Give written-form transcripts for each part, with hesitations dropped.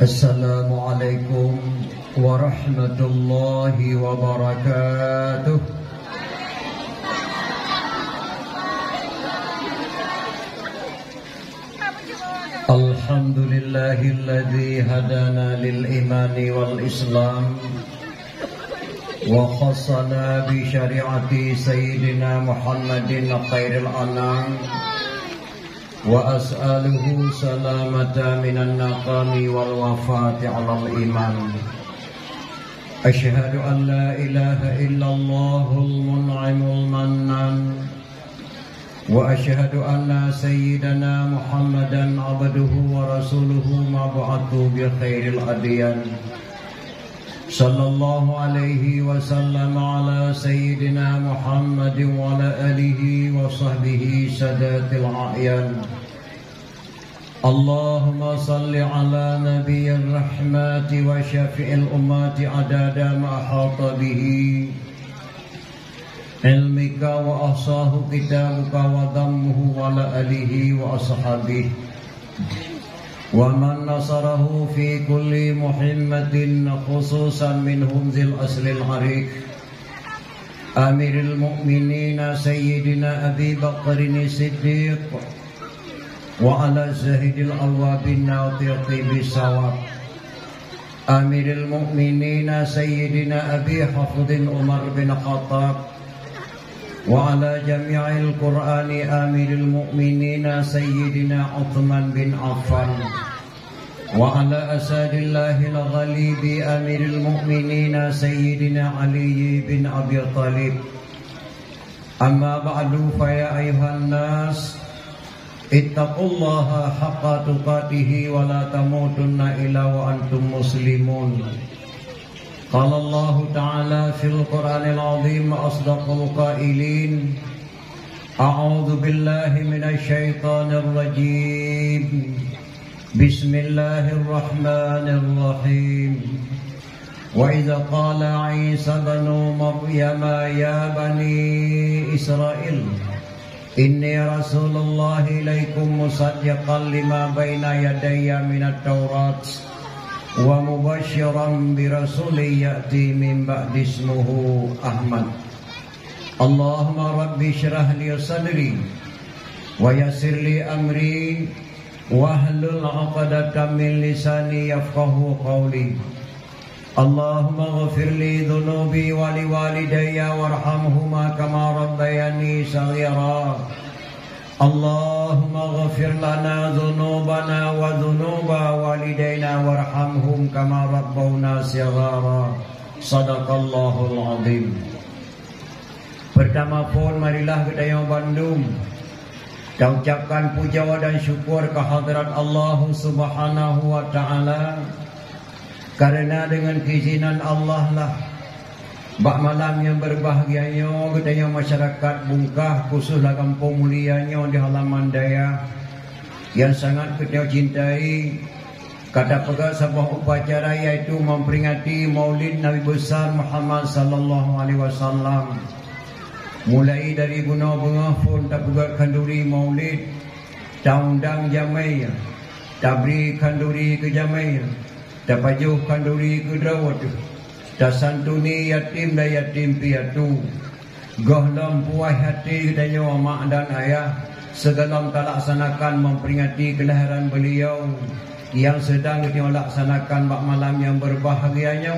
Assalamualaikum warahmatullahi wabarakatuh. Alhamdulillahilladzi hadana lil imani wal islam wa khassana bi syari'ati sayyidina Muhammadin khairil anam wa as'aluhu salamata minan naqami wal wafati alal iman. Asyhadu an la ilaha illallahul mun'imul mannan wa asyhadu anna sayyidana Muhammadan abduhu wa rasuluhu mab'athu bi khairil adyan. Sallallahu alaihi wasallam ala sayyidina Muhammadin wa ala alihi wa sahbihi sadatil a'yan. Allahumma salli ala nabiyyir rahmati wa syafi'il ummati adada ma ahata bihi ilmika wa ahsahu kitabuka wa dammuhu wa ala alihi wa ashabihi wa man nasarahu fi kulli muhimmatin khususan minhum zil aslil ariq amiril mu'minina sayyidina Abi Bakrin Siddiq wa ala zahidil awabin nautiqi bisawab amiril mu'minina sayyidina Abi Hafudin Umar bin Khattab wa ala jami'il Qur'ani amiril mu'minina sayyidina Uthman bin Affan wa ala asadillahil ghalibi amiril mu'minina sayyidina Ali bin Abi Talib. Amma ba'du fa ya ayuhan nas ittaqullaha haqqa tuqatih wa la tamutunna illa wa antum muslimun. Qala Allah Ta'ala fil Qur'anil Azim asdaqul qailin. A'udzu billahi minasy syaithanir rajim. Bismillahirrahmanirrahim. Wa idza qala Isa ibnu Maryam ya bani Israil inni rasulullah ilaikum musaddiqan lima baina yadayya minat taurat wa mubasyiran bi rasulin ya'ti min ba'di ismuhu Ahmad. Allahumma rabbi shrah li sadri wa yassir li amri wahlul 'uqdatam min lisani yafqahu qawli. Allahumma ghfir li dhunubi wa li walidayya warhamhuma kama rabbayani shaghira. Allahumma ghfir lana dhunubana wa dhunuba walidayna warhamhum kama rabbawna shighara. Sadaqallahul azim. Pertama pun marilah kita yang Bandung kita ucapkan puja dan syukur kehadirat Allah Subhanahu wa taala. Karena dengan keizinan Allah lah bak malam yang berbahagianya kita masyarakat Bungkah khususlah kampung mulianya di halaman daya yang sangat kita cintai. Kata pegah sebuah upacara yaitu memperingati Maulid Nabi besar Muhammad sallallahu alaihi wasallam. Mulai dari guna bunga pun tak buka kanduri Maulid, taundang jamai, tabri kanduri ke jamai, tapajuh kanduri ke drawat, tasantuni yatim dan yatim piatu, gohlam puai hati dan mak dan ayah, segala terlaksanakan memperingati kelahiran beliau yang sedang kita laksanakan bak malam yang berbahagianya.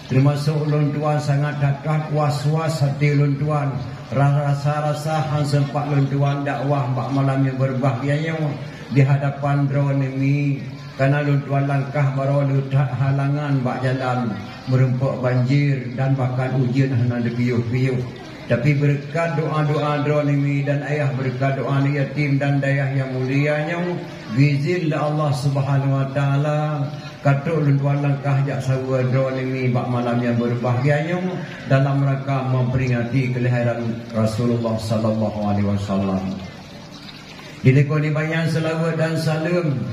Termasuk ulun tuan sangat dekat was-was hati ulun tuan, rasa-rasa han sempat ulun tuan dakwah bak malam yang berbahagianya di hadapan drone ini. Karena ulun tuan langkah baru halangan bak jalan merempuk banjir dan bahkan ujian hana depiyuh-piyuh. Tapi berkat doa-doa drone ini dan ayah, berkat doa yatim dan dayah yang mulianya, bizil Allah Subhanahu wa taala katuk ulun tuan langkah jak sawa drone ini bak malam yang berbahagianya dalam rangka memperingati kelahiran Rasulullah sallallahu alaihi wasallam. Dilekoni banyak selawat dan salam.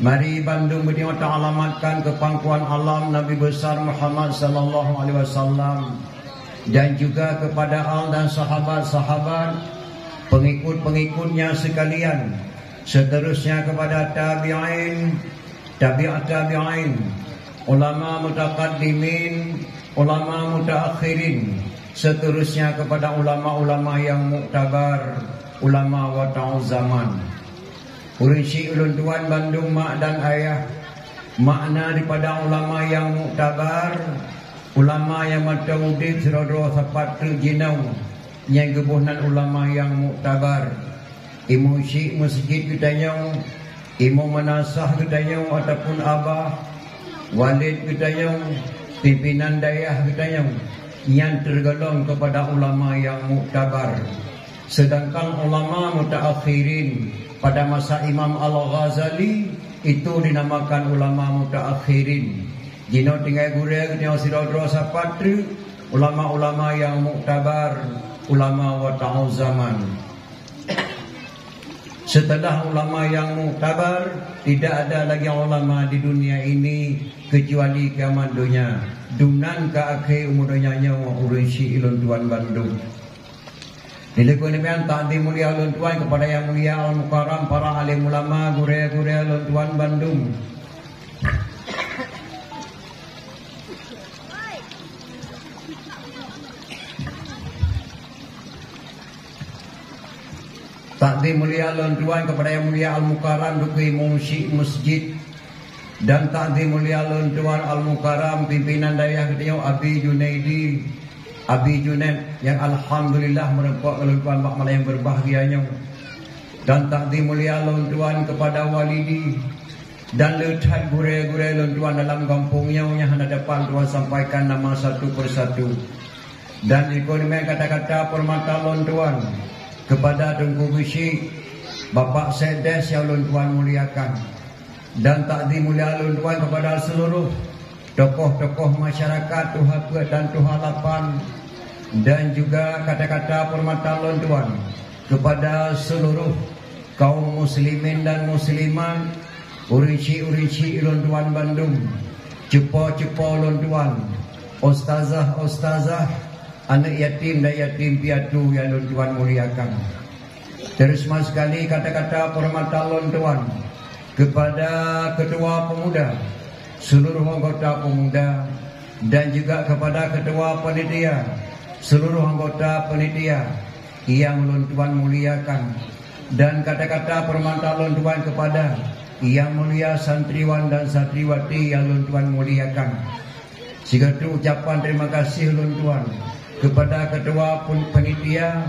Mari Bandung berdua ta'alamatkan ke pangkuan alam Nabi besar Muhammad sallallahu alaihi wasallam dan juga kepada al dan sahabat-sahabat pengikut-pengikutnya sekalian, seterusnya kepada tabi'in, tabi'in, ulama mutaqaddimin, ulama mutaakhirin, seterusnya kepada ulama-ulama yang muktabar, ulama wata'u zaman. Urinsi ulun tuan Bandung mak dan ayah, makna daripada ulama yang muktabar, ulama yang mata udip serodro sapat terjinau, yang gebuhnan ulama yang muktabar. Imu syik masjid kitanya, imu manasah kitanya ataupun abah, walid kitanya, pimpinan dayah kitanya, yang tergolong kepada ulama yang muktabar. Sedangkan ulama mutaakhirin pada masa Imam Al-Ghazali itu dinamakan ulama mutaakhirin. Jino tinggal gurau kita sirodro sapatri, ulama-ulama yang muktabar, ulama wata'u zaman. Setelah ulama yang muktabar, tidak ada lagi ulama di dunia ini kecuali kiamat dunia. Dunan ke akhir umur dunia nyawa urinsi ilun tuan Bandung. Dilekun demikian ta'zim mulia ulun tuan kepada yang mulia al-mukarram para alim ulama gurau-gurau ulun tuan Bandung. Ta'zim mulia ulun tuan kepada yang mulia al-mukarram dukui mungsi masjid, dan ta'zim mulia ulun tuan al-mukarram pimpinan dayah ketemu Abi Junaidi, Abi Junaid yang alhamdulillah merempak ulun tuan bak malam yang berbahagianya, dan ta'zim mulia ulun tuan kepada walidi dan letat gurau-gurau ulun tuan dalam kampungnya yang hadapan tuan sampaikan nama satu persatu. Dan ekonomi kata-kata permata ulun tuan kepada Tengku Besi, Bapak Sedes yang ulun tuan muliakan, dan ta'zim mulia ulun tuan kepada seluruh tokoh-tokoh masyarakat Tuhan Puat dan Tuhan Lapan, dan juga kata-kata permata ulun tuan kepada seluruh kaum muslimin dan muslimat, urinsi-urinsi ulun tuan Bandung, cepo-cepo ulun tuan, ustazah-ustazah, anak yatim dan yatim piatu yang ulun tuan muliakan. Terus mas sekali kata-kata permata ulun tuan kepada ketua pemuda, seluruh anggota pemuda, dan juga kepada ketua panitia, seluruh anggota panitia yang ulun tuan muliakan. Dan kata-kata permata ulun tuan kepada yang mulia santriwan dan santriwati yang ulun tuan muliakan. Segala ucapan terima kasih ulun tuan kepada ketua panitia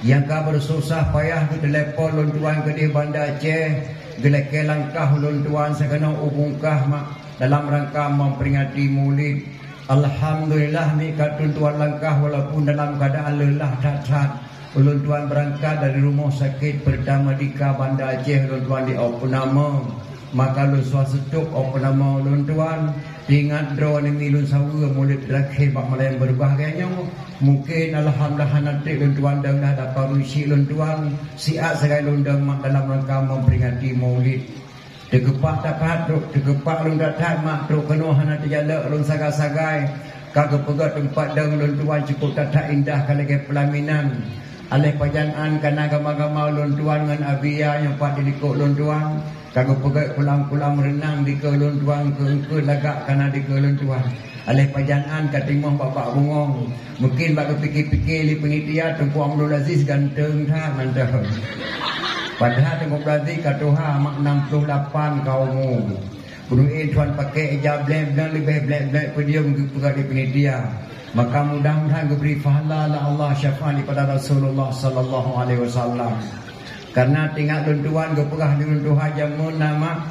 yang ka bersusah payah ke telepon ulun tuan ke di Banda Aceh, gelek langkah ulun tuan sekena ubungkah mak dalam rangka memperingati Maulid. Alhamdulillah mi katun tuan langkah walaupun dalam keadaan lelah tat-tat. Ulun tuan berangkat dari rumah sakit pertama di Banda Aceh, ulun tuan di opname. Maka lu suasetuk opname ulun tuan ingat draw ni milun sawa Maulid terakhir bak malam berbahagianya. Mungkin alhamdulillah nanti ulun tuan dah dapat rusi ulun tuan siat sekali ulun mak dalam rangka memperingati Maulid. Degepak tak patruk, degepak ulun datang mak truk penuh hana terjala ulun sagai-sagai. Kagak pegat tempat dah ulun tuan cukup tak indah kalau ke pelaminan. Alih pajangan kana agama-agama ulun tuan dengan abia yang pak dilikuk ulun tuan. Kagak pegat pulang-pulang renang di ke ulun tuan ke lagak kana di ke ulun tuan. Alih pajangan katimah bapak bungong. Mungkin bak fikir-fikir li penitia Tengku Abdul Aziz ganteng tak mantap. Padahal Tengku Abdul katuha mak 68 kaummu. Bunuhin tuan pakai hijab blek-blek lebih blek-blek pedium pegat di penitia. Maka mudah-mudahan diberi pahala Allah syafaat kepada Rasulullah sallallahu alaihi wasallam. Karena tinggal luntuan geperah di luntuhan jamun nama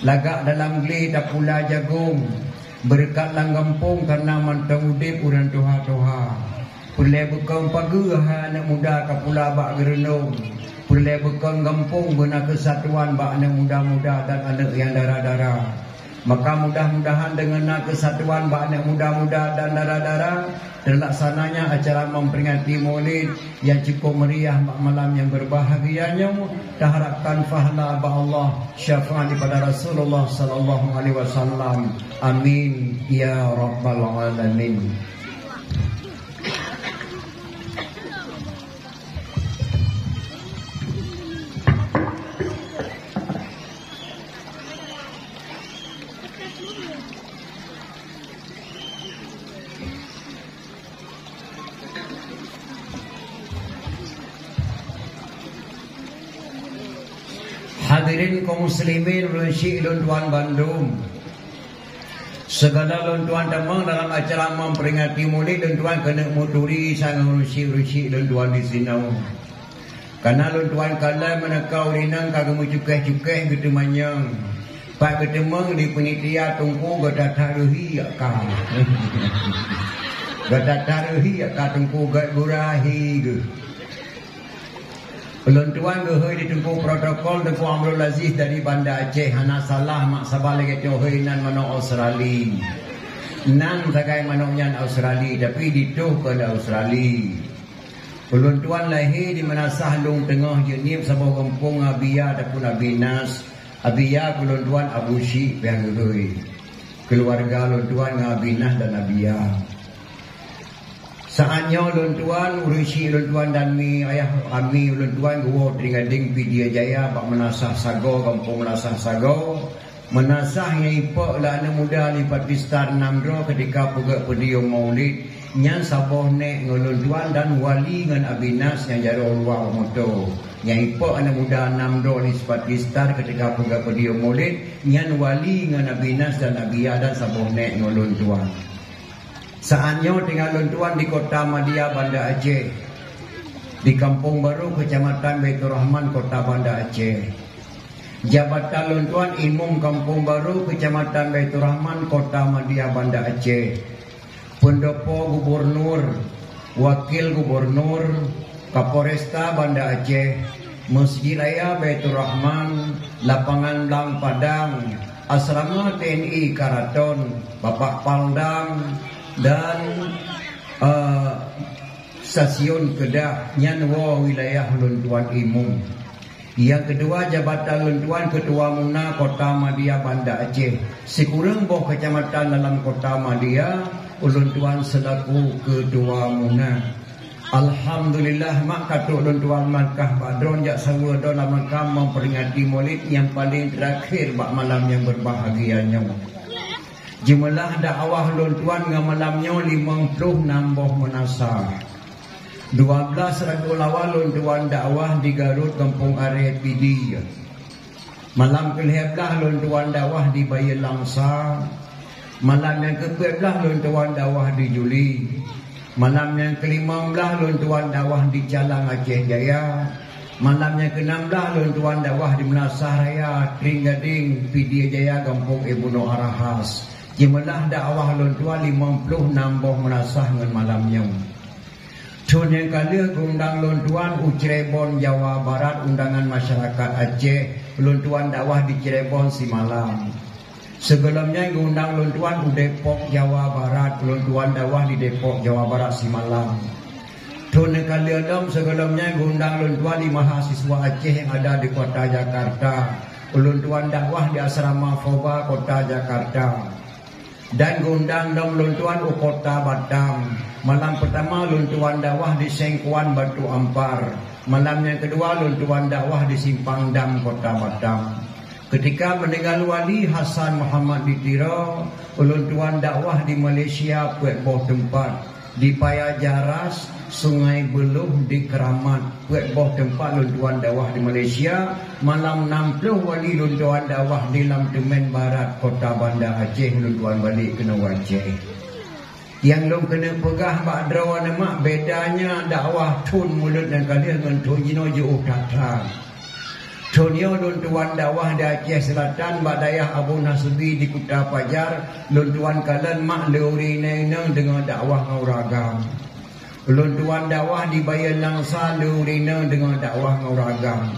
lagak dalam geli tak pula jagung. Berkat langgampung karena mantang udip urang tuha-tuha. Pulai bekang pagi anak muda kapula bak gerenung. Pulai bekang gampung guna kesatuan bak anak muda-muda dan anak yang darah-darah. Maka mudah-mudahan dengan kesatuan bak anak muda-muda dan darah-darah terlaksananya acara memperingati Maulid yang cukup meriah malam yang berbahagianya. Diharapkan pahala Allah syafaat kepada Rasulullah sallallahu alaihi wasallam. Amin ya rabbal alamin. Hadirin kaum muslimin Runsyi Luntuan Bandung, segala Luntuan Demang dalam acara memperingati Maulid Luntuan kena muturi sangat Runsyi Luntuan di sini. Karena Luntuan kala menekau rinang kagak mucukeh-cukeh gitu manyang. Pak ketemang di penitia tungku gada taruhi akak. Gada taruhi akak tungku gada gurahi gitu. Peluntuan gehoi di tungku protokol Tengku Amrul Aziz dari Banda Aceh. Hana salah mak sabalik itu hoi nan manok Australia. Nan sakai manoknya Australia tapi dituh ke Australia. Peluntuan lahir di mana sahlung tengah jenib sabah kampung Abia ataupun Abinas. Abia peluntuan Abu Syik yang gehoi. Keluarga luntuan Abinas dan Abia. Saatnya luntuan Runsyi Luntuan dan mi ayah kami luntuan gua teringading Pidia Jaya bak menasah sago kampung menasah sago menasahnya ipok lah anak muda ni Pakistan Namdro ketika pegak pedio Maulid nyan saboh nek ngeluntuan dan wali ngan Abinas yang jaro luar moto yang ipok anak muda Namdro ni Pakistan ketika pegak pedio Maulid nyan wali ngan Abinas dan Abia dan saboh nek ngeluntuan. Saatnya tinggal luntuan di kota Madia Banda Aceh, di Kampung Baru Kecamatan Baitur Rahman Kota Banda Aceh. Jabatan luntuan Imam Kampung Baru Kecamatan Baitur Rahman Kota Madia Banda Aceh. Pendopo Gubernur, Wakil Gubernur, Kapolresta Banda Aceh, Masjid Raya Baitur Rahman, Lapangan Blang Padang, Asrama TNI Karaton, Bapak Paldang, dan stasiun Kedah Nyanwa wilayah Luntuan Imum. Yang kedua jabatan Luntuan Ketua Muna Kota Madia Banda Aceh. Sekurang boh kecamatan dalam Kota Madia Luntuan selaku Ketua Muna. Alhamdulillah mak katuk Luntuan Makkah Badron jak sawa dalam makam memperingati Maulid yang paling terakhir bak malam yang berbahagianya. Jumlah dakwah Luntuan ngam malamnya 50 nambah menasah. 12 Rabiul Awal Luntuan dakwah di Garut Kampung Are Pidi. Malam ke-11 Luntuan dakwah di Bayi Langsa. Malam yang ke-12 Luntuan dakwah di Juli. Malam yang ke-15 Luntuan dakwah di Jalang Aceh Jaya. Malam yang ke-16 Luntuan dakwah di Menasah Raya Tringgading Pidi Jaya Kampung Ibnu Arahas. Jumlah dakwah Luntuan 50 nambah menasah dengan malamnya. Tun yang kali undang Luntuan Cirebon Jawa Barat undangan masyarakat Aceh Luntuan dakwah di Cirebon si malam. Sebelumnya undang Luntuan Depok Jawa Barat Luntuan dakwah di Depok Jawa Barat si malam. Tun yang kali sebelumnya undang Luntuan di mahasiswa Aceh yang ada di kota Jakarta Luntuan dakwah di Asrama Foba kota Jakarta. Dan gundang dong Luntuan Kota Batam. Malam pertama Luntuan dakwah di Sengkuan Batu Ampar. Malam yang kedua Luntuan dakwah di Simpang Dam Kota Batam. Ketika meninggal Wali Hasan Muhammad di Tiro, Luntuan dakwah di Malaysia Puet Boh tempat. Di Paya Jaras, Sungai Beluh di Keramat, Puet Boh tempat Luntuan dakwah di Malaysia. Malam 60 wali Luntuan dakwah di Lamtemen Barat Kota Banda Aceh Luntuan balik kena Aceh. Yang long kena pegah bak drawan mak bedanya dakwah tun mulut dan kalian dengan tun jino jauh datang. Tunio Luntuan dakwah di Aceh Selatan bak dayah Abu Nasbi di Kuta Pajar Luntuan kalian mak leuri neneng dengan dakwah ngauragam. Luntuan dakwah di Bayan Langsa leuri neneng dengan dakwah ngauragam.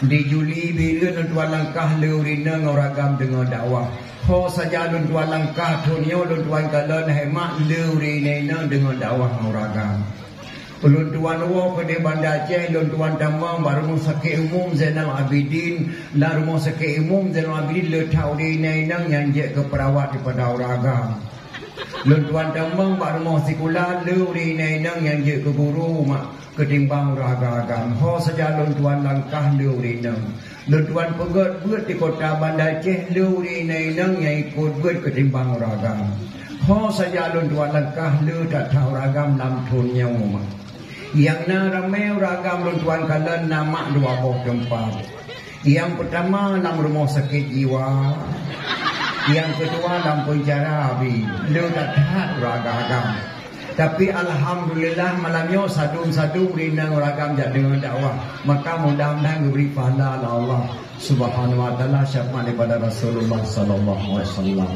Di Juli bila Luntuan Langkah leuri neneng ngauragam dengan dakwah. Ho saja Luntuan Langkah Tunio Luntuan kalian hemat leuri neneng dengan dakwah ngauragam. Luntuan Wo ke Banda Aceh Luntuan Tambang baru rumah sakit umum Zainal Abidin lah rumah sakit umum Zainal Abidin letau di nenang yang je ke perawat daripada Uragam. Luntuan Tambang baru rumah sekolah leuri nenang yang je ke guru mak ketimbang Uragam. Ho saja Luntuan Langkah leuri nenang. Luntuan Pegat buat di kota Banda Aceh leuri nenang yang ikut buat ketimbang Uragam. Ho saja Luntuan Langkah le tak tahu Uragam lam tunnya mak. Yang na ramai Uragam Luntuan kalian nama dua boh tempat. Yang pertama dalam rumah sakit jiwa. Yang kedua dalam penjara habis. Lu tak tahu ragam. Tapi alhamdulillah malamnya sadu-sadu berinang ragam dengan dakwah. Maka mudah-mudahan diberi pahala Allah Subhanahu wa taala syafaat daripada Rasulullah sallallahu alaihi wasallam.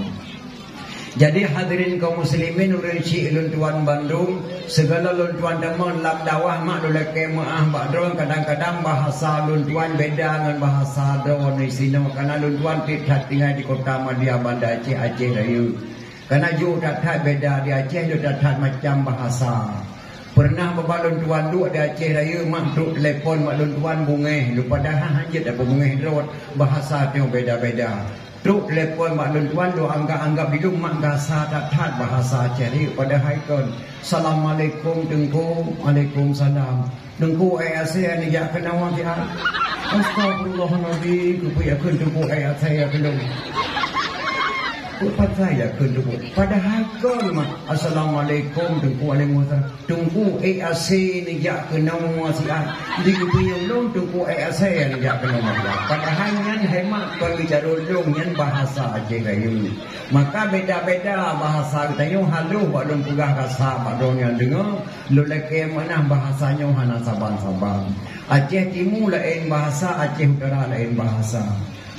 Jadi hadirin kaum muslimin urang cik luntuan Bandung, segala luntuan demen lam dakwah mak dole kemaah bakdron kadang-kadang bahasa luntuan beda dengan bahasa dron di sini karena luntuan tidak tinggal di kota Madia Bandar Aceh Raya. Karena juga tak beda di Aceh juga tak macam bahasa. Pernah berbalun tuan duk di Aceh Raya mak duk telefon mak luntuan bungeh, lu padahal hanya dak bungeh drot bahasa tu beda-beda. Duk telefon mak luntuan duk anggap-anggap hidup mak gasa tak bahasa Aceh Raya padahal kon. Assalamualaikum tengku, Waalaikumsalam. Tengku saya ni jak kena wang dia. Astagfirullahalazim, ku ya kun tengku saya belum. Lepas saya kedua padahal kon mah assalamualaikum tunggu Waalaikumsalam tunggu asy ni jak kena muasian di kuping long tunggu asy ni jak kena muasian padahal ngan hemat kon bicara long ngan bahasa Aceh Raya maka beda-beda bahasa kita yo halu badon pugah rasa badon yang dengar lu leke mana bahasanya hana saban-saban Aceh Timur lain bahasa Aceh Utara lain bahasa.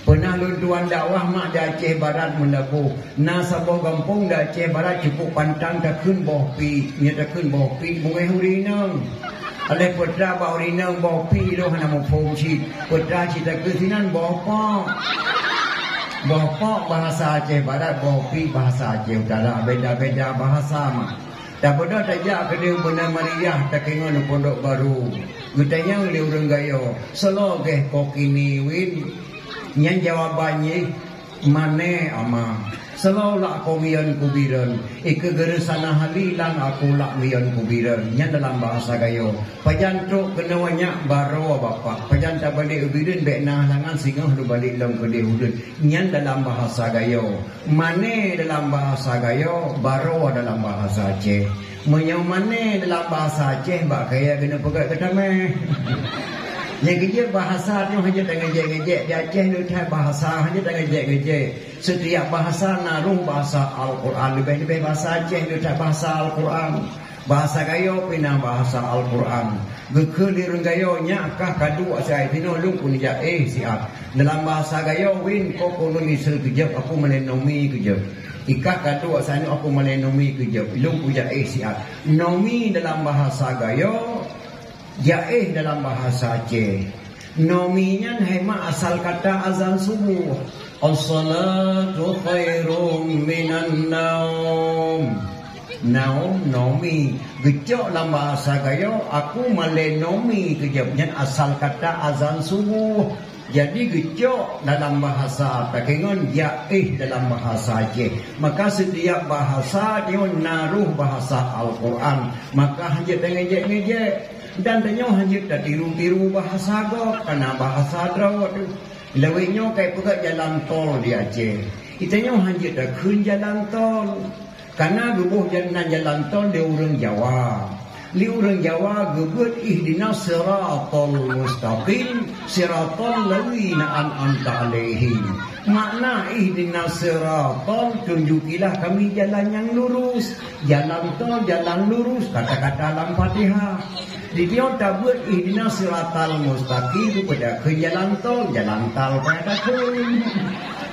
Pernah luntuan dakwah mak di Aceh Barat mendaku. Nasabah kampung di Aceh Barat cukup pantang tak kun bawah pi. Nya tak kun bawah pi bungai hurinang. Alai putra bawah hurinang bawah pi doh hana mau fungsi. Putra cita kesinan bawah pak. Bawah pak bahasa Aceh Barat, bawah pi bahasa Aceh Utara. Beda-beda bahasa mak. Tak bodoh tak jak kedua benar Mariah tak kengon pondok baru. Gutanya oleh orang gayo. Selogeh kokini win. Yang jawabannya mana ama selalu lak komian kubiran kegeresana halilan aku lak mian kubiran yang dalam bahasa gayo pajantruk kena banyak baro bapak pajanta balik ubiran bekna langan singah lu balik dalam kedai udun yang dalam bahasa gayo mana dalam bahasa gayo baro dalam bahasa Aceh menyau mana dalam bahasa Aceh bak kaya kena pegat ketameh. Yang kerja bahasa tu hanya dengan ngejek-ngejek. Di Aceh tu tak bahasa hanya dengan ngejek-ngejek. Setiap bahasa naruh bahasa Al-Quran. Lebih-lebih bahasa Aceh tu tak bahasa Al-Quran. Bahasa gayo pinang bahasa Al-Quran. Gekelirun gayo nyakah kadu asai tino lung pun dia siap. Dalam bahasa gayo win koko ni sel kejap aku melenomi kejap. Ikah kadu asai aku melenomi kejap. Lung pun dia siap. Nomi dalam bahasa gayo jaih dalam bahasa Aceh. Nominya hemat asal kata azan subuh. As-salatu khairum minan naum. Naum nomi. Gecok dalam bahasa gayo aku malay nomi kejapnya asal kata azan subuh. Jadi gecok dalam bahasa Takengon jaih dalam bahasa Aceh. Maka setiap bahasa dia naruh bahasa Al-Quran. Maka hanya ngejek-ngejek. Dan tanya hanya tak tiru-tiru bahasa gok karena bahasa drawat tu. Leweknya kayak pegat jalan tol di Aceh. Itanya hanya tak kun jalan tol. Karena gebuh jalan tol di orang Jawa. Li orang Jawa gebut ihdinas siratal mustaqim siratal ladzina an'amta alaihim. Makna ihdinas siratal tunjukilah kami jalan yang lurus. Jalan tol jalan lurus kata-kata dalam Fatihah. Dia tak buat ihdinas siratal mustaqim kepada ke jalan tol pada kun.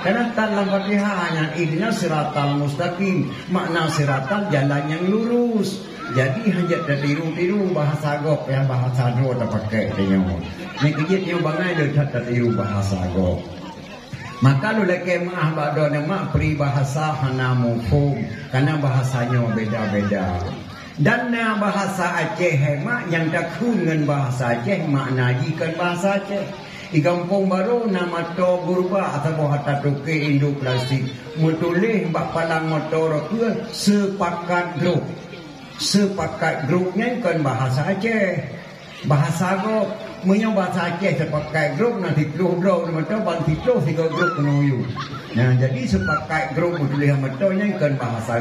Karena dalam Fatihah hanya ihdinas siratal mustaqim, makna siratal jalan yang lurus. Jadi hanya tertiru-tiru bahasa gok yang bahasa dro tak pakai dia. Ni kejit yang bangai dia tak tertiru bahasa gok. Maka lu leke maah bado nama peribahasa hana mufhum karena bahasanya beda-beda. Dan bahasa Aceh hemat yang tak dengan bahasa Aceh makna jikan bahasa Aceh. Di kampung baru nama to gurba atau bahasa tuke induk plastik. Mutulih bak palang motor ke sepakat grup. Sepakat grupnya kan bahasa Aceh. Bahasa gok menyang bahasa Aceh sepakat grup nanti keluh-keluh motor banti keluh tiga grup penuyu. Nah jadi sepakat grup mutulih motornya kan bahasa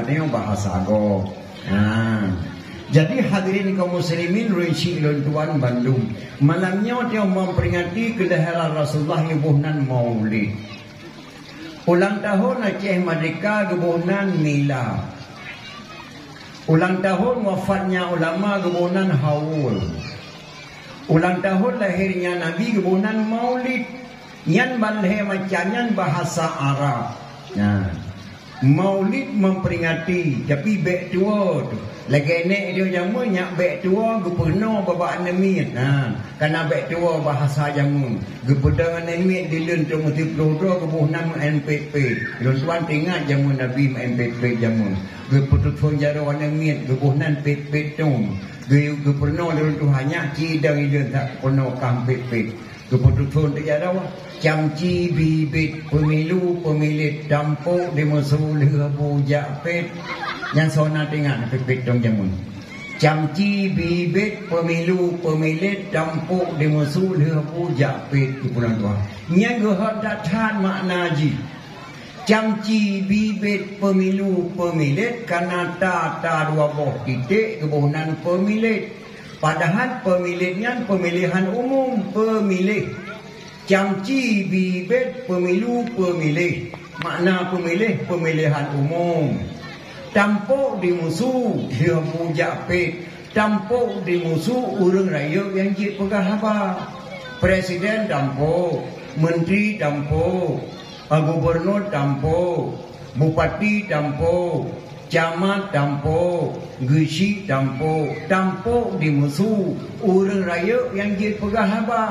gok. Jadi hadirin kaum muslimin Rinci Tuan Bandung, malamnya dia memperingati kelahiran Rasulullah gebunan Maulid. Ulang tahun Aceh Merdeka gebunan Mila. Ulang tahun wafatnya ulama gebunan Haul. Ulang tahun lahirnya Nabi gebunan Maulid. Yan balhe macanyan bahasa Arab. Nah, Maulid memperingati tapi bek tua tu. Lagi nek dia jamu nyak bek tua gepenuh baba anemit. Nah, karena bek tua bahasa jamu. Gepeda anemit dilun tu mesti pro-pro kebunan NPP. Tuan tengah jamu Nabi NPP jamu. Gepetut fon jaro anemit gebunan PP tu. Gepernah dilun tu hanya cidang dia tak penuh kampep. Gepetut fon dia jaro camci bibit pemilu pemilit dampuk di musuh lebu jakpet yang sona tengah pepet dong jamun camci bibit pemilu pemilit dampuk di musuh lebu jakpet di bulan tua yang gehadatan makna ji camci bibit pemilu pemilit karena tata dua boh titik kebunan pemilit padahal pemilihnya pemilihan umum pemilih. Camci bibit pemilu pemilih. Makna pemilih pemilihan umum. Tampuk di musuh dia mujak pet. Tampuk di musuh urang raya yang jid pegah apa. Presiden tampuk, menteri tampuk, gubernur tampuk, bupati tampuk, camat tampuk, gesi tampuk. Tampuk di musuh urang raya yang jid pegah apa.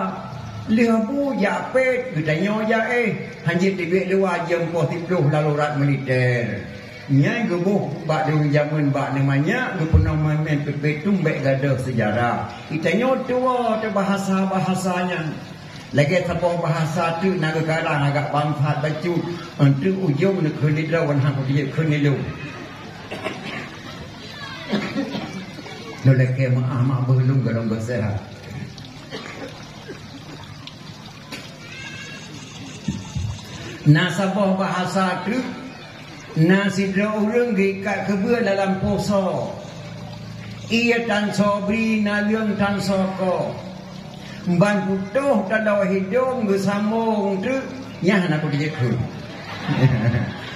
Lebu japet katanya ja hanjit tibik luar jam 40 lalurat militer. Nya gebuh bak di zaman bak namanya gepernah main PP tumbek gadah sejarah. Itanya tua tu bahasa-bahasanya. Lagi siapa bahasa tu nak karang agak bangfat bacu untuk ujung nak kredit lawan hang dia kenilu. Nolake mak belum galong sehat. Nasabah bahasa tu nasidra orang gikat kebua dalam poso. Ia tan sobri naliung tan soko. Ban putuh tanda hidung gesambung tu nyah nak dia ke.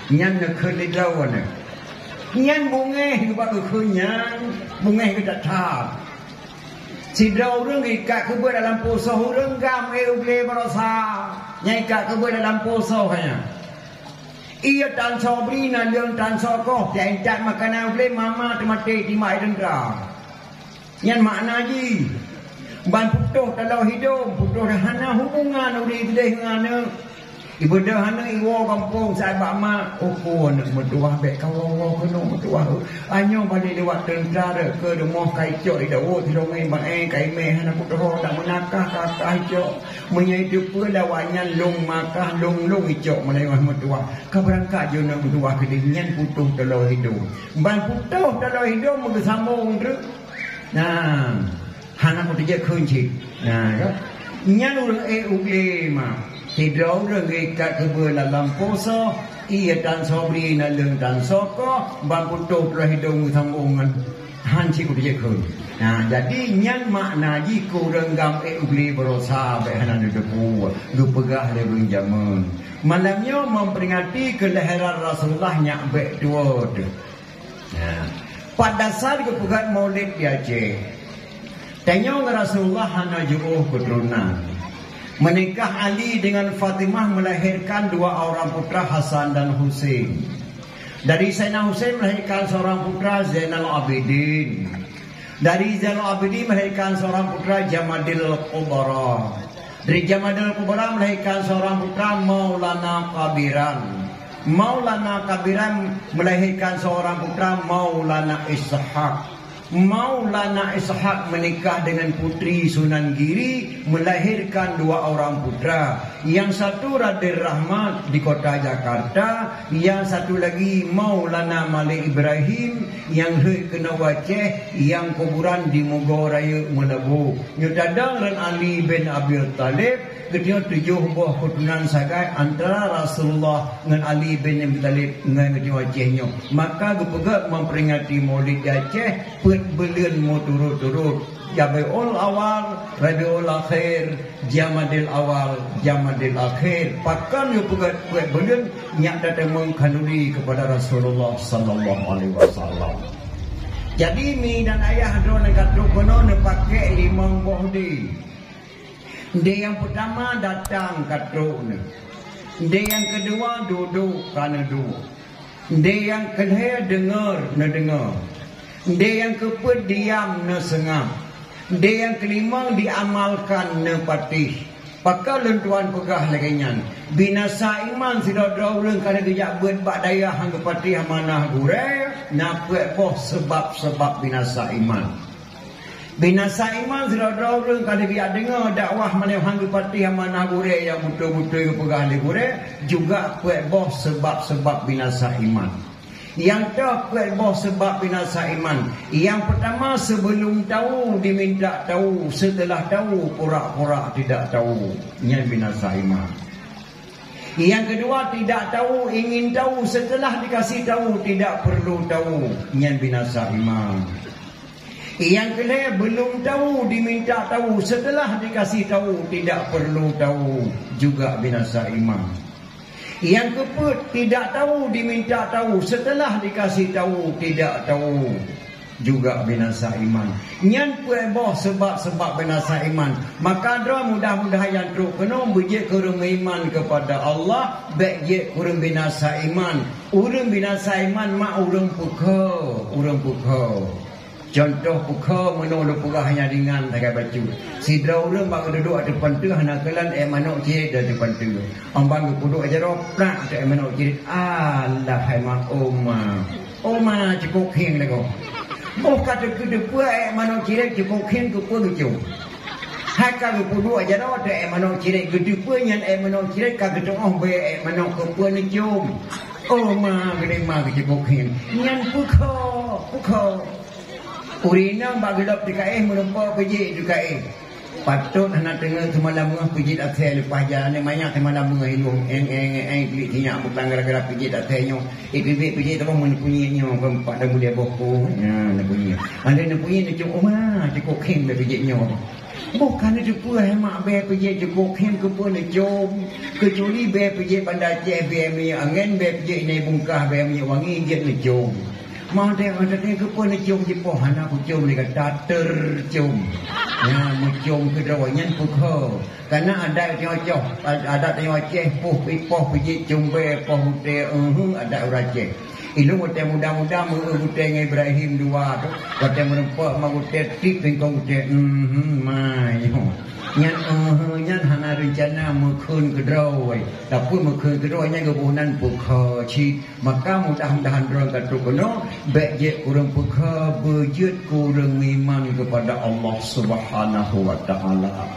Nyan nak ke lawan. Nyan bungeh buat ke nyan, bungeh ke tak tap. Sidra orang gikat kebua dalam poso orang gam ble barasa. Nyai kat kebun dalam poso hanya. Ia tan sobri na leung tan soko dia encat makanan boleh mama temate di mai dendra. Yang makna ji. Ban putuh dalau hidup, putuh hana hubungan uri gede ngana. Ibu dah hana iwo kampung sahabat mak ukur nak berdoa baik kawan kena berdoa. Anyo balik lewat tentara ke rumah kaicok ida oh tidak main bae kai meh hana putuh tak menakah kakak icok. Menyaitu pula lawannya long makah long icok melawan berdoa. Kau berangkat je nak berdoa kedinginan putuh dalau hidup. Ban putuh dalau hidup mengesambung tu. Nah, hana putuh je kunci. Nah, ya. Nyan urang ugle mah. Tidak orang ikat kebun dalam poso. Ia tan sobri na leung tan soko. Bang putuh telah hidung sambungan. Hanci ku dia kun. Nah, jadi nyan makna ji ku renggam ugli berosa behanan depu. Lu pegah lebih zaman. Malamnya memperingati kelahiran Rasulullah nyak bek dua tu. Nah, pada saat kepegat Maulid di Aceh. Tanya Rasulullah hana ju'uh keturunan. Menikah Ali dengan Fatimah melahirkan dua orang putra Hasan dan Husain. Dari Sayyidina Husain melahirkan seorang putra Zainal Abidin. Dari Zainal Abidin melahirkan seorang putra Jamadil Kubara. Dari Jamadil Kubara melahirkan seorang putra Maulana Kabiran. Maulana Kabiran melahirkan seorang putra Maulana Ishaq. Maulana Ishaq menikah dengan putri Sunan Giri melahirkan dua orang putra Yang satu Raden Rahmat di kota Jakarta, yang satu lagi Maulana Malik Ibrahim, yang kena waceh, yang kuburan di Mogoraya Melabu. Nyutadang dan Ali bin Abi Talib, ketika 7 buah keturunan sagai antara Rasulullah dengan Ali bin Abi Talib dengan ketika wacehnya. Maka kepegat memperingati Maulid Aceh, pet belian mu turut-turut. Rabiul Awal, Rabiul Akhir, Jamadil Awal, Jamadil Akhir. Pakan yang pegat belian nyak datang mengkanuni kepada Rasulullah sallallahu alaihi wasallam. Jadi mi dan ayah drone kata kono ne pakai 5 buah di. Dia yang pertama datang kata ne. Dia yang kedua duduk kerana duduk. Dia yang kedua dengar ne dengar. Dia yang keempat diam ne sengam. Dia yang kelima diamalkan ne patih. Pakal lentuan pegah laginya. Binasa iman sila drawleng kana gejak beut bak daya hang patih manah gure nak poh sebab binasa iman. Binasa iman sila drawleng kana gejak dengar dakwah mana hang patih manah gure yang betul-betul pegah le gure juga poh sebab binasa iman. Yang tak boh sebab binasa iman. Yang pertama sebelum tahu diminta tahu, setelah tahu pura-pura tidak tahu. Yang binasa iman. Yang kedua tidak tahu ingin tahu, setelah dikasih tahu tidak perlu tahu. Yang binasa iman. Yang kedua belum tahu diminta tahu, setelah dikasih tahu tidak perlu tahu. Juga binasa iman. Yang keempat tidak tahu diminta tahu, setelah dikasih tahu tidak tahu, juga binasa iman. Nyan boh sebab binasa iman. Maka doa mudah-mudahan yang teruk kena bejek kurang iman kepada Allah, bejek kurang binasa iman. Urang binasa iman mak urang puka. Contoh puka menolak pegah hanya ringan tak baju. Si draurang bak duduk depan tu hana kelan manok cirit di depan tu. Ambang duduk aja roprak tak manok cirit. Allah hai mak oma cukup hing lego. Oh kata ke depan manok cirit cukup hing ke peju. Hakal duduk aja tak manok cirit ke depan yang manok cirit ka gedung be manok ke peju jom. Oma gede mak cukup hing. Nyan puka. Urinang bagelap dikai menumpah pejik dikai. Patut anak tengah semalam mengah pejik akhir lepas jalan banyak semalam mengah itu klik tinyak bukan gara-gara pejik akhirnya. Pejik tu pun punyinya keempat dah boleh boko. Ya bunyi. Anda bunyi ni cukup cukup king dah pejiknya. Bukan itu pun hemat be pejik cukup king ke pun jom. Kecuali be pejik bandar Aceh be minyak angin be pejik ni bungkah be minyak wangi je ni jom. Mau tengok ke pun cium jepoh anak aku cium dia kata tercium. Ya cium ke drawanya pukul. Karena ada cocok, ada tengok Aceh poh pijit cium be poh te ada orang Aceh. Ilu mudah-mudah menguteng Ibrahim dua tu. Kata merempak menguteng tip pengkong te mai. Nyan hana rencana mekun kedrawai. Tapi mekun kedrawainya kebunan pukha ci. Maka mudah-mudahan orang kata kono bejek kurang pukha bejut kurang iman kepada Allah Subhanahu wa taala.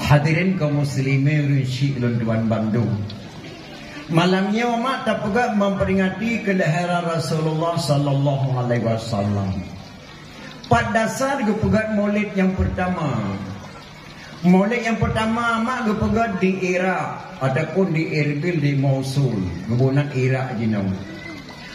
Hadirin kaum muslimin rinci Lunduan Bandung. Malamnya umat tak pegat memperingati kelahiran Rasulullah sallallahu alaihi wasallam. Pada dasar kepegat Maulid yang pertama. Maulid yang pertama mak kepegat di Iraq ataupun di Erbil di Mosul, kebunan Iraq jinau.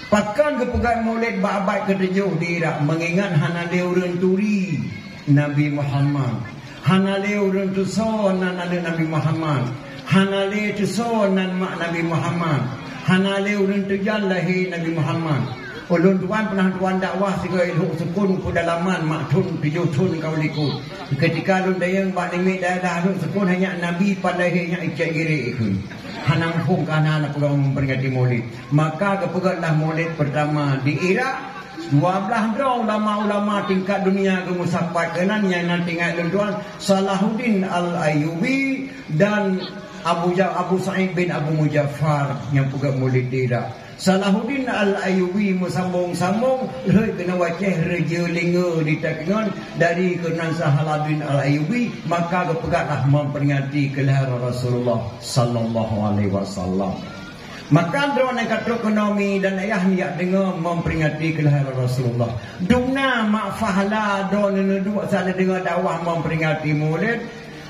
Pakan kepegat Maulid abad ke-7 di Iraq mengingat hanale urang turi Nabi Muhammad. Hanale urang tuson Nabi Muhammad. Hanale tusonan mak Nabi Muhammad. Hanale urang tujal lahir Nabi Muhammad. Ulun tuan pernah tuan dakwah tiga ilmu sekun pedalaman mak tun 7 tun kau likut. Ketika lun dayang bak limit dah lun sekun hanya Nabi pada lahirnya icak giri ikut. Hanang hum kana anak pulang memperingati Maulid. Maka kepegatlah Maulid pertama di Iraq. 12 ulama-ulama tingkat dunia kemusafat kenan yang nanti ingat tuan Salahuddin Al-Ayyubi dan Abu Sa'id bin Abu Mujaffar yang pegat Maulid di Iraq. Salahuddin Al-Ayyubi musambung-sambung rei kena waceh reja linga di takengon dari kenan Salahuddin Al-Ayyubi, maka kepegatlah memperingati kelahiran Rasulullah sallallahu alaihi wasallam. Maka drone kata ekonomi dan ayah niat dengar memperingati kelahiran Rasulullah. Duna mak fahla drone dua sana dengar dakwah memperingati Maulid.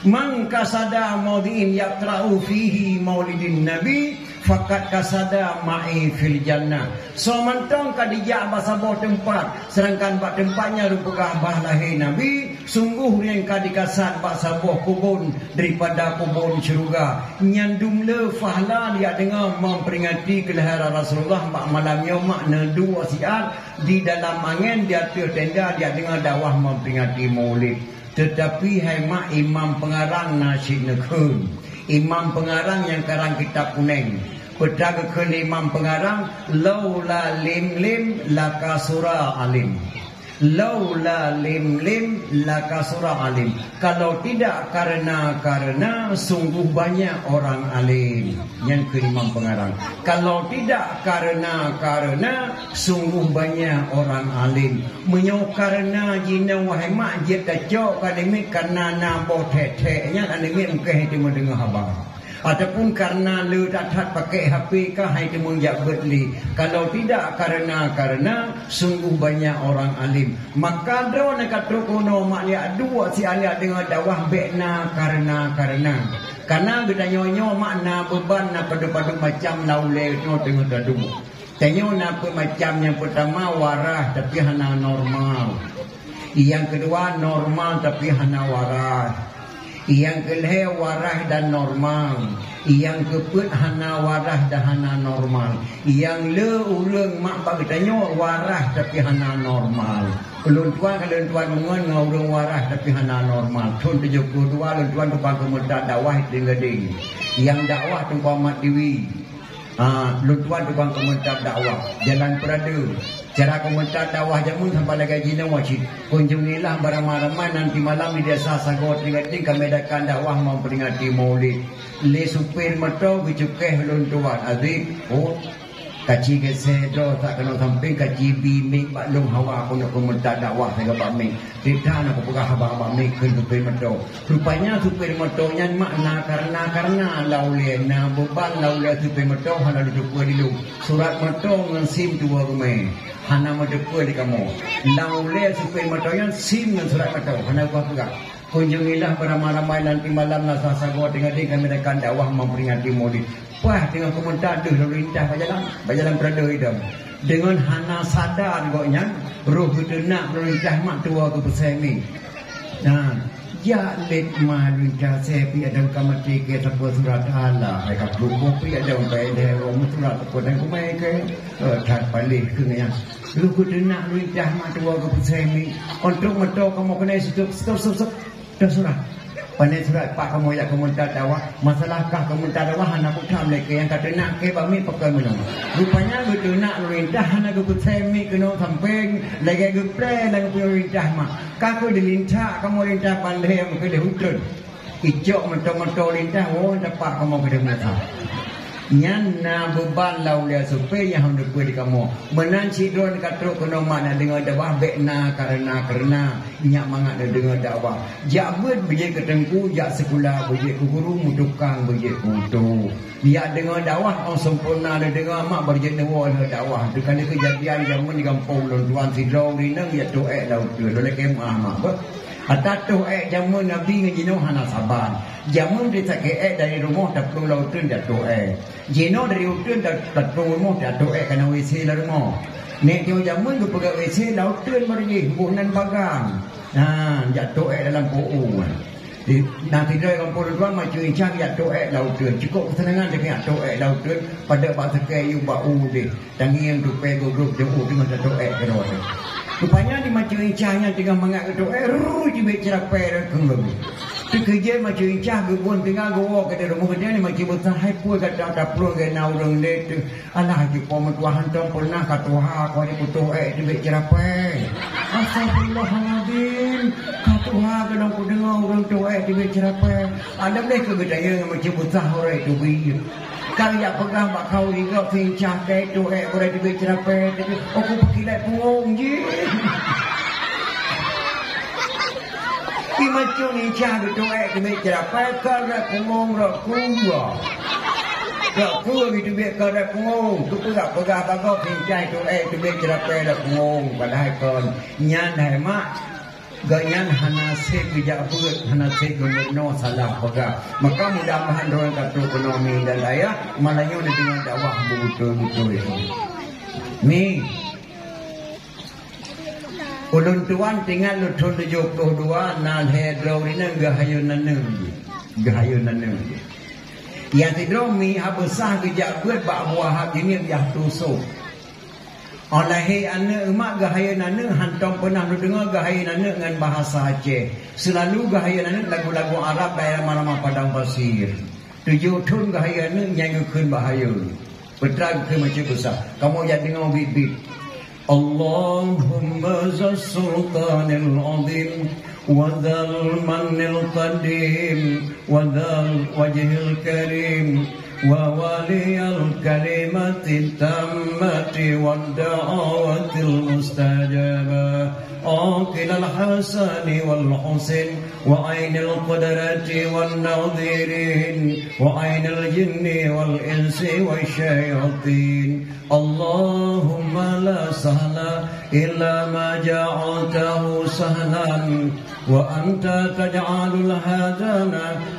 Man kasada maudin yaqra'u fihi maulidin nabi fakat kasada ma'i fil jannah. So mentong kadijak bahasa boh tempat, sedangkan bak tempatnya rupukah bah lahir nabi. Sungguh yang kadikasat bahasa boh kubun daripada kubun syurga. Nyandum le fahla dia dengar memperingati kelahiran Rasulullah bak malamnya makna dua siat di dalam angin dia tenda dia dengar dakwah memperingati Maulid. Tetapi hai mak imam pengarang nasyid nekun, imam pengarang yang karang kitab kuning, pedaga ke imam pengarang laula lim lim lakasura alim, laula lim lim lakasura alim. Kalau tidak karena sungguh banyak orang alim. Yang ke imam pengarang, kalau tidak karena sungguh banyak orang alim. Menyo karena jina wahai mak je kacau kademik karena nabo teteknya kademik mungkin itu mendengar habang. Ataupun karena lu tak pakai HP kah hai temu jak betli. Kalau tidak karena sungguh banyak orang alim. Maka drone kata kono mak dia dua si alia dengan dakwah bekna karena kita nyonyo makna beban na pada macam laule tu tengah dadu. Tanyo na macam yang pertama warah tapi hana normal. Yang kedua normal tapi hana warah. Yang kelih warah dan normal. Yang keput hana warah dan hana normal. Yang le ulung mak bagi tanyo warah tapi hana normal. Ulun tuan kalau tuan mengon ngurung warah tapi hana normal. Tahun 72 ulun tuan tukang kemudian dakwah ding-ding. Yang dakwah tukang mat diwi. Ulun tuan tukang kemudian dakwah jalan peradu. Cara komentar dakwah jamun sampai lagi jina wajib. Kunjungilah barang-barang nanti malam di desa Sagot Tinggating kami adakan dakwah memperingati Maulid. Le supir motor bicukeh ulun tuan azib. Oh, kaci kesedo tak kena samping kaci bimik bak long hawa aku nak komentar dakwah dengan Pak Mik. Tidak nak buka abang-abang Mik ke supir motor. Rupanya supir motornya makna karena laulena beban laula supir motor hana duduk dulu. Surat motor dengan SIM 2 rumah. Hana madepul di kamu. Laule supir motornya SIM dengan surat motor. Hana kau pegang. Kunjungilah beramai-ramai nanti malam nasa Sagot Tinggating kami akan dakwah memperingati Maulid. Wah, dengan komentar tu lalu indah bajalan perada hidup. Dengan hana sadar goknya roh kita nak lalu indah mak tua ke pesemi. Nah, ya let malu indah sepi ada kamati ke sebuah surat Allah. Mereka berubah pi ada umpai dia orang surat kepada kumai ke tak balik kena. Roh kita nak lalu indah mak tua ke pesemi. Untuk meto kamu kena stop. Dah surat. Pandai surat pak kamu yang komentar dakwah. Masalahkah komentar dakwah anak putra mereka yang kata nak ke bami pakai minum. Rupanya betul nak lintah anak putra mi kena samping lagi geplay lagi punya lintah mak. Kaku dilintah kamu lintah pandai yang ke hutun. Ijok mentong-mentong lintah oh dapat kamu ke mana. Nyana beban laulia supaya yang hendak kuih di kamu. Menanci drone katro kena mana dengar dakwah bekna karena nyak mangat dengar dakwah. Jak bet bejek ketengku, jak sekolah bejek ku guru, mutukang bejek kutu. Dia dengar dakwah orang sempurna ada dengar mak berjek dewa ada dakwah. Dekat kejadian zaman di kampung tuan sidro rinang ya tuek lau tu. Dole kemah mak. Atat tuek zaman Nabi ngejino hana saban. Jamun dia tak dari rumah tak perlu lautun dah tuek. Jino dari utun tak perlu rumah dah tuek kena WC lah rumah. Nek jauh jamun tu pegang WC lautun merjih bunan bagang. Nah, jatuh dalam PU. Nanti dia kampung tuan macam incang jatuh lautun. Cukup kesenangan dia jatuh lautun pada bahasa kayu bau deh. Tangi yang tu pego grup jauh dengan jatuh kedua. Rupanya di macam incangnya tengah mengat jatuh cibik cerapai kembali. Kerja macam incah gebun tengah gowo ke rumah dia ni macam besar hai pun kata tak perlu kena orang dia tu. Alah jumpa mentua hantam pernah kata wah kau ni putus cibik cerapai. Astagfirullahaladzim. Kata wah kena aku dengar orang tu cibik cerapai. Ada boleh ke gedaya macam besar orang tu beri. Kalau yang pegang bak kau hingga pincah ketu boleh diberi cerapet. Aku pakilai punggung je. Macam ni cah gitu diberi cerapet kalau punggung rak kuah. Rak kuah gitu biar kalau punggung. Tu pegang bak kau pincah tu diberi cerapet rak punggung. Padahal kon nyan hai mak. Ganyan hanasik bijak buat hanasik guna salah pegang. Maka mudah-mudahan orang kata ekonomi dan daya malahnya dengan dakwah betul-betul itu. Ni ulun tuan tinggal lutun 72 nal hedro ini gahayun naneng. Yang tidro mi habesah bijak buat bak buah ini yang tusuk. Olahi anak emak gahaya anak hantam pernah dengar gahaya anak dengan bahasa Aceh. Selalu gahaya anak lagu-lagu Arab daerah mana-mana padang pasir. 7 tun gahaya anak nyanyikan bahaya. Betrag ke macam besar. Kamu yang dengar bit-bit. Allahumma zal sultanil azim wa dhal manil qadim wa dhal wajhil karim وولي الكلمة التامة والدعوة المستجابة عاقل الحسن والحسن وعين القدرة والنظيرين وعين الجن والإنس والشياطين اللهم لا سهل إلا ما جعلته سهلا وأنت تجعل الحزن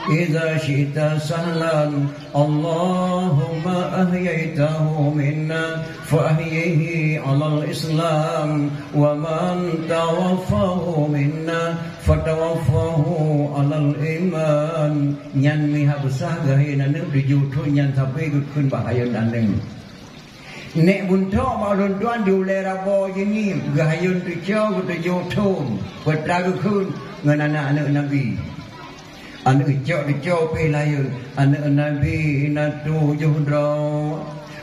إذا شئت سهلا اللهم أحييته منا فأحيه على الإسلام ومن توفاه منا فتوفاه على الإيمان nyan miha besar gahaya naneng dijutun nyan sampai gutun bahaya naneng nek buntok malun tuan diulera bo jini gahayun tu jauh tu jutun petragu kun ngan anak Nabi anak kecok pelayun anak Nabi natu juhdra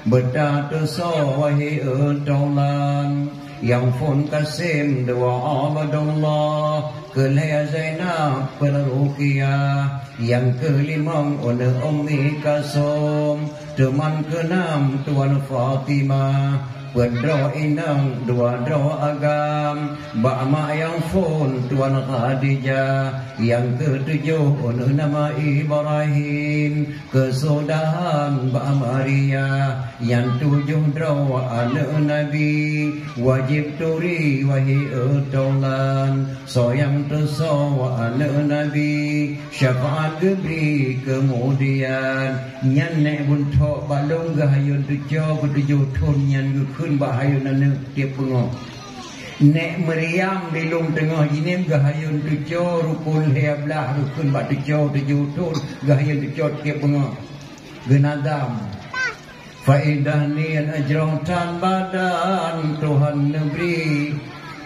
betatu sawahi utolan yang pun kasim doa abadullah kelaya Zainab peruqiyah yang kelima oleh Ummi Kasum teman keenam Tuan Fatimah Pedro inang dua doa agam Ba'ma yang pun Tuan Khadijah yang ketujuh oleh nama Ibrahim kesudahan Ba'ma Maria yang 7 doa anak Nabi wajib turi wahi utolan soyang tersawa anak Nabi syafaat gebri kemudian nyan nek buntok balong gahayun tujuh tun nyan kun bahayun anak tiap pengok nek meriam di lung tengah jinim gahayun tujuh rukun heablah rukun bak tujuh tun gahayun tujuh tiap pengok genadam faedah nian ajratan badan Tuhan negeri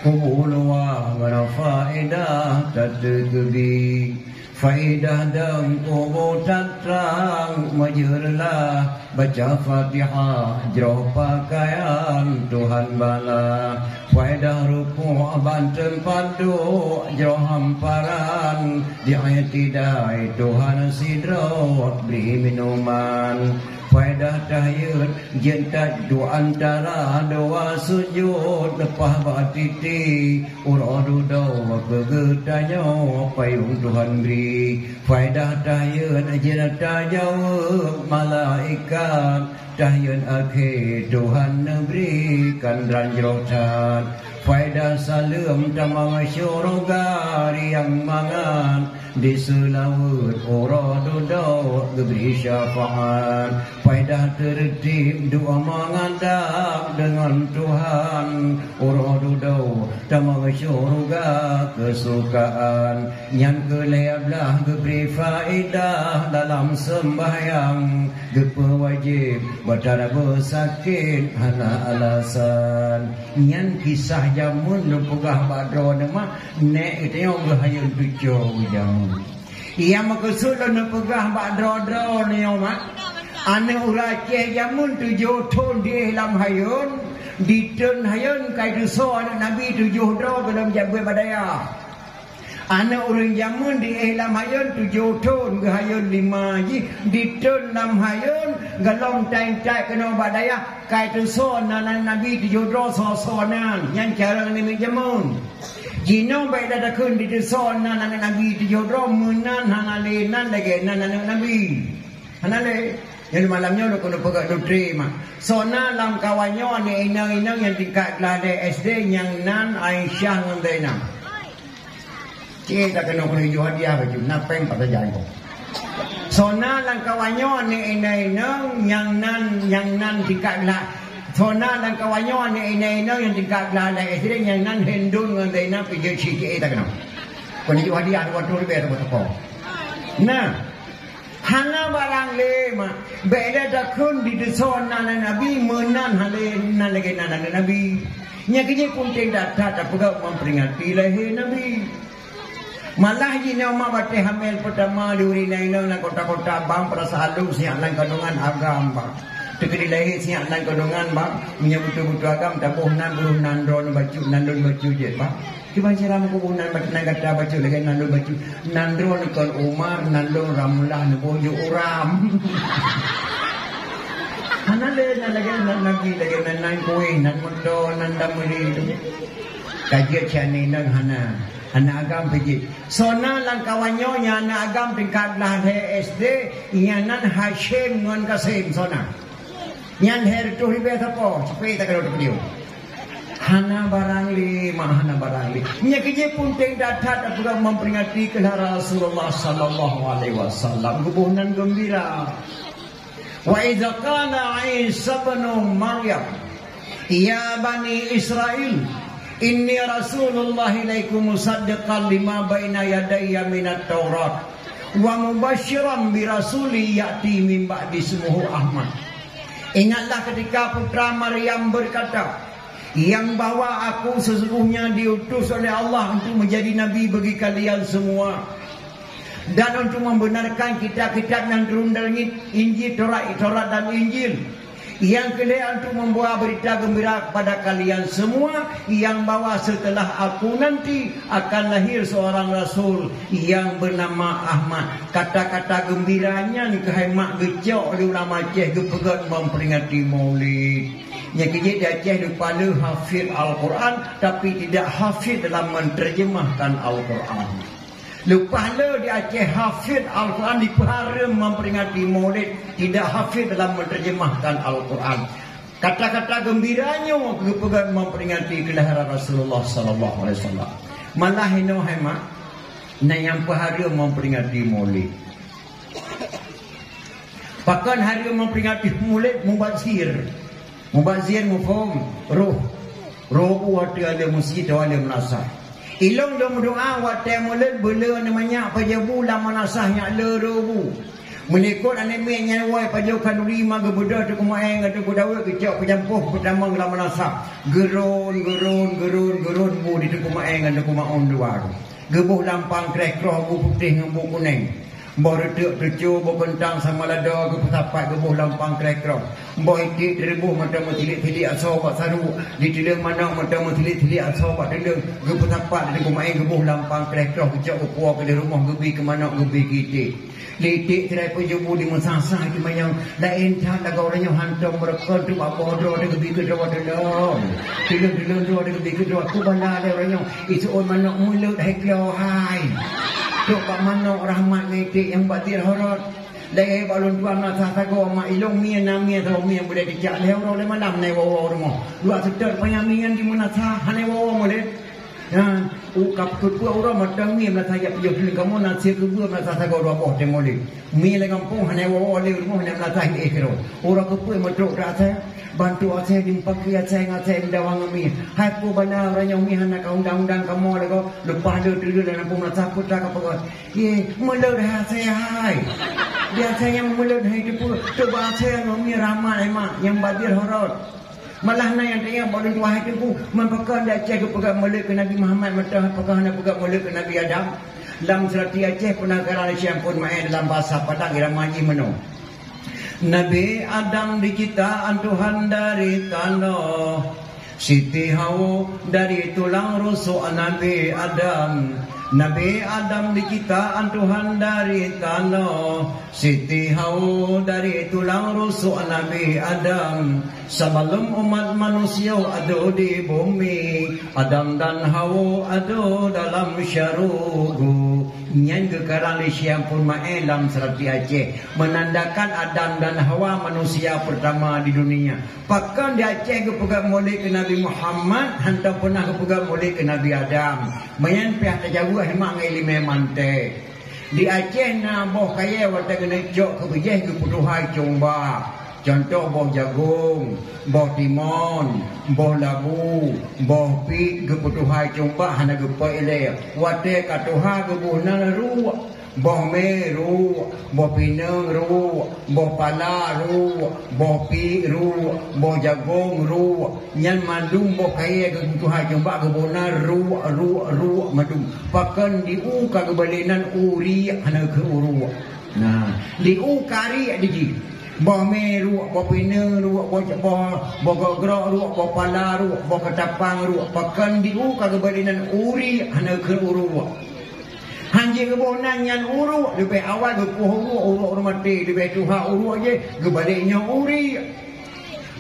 kubul wa faedah tadgebi faedah dan kubul terang majurlah baca Fatihah jauh pakaian Tuhan bala faedah ruku' banten padu jauh hamparan di ayat tidai Tuhan sidro beri minuman faedah tahiyud jentat dua antara doa sujud lepah batiti uradu doa kegetanya payung Tuhan beri faedah tahiyud jentat jawab malaikat tahiyud akhir Tuhan berikan ranjrotan faedah salam tamang syurga yang mangan di selawat uradu doa geberi syafaat faedah tertib doa menghadap dengan Tuhan uradu doa tamang syurga kesukaan yang keleblah geberi faedah dalam sembahyang gepe wajib batara bersakit hana alasan nyan kisah jamun lepegah badro nama nek itu yang gahayun tujuh jamun ia maksud lepegah badro ni mak ane urace jamun 7 tun di dalam hayun di tun hayun kai duso anak Nabi 7 dro dalam jabe badaya Anak orang zaman di ihlam hayun 7 tahun ke hayun 5 ji di tahun 6 hayun galong tai-tai kena badaya kai tu son nabi di jodro so-sonan yang cara ni jamun jino baik dah kun di son nabi di jodro menan hanalenan lagi nabi hanale yang malamnya kena pegang doktrin mah sona lam kawanyo ni inang-inang yang tingkat lade SD yang nan Aisyah ngendena kita kena jual hadiah baju napeng pada jalan. Sona lang kawanyo ni inay-inang yang nan tingkat lah. Sona lang kawanyo ni inay-inang yang tingkat lah dah SD yang nan hendun dengan dina pergi sikit tak kena. Kau jual hadiah waktu lebih atau apa? Nah, hana barang lema. Beda dah kun di deson nana Nabi menan hale nan lagi nana Nabi. Nyaknya pun tidak tak pegang memperingati lahir Nabi. Malah jina mak bate hamil pertama di urinai na kota-kota bang pada salu siap lan kandungan agam bang. Tekedi lahir siap lan kandungan bang punya betul-betul agam tabuh nan belum nandron baju je bang. Kiban cara mengkubunan batna kata baju lagi nandron baju nandron kon Umar nandron Ramlah bojo uram. Hanale lagi nabi lagi nan kowe nan mondo nan damuri tu. Kajian chani nang hana anak agam pergi. Sona lang kawanyo nya anak agam tingkat lah SD ianan Hashim ngan Kasim sona. Nyan her tu ribe apa? Cepat tak kalau dia. Hana barang lima hana barang li. Nya kerja pun teng datat apabila memperingati kehala Rasulullah sallallahu alaihi wasallam gubunan gembira. Wa idza qala Isa bin Maryam ya bani Israel inni Rasulullah ilaikum musaddiqan lima baina yadayya minat Taurat wa mubasyiran bi rasuli ya'ti min ba'di ismuhu Ahmad. Ingatlah ketika putra Maryam berkata, yang bawa aku sesungguhnya diutus oleh Allah untuk menjadi nabi bagi kalian semua dan untuk membenarkan kitab-kitab yang turun dari Injil, Taurat dan Injil. Yang kedua untuk membawa berita gembira kepada kalian semua yang bahawa setelah aku nanti akan lahir seorang Rasul yang bernama Ahmad. Kata-kata gembiranya ni kehemat gecok di ulama Aceh gepegat memperingati Maulid. Yang kejadian di Aceh daripada hafid Al-Quran tapi tidak hafid dalam menerjemahkan Al-Quran. Lepas di Aceh hafid Al-Quran dipahara memperingati Maulid, tidak hafid dalam menerjemahkan Al-Quran. Kata-kata gembiranya kepegang memperingati kelahiran Rasulullah sallallahu alaihi wasallam. Malah ino hemat na yang pahara memperingati Maulid. Bahkan hari memperingati Maulid mubazir. Mubazir mufhum roh waktu ada masjid ada menasah. Ilong dong doa waktu Maulid bela namanya pajabu lama nasahnya le rebu. Menikut anak minya wai pajau kanuri maga bedah tu kumaeng atau kudawe kecok kejampuh pertama lama nasah. Gerun bu di tu kumaeng atau kumaon dua. Gebuh lampang krek-krok bu putih dengan bu kuning. Baru tu berkentang sama lada ke petapat gebuh lampang krek-krok. Mbok itik ribuh mata metilik-tilik asobat saru. Di tiling mana mata metilik-tilik asobat tiling. Ge petapat di kumain gebuh lampang krek-krok kecak ke di rumah gebi ke mana gebi kitik. Litik tirai pejubu di mesasah di mayang lain tak laga orang yang hantam mereka tu apa bodoh ada gebi ke dua dalam. Tiling dua ada gebi ke dua aku bala ada orang yang itu on mana mulut hai klau hai. Tok pak mana rahmat litik yang batir horot. Dai balon tuan nak sago mak ilong mien namia tau mien boleh dicak le orang le malam nai wawa rumah. Dua seter panyamian di mana sah hanai wawa boleh. Ya, ukap ketua orang matang mien lah saya pergi pilih kamu nak sih ketua nak sago dua boh temoli. Mien le kampung hanai wawa le rumah nak latah ekro. Orang ketua matruk rasa bantu saya dimpaki saya ngatai dawang mi. Hai pu bana orang yang mi nak undang-undang kamu le ko lepas dia tidur dalam pun takut tak apa. Ye, mula dah saya hai. Biasanya mulut hidup tu bahasa yang mi ramai mak yang badir horot. Malah na yang tanya baru dua hari tu mempekan dah Aceh pegang mulut ke Nabi Muhammad mata pegang nak pegang mulut ke Nabi Adam. Dalam serati Aceh penagaran Aceh pun main dalam bahasa Padang irama ji meno. Nabi Adam diciptaan Tuhan dari tanah. Siti Hawa dari tulang rusuk Nabi Adam. Nabi Adam diciptaan Tuhan dari tanah, Siti Hawa dari tulang rusuk Nabi Adam. Sebelum umat manusia ada di bumi, Adam dan Hawa ada dalam syurga. Nyan gekarang Malaysia pun maelam serati Aceh, menandakan Adam dan Hawa manusia pertama di dunia. Pakan di Aceh kepegang molek ke Nabi Muhammad, hantar pernah kepegang molek ke Nabi Adam. Mayan pihak terjauh hemat ngai lima mantek. Di Aceh na boh kaya wata kena jok ke bejeh ke putuhai comba. Contoh boh jagung, boh timun, boh labu, boh pi ke putuhai comba hana ke paile. Wate katuha ke boh nalaru. Boh meru, boh pinang ru, boh pala ru, boh pi ru, boh jagung ru, nyan mandum boh kaya ke Tuhan jumpa ke bonar ru mandum. Pakan di u ka kebalinan uri hana ke uru. Nah, di u kari diji. Boh meru, boh pinang ru, boh gogrok ru, boh pala ru, boh ketapang ru. Pakan di u ka kebalinan uri hana ke uru. Hanjing kebonan yang uruk lebih awal ke uruk mati lebih tuha uruk je kebaliknya uri.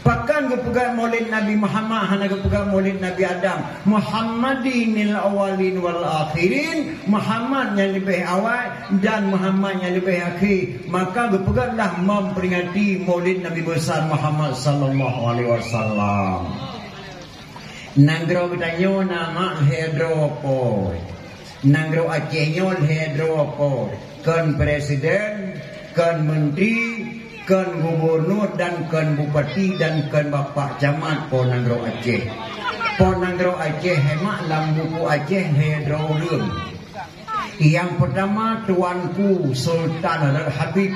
Pakan ke pegang maulid Nabi Muhammad hana ke pegang maulid Nabi Adam. Muhammadinil awalin wal akhirin, Muhammad yang lebih awal dan Muhammad yang lebih akhir. Maka berpeganglah memperingati maulid Nabi besar Muhammad sallallahu alaihi wasallam. Nanggro bertanya nama hedropo. Nanggro Aceh nyol hedropo, kan presiden, kan menteri, kan gubernur dan kan bupati dan kan bapak camat po Nanggro Aceh. Po Nanggro Aceh hemat lam buku Aceh hedroleum. Yang pertama tuanku Sultan Al Habib.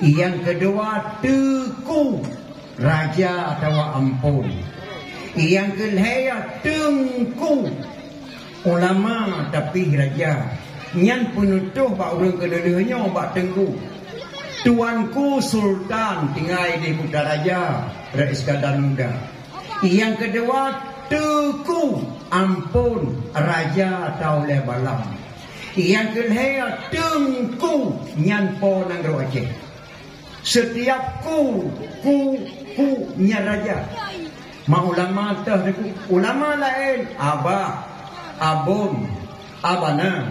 Yang kedua Teku Raja atau Ampun. Yang ketiga Tengku ulama tapi raja. Nyan penutuh bak urang kedua-duanya bak Tengku. Tuanku Sultan tinggal di Putaraja, Rais Iskandar Muda. Yang kedua Teku Ampun Raja atau Lebalam. Yang ketiga Tengku nyan po Nanggro Aceh. Setiap ku nyan raja. Ma ulama tah ulama lain abah, abun, abana,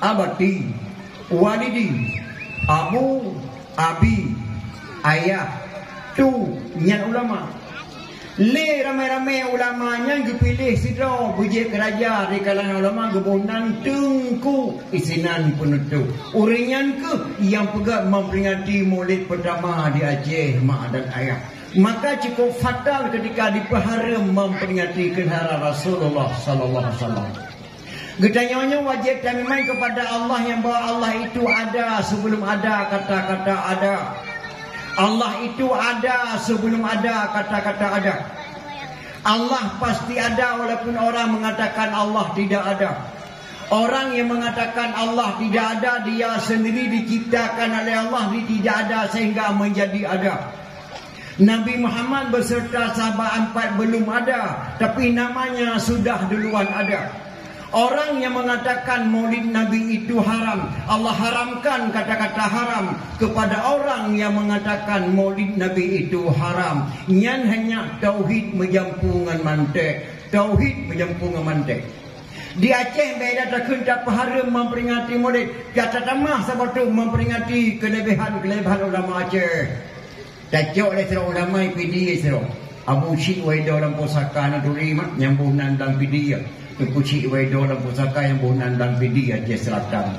abati, walidi, abu, abi, ayah, tu nyan ulama. Le ramai-ramai ulamanya dipilih sidro bujik raja di kalangan ulama gebunan Tengku isinan penutup. Uringan ke yang pegang memperingati maulid pertama di Aceh mak dan ayah. Maka cukup fatal ketika dipehara memperingati kelahiran Rasulullah sallallahu alaihi wasallam. Getanyanya wajib kami main kepada Allah yang bahwa Allah itu ada sebelum ada kata-kata ada. Allah itu ada sebelum ada kata-kata ada. Allah pasti ada walaupun orang mengatakan Allah tidak ada. Orang yang mengatakan Allah tidak ada, dia sendiri diciptakan oleh Allah, dia tidak ada sehingga menjadi ada. Nabi Muhammad beserta sahabat 4 belum ada, tapi namanya sudah duluan ada. Orang yang mengatakan maulid Nabi itu haram, Allah haramkan kata-kata haram kepada orang yang mengatakan maulid Nabi itu haram. Nyan hanya tauhid menjampungan mantek. Tauhid menjampungan mantek. Di Aceh beda takun tak haram memperingati maulid. Kata tamah sabatu memperingati kelebihan ulama Aceh. Cacok oleh serah ulama PD serah. Abu Syed Waido dalam pusaka Naduri nyambung nandang PD. Tungku Cik Waido dalam pusaka yang bunan dan PD Aceh Selatan.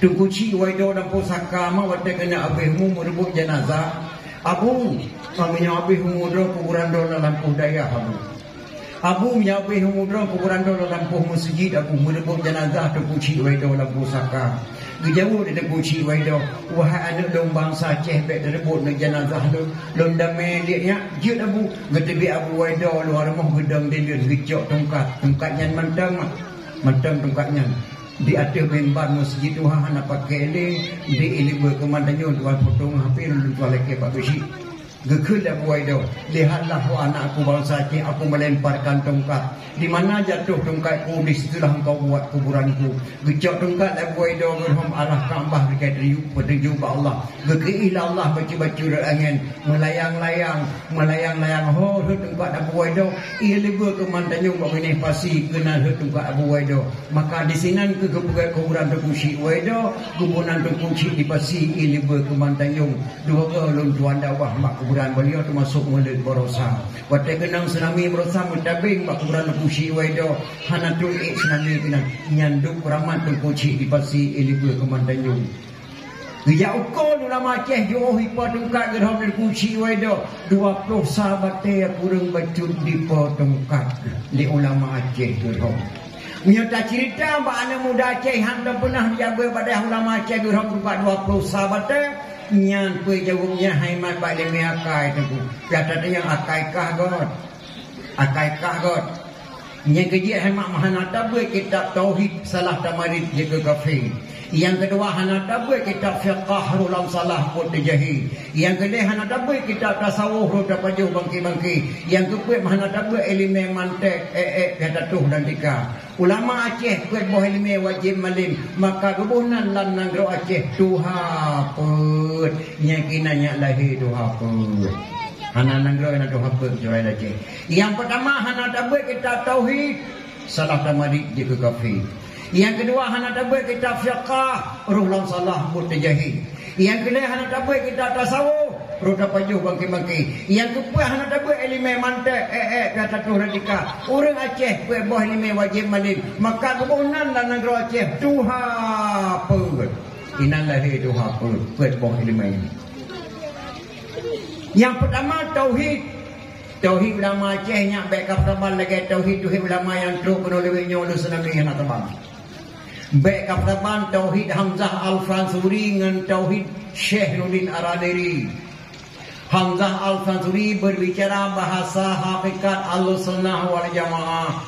Tungku Cik Waido dalam pusaka mah waktu kena abihmu merebut jenazah. Abu, kami abihmu merebut kuburan dola lampu daya Abu. Abu menyabih umudra kuburan dola lampu masjid aku merebut jenazah Tungku Cik Waido dalam pusaka. Gejauh dari Tungku Cik Waido, wahai anak dong bangsa Aceh bek merebut nak jenazah lu. Lom damai dia jut Abu, getebi Abu Waido luar rumah gedang dia gecok tongkat yang mantang tongkatnya. Di atas mimbar masjid Tuhan nak pakai ini, di ini berkemandannya tuan potong hampir tuan leke Pak Besi. Gekelah buai do. Lihatlah anak aku bangsa Aceh, aku melemparkan tongkat. Di mana jatuh tongkatku, di situlah engkau buat kuburanku. Gecok tongkat lah buai do, gerhom arah Kaabah dekat petunjuk ke Allah. Gekeilah Allah baca-baca angin, melayang-layang. Ho tongkat lah buai do. Ia lebih ke Mantanyung bak benih pasi kenal tongkat lah buai do. Maka di sini ke kuburan terkusi buai do, kuburan terkusi di pasi ia lebih ke Mantanyung. Dua ke lun tuan dakwah mak kuburan beliau termasuk mulut Borosa. Watai kenang tsunami Borosa mentabing mak kuburan terkusi buai do. Hanatul tsunami kenang nyanduk ramat terkusi di pasi ia lebih ke Mantanyung. Dia ukol ulama Aceh jauh hipa tongkat gerham terkusi buai do. 20 sahabat dia kurang bacut di potongkat di ulama Aceh gerham. Menyata cerita mbak anak muda Aceh yang dah pernah jaga pada ulama Aceh gerham tongkat 20 sahabat dia. Nyan pui jawabnya haimat bak lemi akai tu. Piata yang akaikah god. Yang kejia haimat mahanata buat kitab tauhid salah tamarid jaga kafir. Yang kedua hanata buat kitab fiqh rulam salah pun terjahi. Yang kedua hanata buat kitab tasawuf ru dapat jauh bangki. Yang keempat hanata buat ilmu mantik kata tuh dan tika. Ulama Aceh buat boh ilmu wajib malim. Maka kebunan lan nagro Aceh tuha put nyakinanya lahir tuha put. Hana nagro na tuha put jual Aceh. Yang pertama hanata buat kitab tauhid salah tamarid jaga kafir. Yang kedua hana dapat kitab fiqh rulam salah mutajahi. Yang kedua hana dapat kitab tasawuf ruh dapat jauh bangki. Yang keempat hana dapat ilmu mantik kata tu radika. Orang Aceh buat boh ilmu wajib malim. Maka kebunan dan negara Aceh tuha pun. Inallahi tuha pun buat boh ilmu ini. Yang pertama tauhid. Tauhid ulama Aceh nyak baik kapal lagi tauhid ulama yang teruk penolong nyolo senami yang tabang. Baik kapal tauhid Hamzah Al-Fansuri dengan tauhid Syekh Nurdin Araniri. Hamzah Al-Fansuri berbicara bahasa hakikat Ahlussunnah wal Jamaah.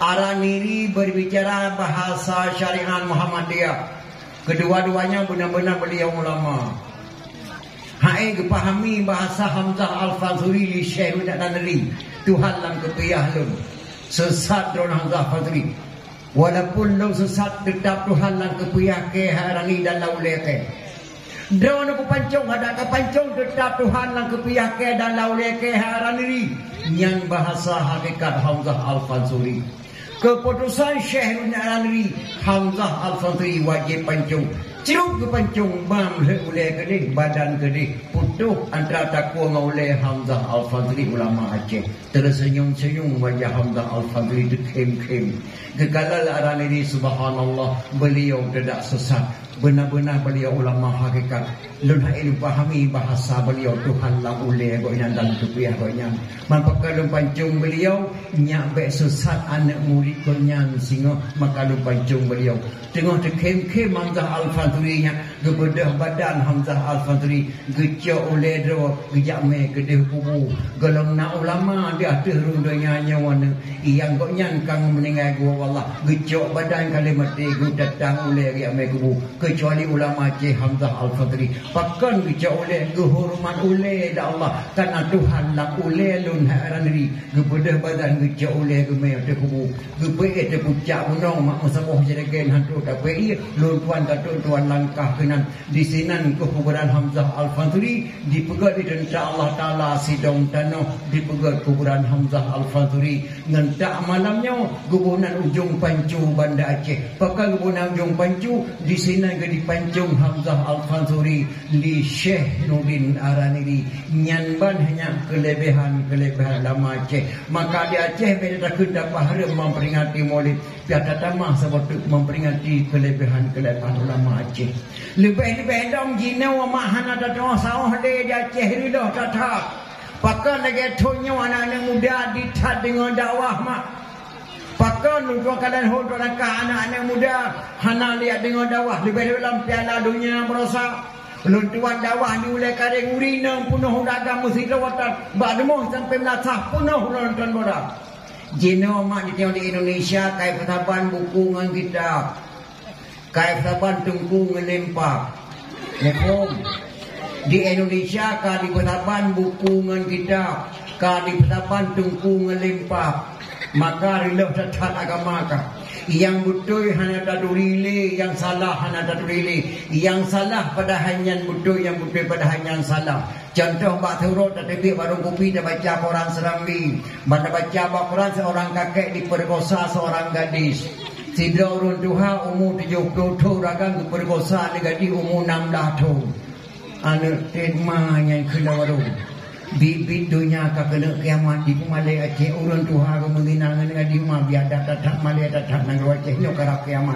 Araniri berbicara bahasa syariat Muhammadiyah. Kedua-duanya benar-benar beliau ulama. Hai kepahami bahasa Hamzah Al-Fansuri li Syekh Nurdin Araniri. Tuhan lam kepiyah lun. Sesat drone Hamzah Al-Fansuri. Walaupun lo sesat tetap Tuhan lang kepiyah ke harani dan lauleh ke. Drone aku pancung ada ke pancung tetap Tuhan lang kepiyah ke dan lauleh ke harani. Yang bahasa hakikat Hamzah Al-Fansuri. Keputusan Syekh Nurdin Araniri Hamzah Al-Fansuri wajib pancung. Ceruk ke pancung bam oleh kedih badan kedih putuh antara takwa oleh Hamzah Al-Fansuri ulama Aceh. Tersenyum-senyum wajah Hamzah Al-Fansuri dikem-kem. Gegalal Araniri subhanallah beliau tidak sesat. Benar-benar beliau ulama hakikat. Lun hail pahami bahasa beliau Tuhan lah uleh goinan dan kepiah goinan. Maka lun pancung beliau nyak baik sesat anak murid goinan singa maka lun pancung beliau. Tengah terkem-kem Hamzah Al-Fansuri nya gebedah badan Hamzah Al-Fansuri gecok oleh do gejak me kedeh kubu. Golong nak ulama di atas rundonya nyawana yang goinan kang meninggal gua wallah gecok badan kalimat gu datang oleh gejak me kubu. Kecuali ulama Aceh Hamzah Al-Fansuri pakan gecok oleh gehormat oleh da Allah karena Tuhan lah oleh lun Araniri gebedah badan gecok oleh gemeh te kubu gepe te pucak gunung mak masaboh jeragen hantu tapi ia lun tuan kata tuan langkah kenan di sinan kuburan Hamzah Al-Fansuri dipegat di tentang Allah Taala sidong tanah dipegat kuburan Hamzah Al-Fansuri ngentak malamnya gubunan ujung pancu Banda Aceh pakai gubunan ujung pancu di sinan ke di pancung Hamzah Al-Fansuri li Syekh Nurdin Araniri nyanban hanya kelebihan lama Aceh maka di Aceh beda takut dapat hari memperingati maulid biata tamah sebab memperingati kelebihan ulama Aceh. Lebih-lebih dong jinau mahana datang sawah di Aceh ridah tatap. Pakai lagi tonyo anak-anak muda ditad dengan dakwah mak. Pakai untuk kalian hodok anak-anak muda hana lihat dengan dakwah lebih dalam piala dunia merosak. Luntuan dakwah ni oleh kareng urina penuh dagang mesti lawatan. Bademo sampai melasah penuh nonton bola. Jinau mak ditengok di Indonesia kai pertaban buku dengan kitab. Kai saban tungku ngelempak. Lekom. Di Indonesia ka di petapan buku ngan kitab, ka di petapan tungku ngelempap. Maka rilau tetap agama ka. Yang betul hanya tadurili, yang salah hanya tadurili. Yang salah pada hanya betul, yang betul pada hanya salah. Contoh bak turut tetapi warung kopi dah baca Quran serambi. Mana baca Quran seorang kakek diperkosa seorang gadis. Sidra urun Tuhan umur 70 rakan diperkosa ni gadis umur 16 tahun. Anu tema yang kena warung. Bibit dunia ka kena kiamat di Malay Aceh urun Tuhan kemenginangan dengan di rumah biada tak Malay tak nang Aceh nyo kara kiamat.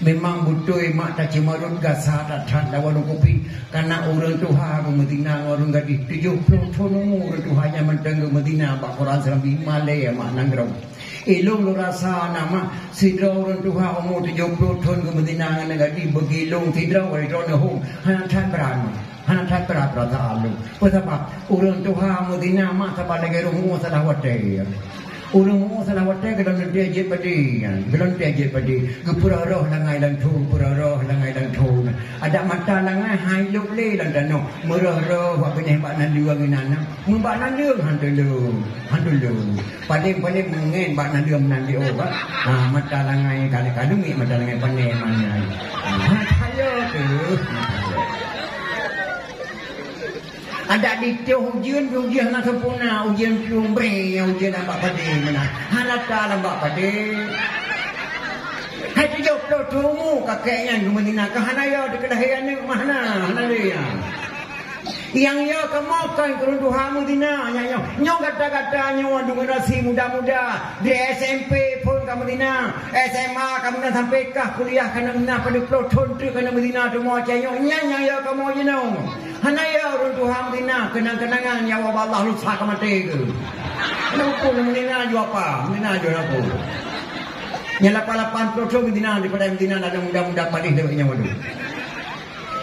Memang betul mak tak cimarun gasa tak lawan kopi karena urun Tuhan kementingan orang gadis 70 tahun umur Tuhan yang mentang Medina bak Quran salam di Malay mak nang grau. Ilung lu rasa nama sidra urun Tuhan umur 70 tahun kementingan dengan gadis begilung sidra wali drone home hanya tak berani. Hana tak berat alu. Sebab urang Tuhan Medina mak tak lagi rumah salah watai. Urang salah watai kalau dia je padi, kalau dia je padi, kepura roh langai dan tu, pura roh langai dan tu. Ada mata langai hai luk le dan dano. Merah roh buat benih bak nan dua ginana. Membak nan dia hantu lu. Paling mengen bak nan dia menan dia obat. Mata langai kali-kali mi mata langai pandai mana. Hayo tu. Ada di teu ujian nak sempurna, ujian lumbre, ujian nampak pade mana. Harata nampak pade. Hai 70 tahun kakeknya Medina ke hanaya dekat dahian ni mana dia. Yang ya kemakan kerunduhan Medina nyo kata-kata nyo generasi muda-muda di SMP pun ke Medina, SMA ke Medina sampai kah kuliah kena Medina pada tahun tu kena Medina tu mau cayok nyanya ya kamu je no. Hanaya runtuhan Medina kenang-kenangan nyawa Allah lu sak mati ke. Kenapa Medina ju apa? Medina ju apa? Nyala 80 tahun Medina daripada Medina ada muda-muda padih dekat nyawa tu.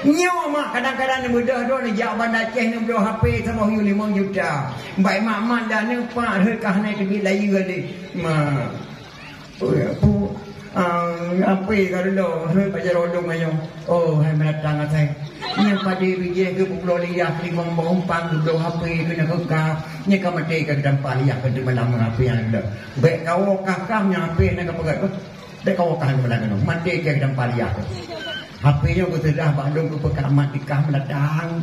Nyawa mak kadang-kadang ni mudah doh ni jak Bandar Aceh ni bro HP sama 5 juta. Baik mak dah ni pak rekah naik ke layu gade. Mak. Apa kalau lo baca rodong ayo. Oh, hai mendatang saya. Ni pada biji ke pulau liah limang mengumpang ke HP kena kekah. Ni ka mati ke dampah liah ke malam HP yang ada. Baik kau kakaknya HP nak pegat tu. Baik kau kakak malam tu. Mati ke dampah liah. HP-nya aku sudah Bandung ke pekamat dikah meladang.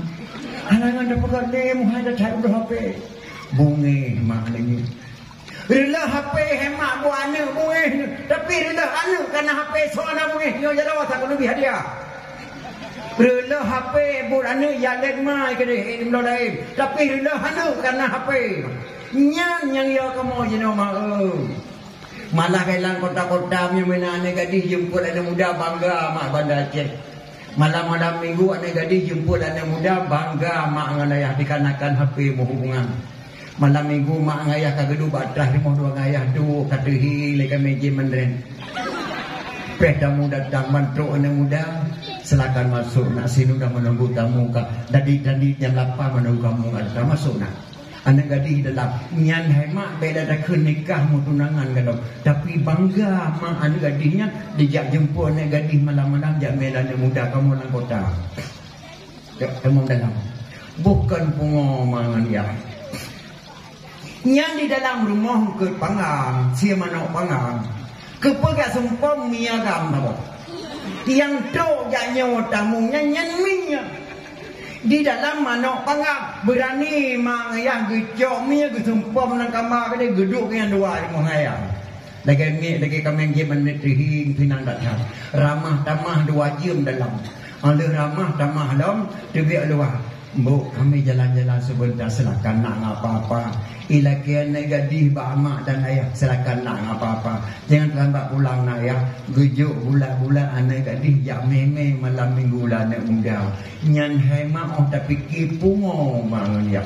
Halangan dah pegat ni muhai dah cari HP. Bungi maknanya. Rela HP hemat buat anak bungi. Tapi rela anak kerana HP seorang bungi. Nyo jalan watak aku lebih hadiah. Rela HP buat anak jalan mai ke dia. Ini belum lain. Tapi rela anak kerana HP. Yang ya kamu je nama. Malah kelang kota-kota punya mana anak gadis jemput anak muda bangga mak Bandar Aceh. Malam-malam minggu anak gadis jemput anak muda bangga mak dengan ayah dikarenakan HP berhubungan. Malam minggu mak dengan ayah kagedu batrah rumah dua ayah tu katahi lekan meja mandren. Peda muda datang mantruk anak muda silakan masuk nak sini dah menunggu tamu ka. Tadi jam 8 menunggu kamu ada masuk nak. Anak gadis dalam nyan hemat beda dah ke nikah mau tunangan kalau tapi bangga mak anak gadisnya dijak jemput anak gadis malam-malam jak mela anak muda kamu dalam kota kamu dalam bukan pengomongan ya nyan di dalam rumah ke pangang sia manok pangang ke pegat sempom miagam apa yang tok jak nyawa tamu nyan minyak di dalam manok pangak berani mak ayah gejok mia gesempom nang kamar ke dia geduk dengan dua rumah ayah lagi kami giman netrihi pinang datang ramah tamah dua jam dalam oleh ramah tamah dalam debiak luar bu kami jalan-jalan sebentar silakan nak apa-apa ilakian gadis bak mak dan ayah silakan nak apa-apa jangan terlambat pulang nak ayah gejuk bulan-bulan anak gadis jak meme malam minggu lah anak muda nyan hemat tapi kipungo mangan ya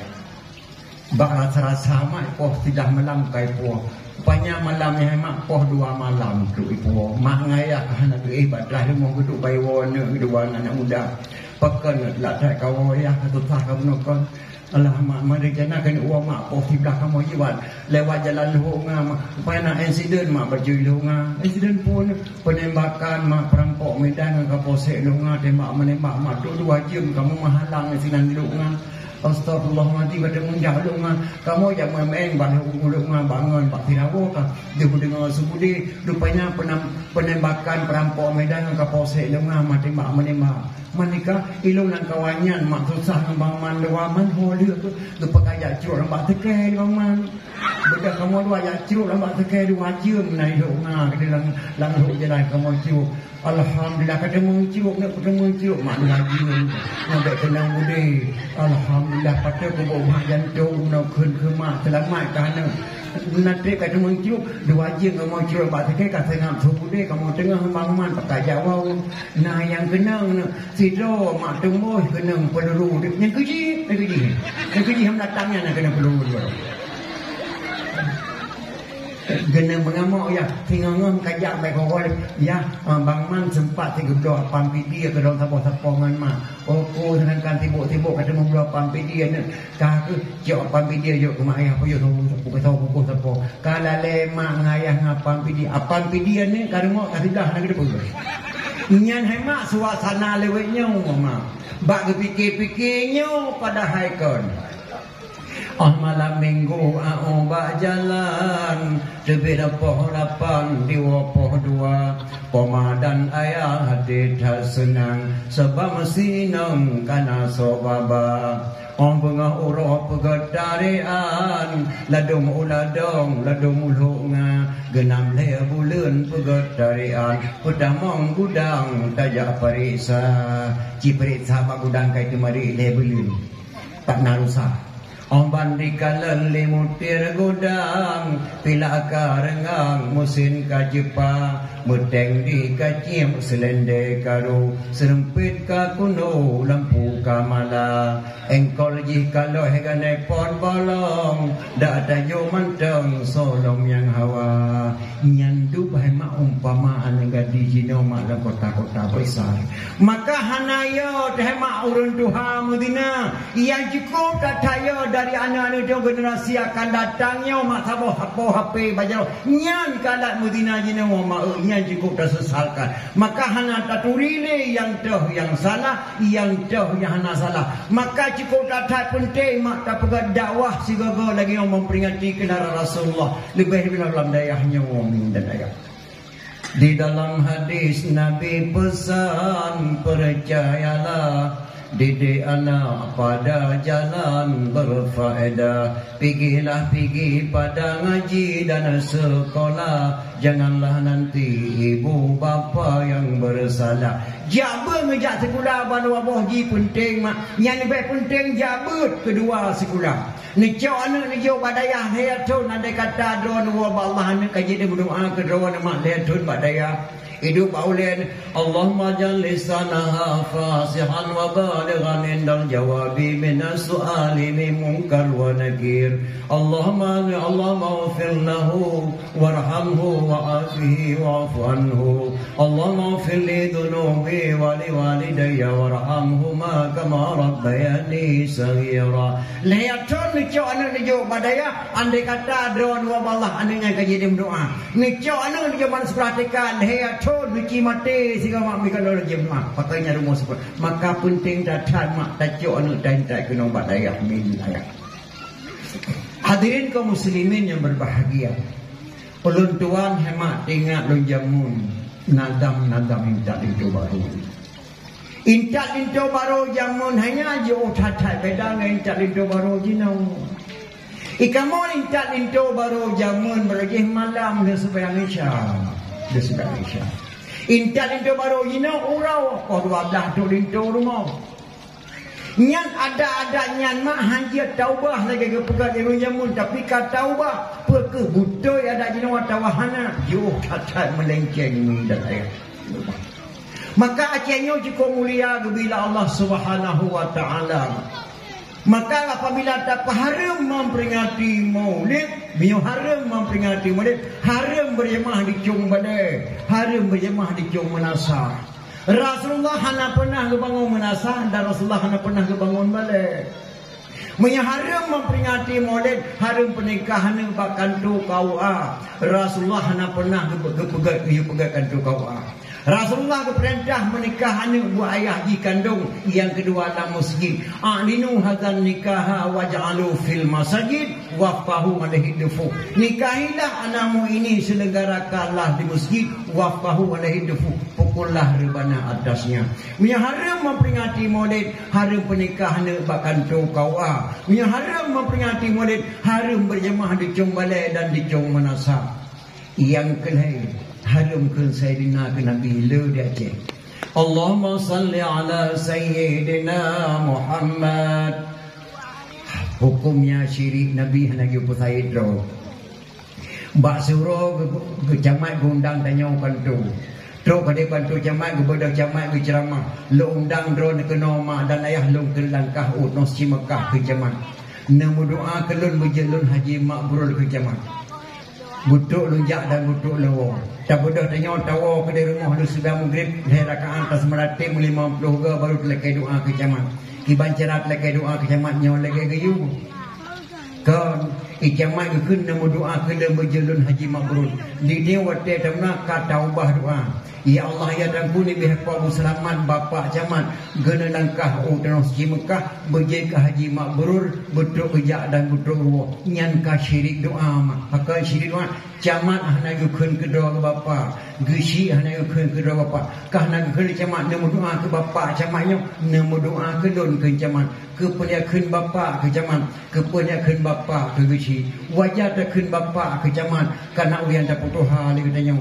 bak rasa-rasa mak poh tidak malam kai poh rupanya malam yang hemat poh 2 malam tu ipo mak ngayah anak tu batrah rumah geduk bayi warna dua anak muda pekan lah tak kau ayah satu tak kamu nokon Allah mak mari jana kena uang mak po di belakang mo jiwan lewat jalan Lunga mak supaya nak insiden mak baju Lunga insiden pun penembakan mak perampok Medan ke Kapolsek Lunga tembak menembak mak tu 2 jam kamu menghalang insidan Lunga. Astagfirullahaladzim kata menjauh Lunga kamu yang main baru Lunga bangun Pak Firawo kah dia mendengar sebudi rupanya penembakan perampok Medan ke Kapolsek Lunga mak tembak menembak manika ilung nan kawanyan mak susah bang man lewaman holir tu lupa kaya curuk lambak tekai bang man bedak kamu dua ya curuk lambak tekai 2 jam nai Lunga ke dalam langruh jalan kamu curuk alhamdulillah kata muncul nak ketemu curuk mak 2 jam sampai tenang budi alhamdulillah pada ku bawa jantung nak ke mak selamat kerana nanti kata muncul 2 jam kamu curuk lambak tekai kata ngam budi kamu tengah bangun pakai jawab nah yang kenang sido mak tumbuh kena peluru yang keji ham datangnya nak kena peluru dia kena mengamuk ya tinggal kajak baik orang ya bang man sempat tiga pampi dia ke dalam sabuk-sabuk ngan mak opo sedangkan tibuk-tibuk kata membuat pampi dia ni kah ke jok pampi dia jok ke mak ayah puyuh sabuk sabuk kalau lemak ngayah ngapampi dia ni kalau mau kasih dah nak depa nyan hemat suasana lewetnya mak bak fikir-fikirnya pada haikon malam minggu bak jalan tebih poh 8 diwa poh 2 Pemadan ayah hati tak senang sebab mesinang kana sobaba bengah uroh pegetarian ladung uladong ladung ulunga genam le bulan pegetarian pedamong gudang tajak periksa ciperiksa pak gudang kai kemari le bulan tak narusa bandikalan limutir gudang pila karengang musin kajepa muteng di kacim selende karu serempit ka kuno lampu kamala engkol ji kalau hegane pon bolong dak ada yo manteng solong yang hawa nyandu bahai mak umpamaan ngadi jino mak la kota-kota besar maka hanayo teh mak urun duha Madinah yang cukup tatayo dari anak-anak generasi akan datangnya mak saboh HP baca nyan kalat Madinah jino mak nyan cukup tersesalkan maka hana taturile yang dah yang salah yang dah yang hana salah maka cukup tak penting mak tak pegat dakwah sigaga lagi yang memperingati kenara Rasulullah lebih dalam dayahnya mu'min dan ayah di dalam hadis Nabi pesan percayalah didik anak pada jalan berfaedah pergilah pergi pada ngaji dan sekolah janganlah nanti ibu bapa yang bersalah jaba ngejak sekolah baru abah ji penting mak yang lebih penting jabut kedua sekolah necok anak necok badayah hayatun ada kata doa wa Allah anak kaji dia berdoa kedua mak hayatun badayah hidup aulian Allahumma jal lisanaha fasihan wa balighan indal jawabi minas su'ali min munkar wa nakir Allahumma ufir lahu warhamhu wa afihi wa'fu anhu Allahumma ufir li dhunubi wa li walidayya warhamhuma kama rabbayani saghira layatun necok anak necok badaya andai kata doa Allah anaknya kaji dia berdoa necok anak necok man seperhatikan layatun biki mati sehingga mak berikan orang jemaah pakainya rumah sebut maka penting datang mak tajuk anak dan tak kena ubat dayak min dayak hadirin kaum muslimin yang berbahagia ulun tuan hemat ingat lun jamun nadam intak lintu baru jamun hanya je otatai beda dengan intak lintu baru jinau ikamu intak lintu baru jamun berjih malam dia sebayang isya intak lintu baru jina urau kau 12 tu lintu rumah nyan ada nyan mak hanya taubah lagi ke pegat ilmu jamun tapi kata taubah perke butoi ada jina watawahana yo kata melenceng minda ayat maka akhirnya jika mulia bila Allah Subhanahu wa taala maka apabila tak haram memperingati maulid bio haram memperingati maulid haram berjemaah di cung badai haram berjemaah di cung menasah Rasulullah hana pernah kebangun menasah dan Rasulullah hana pernah kebangun balik Punya haram memperingati maulid, haram pernikahan bahkan tu KUA. Rasulullah hana pernah pegang tu KUA. Rasulullah keperintah menikah anak buah ayah di kandung. Yang kedua dalam masjid. A'linu hadzal nikaha waj'alu fil masajid waqfahu alaihi dufu. Nikahilah anakmu ini selenggarakanlah di masjid waqfahu alaihi dufu. Pukullah rebana atasnya. Punya haram memperingati maulid, haram pernikahan bahkan tu KUA. Punya haram memperingati maulid, haram berjemaah di Cung Balai dan di Cung Manasa. Yang kelain haramkan Sayyidina ke Nabi lu di Aceh. Allahumma salli ala Sayyidina Muhammad. Hukumnya syirik Nabi lagi pusai dro. Bak suruh ke camat undang tanya kantu. Dro pada kantu camat ke bodoh camat ke ceramah. Lu undang dro ke nama dan ayah lu ke langkah utnos Mekah ke camat. Namu doa kelun berjelun haji makbrul ke camat. Butuk lunjak dan butuk lewong. Tak bodoh tanya tawa ke di rumah lu sudah maghrib. Hai rakaat atas meratib 50 ke baru telekai doa ke camat. Kiban cerat telekai doa ke camat nyawa lagi gayu. Kan icamat ke kena doa ke dalam berjelun haji mabrur. Di dia waktu tamna kata ubah doa. Ya Allah ya ampuni bihaqqa selamat bapa camat gena langkah utnos di Mekah berjaya ke haji mabrur betul kerja dan betul ruah nyan ka syirik doa mak pakai syirik doa camat hana yukun ke doa ke bapa gesi hana yukun ke doa bapa kahna ke camat nemu doa ke bapa camatnya nemu doa ke don ke camat ke penyakeun bapa ke camat ke penyakeun bapa ke gesi wajah takeun bapa ke camat kana uyan tak putuh hal katanya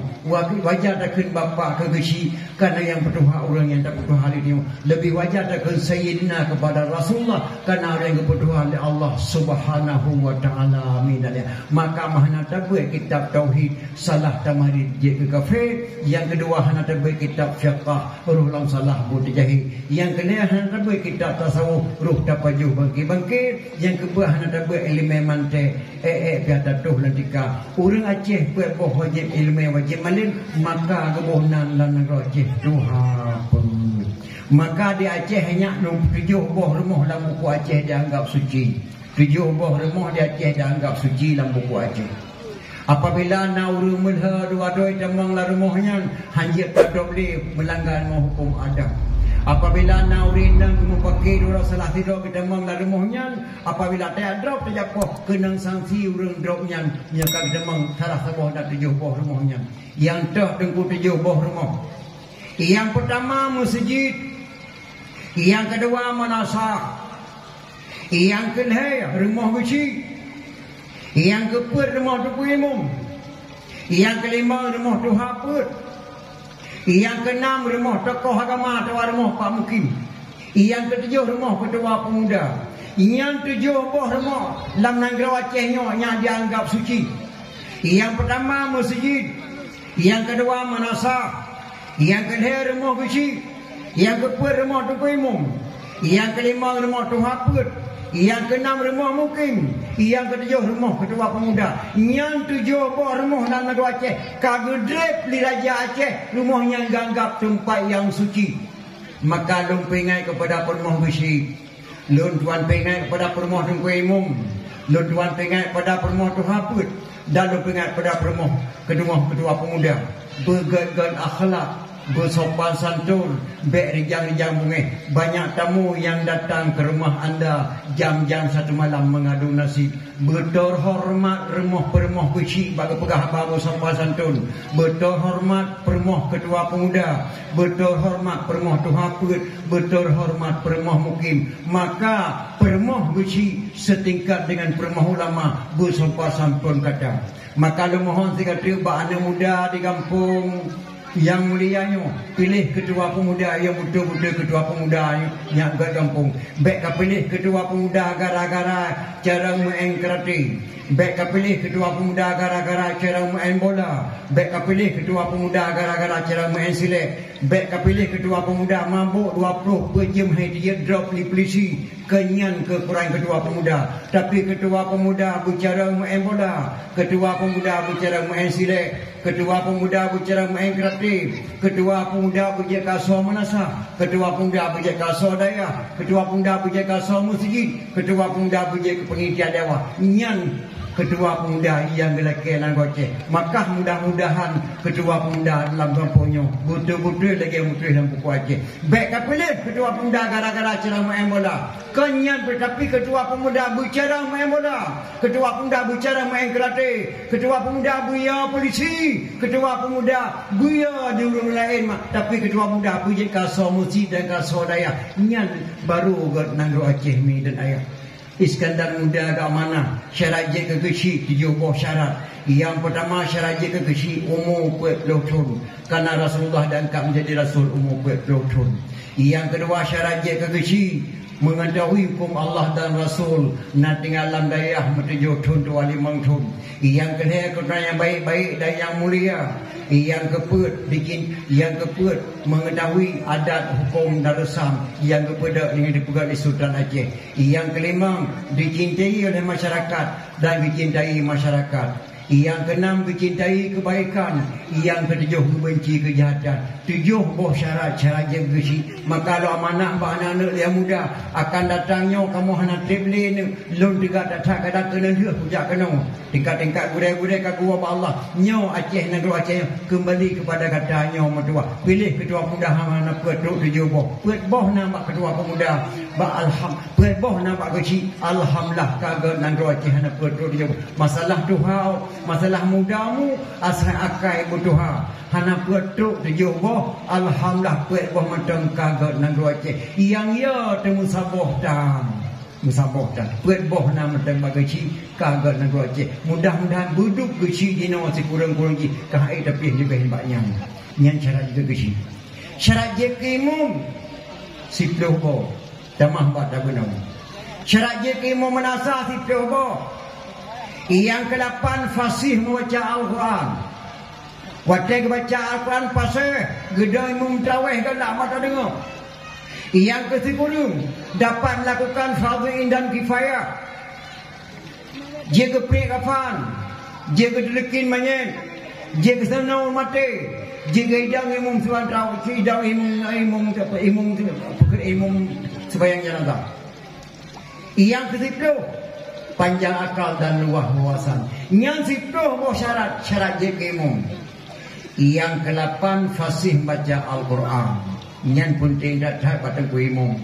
wajah takeun bapa ke gesi karena yang berdoa orang yang tak berdoa hari ini lebih wajar takkan Sayyidina kepada Rasulullah karena orang yang berdoa oleh Allah Subhanahu wa taala. Amin. Maka mahana tabuh kitab tauhid salah tamarid je ke kafe. Yang kedua hana tabuh kitab fiqh ruh lam salah budi jahi. Yang ketiga hana tabuh kitab tasawuf ruh tapajuh bangkit. Yang kedua hana tabuh ilmu mante biada tuh lantika. Orang Aceh buat boh wajib ilmu wajib malin maka kebohnan lan rojih Tuhan pun. Maka di Aceh hanya 7 buah rumah dalam buku Aceh dianggap suci. 7 buah rumah di Aceh dianggap suci dalam buku Aceh. Apabila nauru melha dua-dua temanglah rumahnya hanya tak boleh melanggar hukum adat. Apabila nauri nang mupaki dua salah tidur kita manglah rumahnya, apabila tak drop terjatuh kenang sanksi urang dropnya yang kita mang salah sebuah dak 7 buah rumahnya. Yang dah tengku 7 buah rumah. Yang pertama masjid. Yang kedua manasa. Yang ketiga rumah besi. Yang keempat rumah tuku imam. Yang kelima rumah tuhaput. Yang keenam rumah tokoh agama atau rumah Pak Mukim. Yang ketujuh rumah ketua pemuda. Yang 7 buah rumah dalam negara Acehnya yang dianggap suci. Yang pertama masjid. Yang kedua manasa. Yang ketiga rumah besi. Yang keempat rumah tuku imam. Yang kelima rumah tuhaput. Yang keenam rumah mukim. Yang ketujuh rumah ketua pemuda. Yang 7 buah rumah dalam negara Aceh kagedrep di Raja Aceh rumahnya dianggap tempat yang suci. Maka lun pengai kepada rumah besi. Lun tuan pengai kepada rumah tuku imam. Lun tuan pengai kepada rumah tuhaput. Dan lun pengai kepada rumah ketua pemuda. Bergad-gad akhlak, bersopan santun, baik rijang-rijang bungeh. Banyak tamu yang datang ke rumah anda jam-jam satu malam mengadu nasib. Berterhormat rumah peremah besi bagi pegah baru sopan santun. Berterhormat peremah ketua pemuda. Berterhormat peremah tuhaput. Berterhormat peremah mukim. Maka peremah besi setingkat dengan peremah ulama bersopan santun kata. Maka lu mohon saya kata anak muda di kampung yang mulianya pilih ketua pemuda yang betul-betul ketua pemuda yang kat kampung. Baik pilih ketua pemuda gara-gara cara mengengkrati. Baik kapilih ketua pemuda gara-gara cara main bola. Baik kapilih ketua pemuda gara-gara cara main silet. Baik kapilih ketua pemuda mabuk 20 per jam hai dia drop li polisi. Kenyan kekurangan ketua pemuda. Tapi ketua pemuda bicara main bola. Ketua pemuda bicara main silet. Ketua pemuda bicara main kreatif. Ketua pemuda bicara kasar manasah. Ketua pemuda bicara kasar daya. Ketua pemuda bicara kasar masjid. Ketua pemuda bicara penitia dewa. Nyan ketua pemuda yang gelakenan goceh. Maka mudah-mudahan ketua pemuda dalam kampungnya betul-betul lagi mutlih dalam buku Aceh. Baik kapilih ketua pemuda gara-gara cara main bola. Kenyan tetapi ketua pemuda bicara main bola. Ketua pemuda bicara main karate. Ketua pemuda buya polisi. Ketua pemuda buya di urung lain. Tapi ketua pemuda buya kasar musik dan kasar daya. Nyan baru nangro Aceh mi dan ayah. Iskandar muda agak mana? Syarat je kekesi 7 buah syarat. Yang pertama syarat je kekesi umur 20 tahun. Karena Rasulullah diangkat menjadi Rasul umur 20 tahun. Yang kedua syarat je kekesi mengetahui hukum Allah dan Rasul. Nak tinggal dalam daerah 7 tahun 25 tahun. Yang ketiga yang baik-baik dan yang mulia. Yang keempat mengetahui adat hukum darusam. Yang keempat dengan dipegang di Sultan Aceh. Yang kelima dicintai oleh masyarakat dan dicintai masyarakat. Yang keenam dicintai kebaikan. Yang ketujuh membenci kejahatan. 7 buah syarat je besi. Maka kalau amanah bah anak-anak yang muda akan datangnya kamu hana tripli ni lun tiga datang kada kena dia hujak kena tingkat-tingkat gudai-gudai kaku apa Allah nyo Aceh negeri Aceh kembali kepada katanya mertua. Pilih ketua pemuda hana petruk 7 buah. Pet boh nampak ketua pemuda ba pet boh nampak kecil alhamdulillah kagak negeri Aceh hana petruk 7 buah. Masalah tuha masalah mudamu asal akai butuha hana petruk 7 buah alhamdulillah pet boh matang kagak negeri Aceh yang ya temu saboh dah musabah dah pet boh nama tembak kecil kagak negeri Aceh. Mudah-mudahan buduk kecil dina masih kurang-kurang ji kahai tapi juga hebatnya nyan syarat juga kecil syarat je kimum 10 boh tamah bat dah benar syarat je kimum menasah 10 boh. Yang ke-8 fasih membaca Al-Quran. Watai baca Al-Quran pasal gedai mumtaweh kan tak mata dengar. Yang ke-10 dapat melakukan fardhu dan kifayah. Jaga pek kafan, jaga delekin manyen, jaga senau mati, jaga idang imum tuan tahu, idang imum sebayang jalan tak. Yang ke-10 panjang akal dan luah wawasan. Yang 10 buah syarat jaga imum. Yang ke-8 fasih baca Al-Quran. Yang pun tidak pada tengku imum.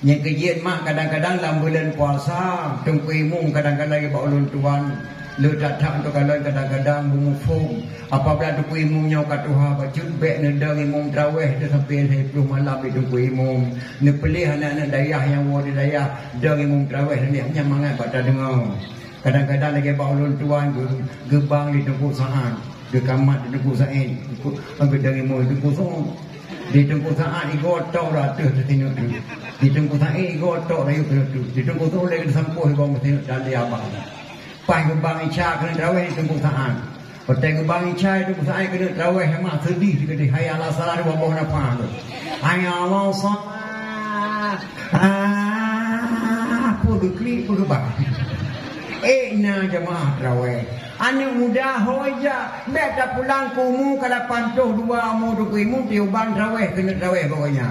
Yang kejian mah kadang-kadang dalam bulan puasa tengku imum kadang-kadang lagi bawa ulun tuan letak untuk kalian kadang-kadang mengufung apabila tengku imumnya katuha baca bek nedang imum terawih dah sampai 10 malam di tengku imum ne pelih anak-anak dayah yang wadi dayah dang imum terawih ni hanya mangat pada dengar kadang-kadang lagi bawa ulun tuan gebang di tengku saat ke kamar di tengku saat gedang imum di tengku saat di tengku saat igotok ratus tengok tu di tengku saat igotok rayu tu di tengku tu lagi sampai bang tengok dari abang pai gebang isya kena terawih di tengku saat pai gebang isya di tengku saat kena terawih mak sedih di hayya ala salat wa bawah napa hayya ala salat apa dukli apa na jemaah terawih anak muda hoja beta pulang kumu kada pantuh 2 mu dukuimu tiuban terawih kena terawih pokoknya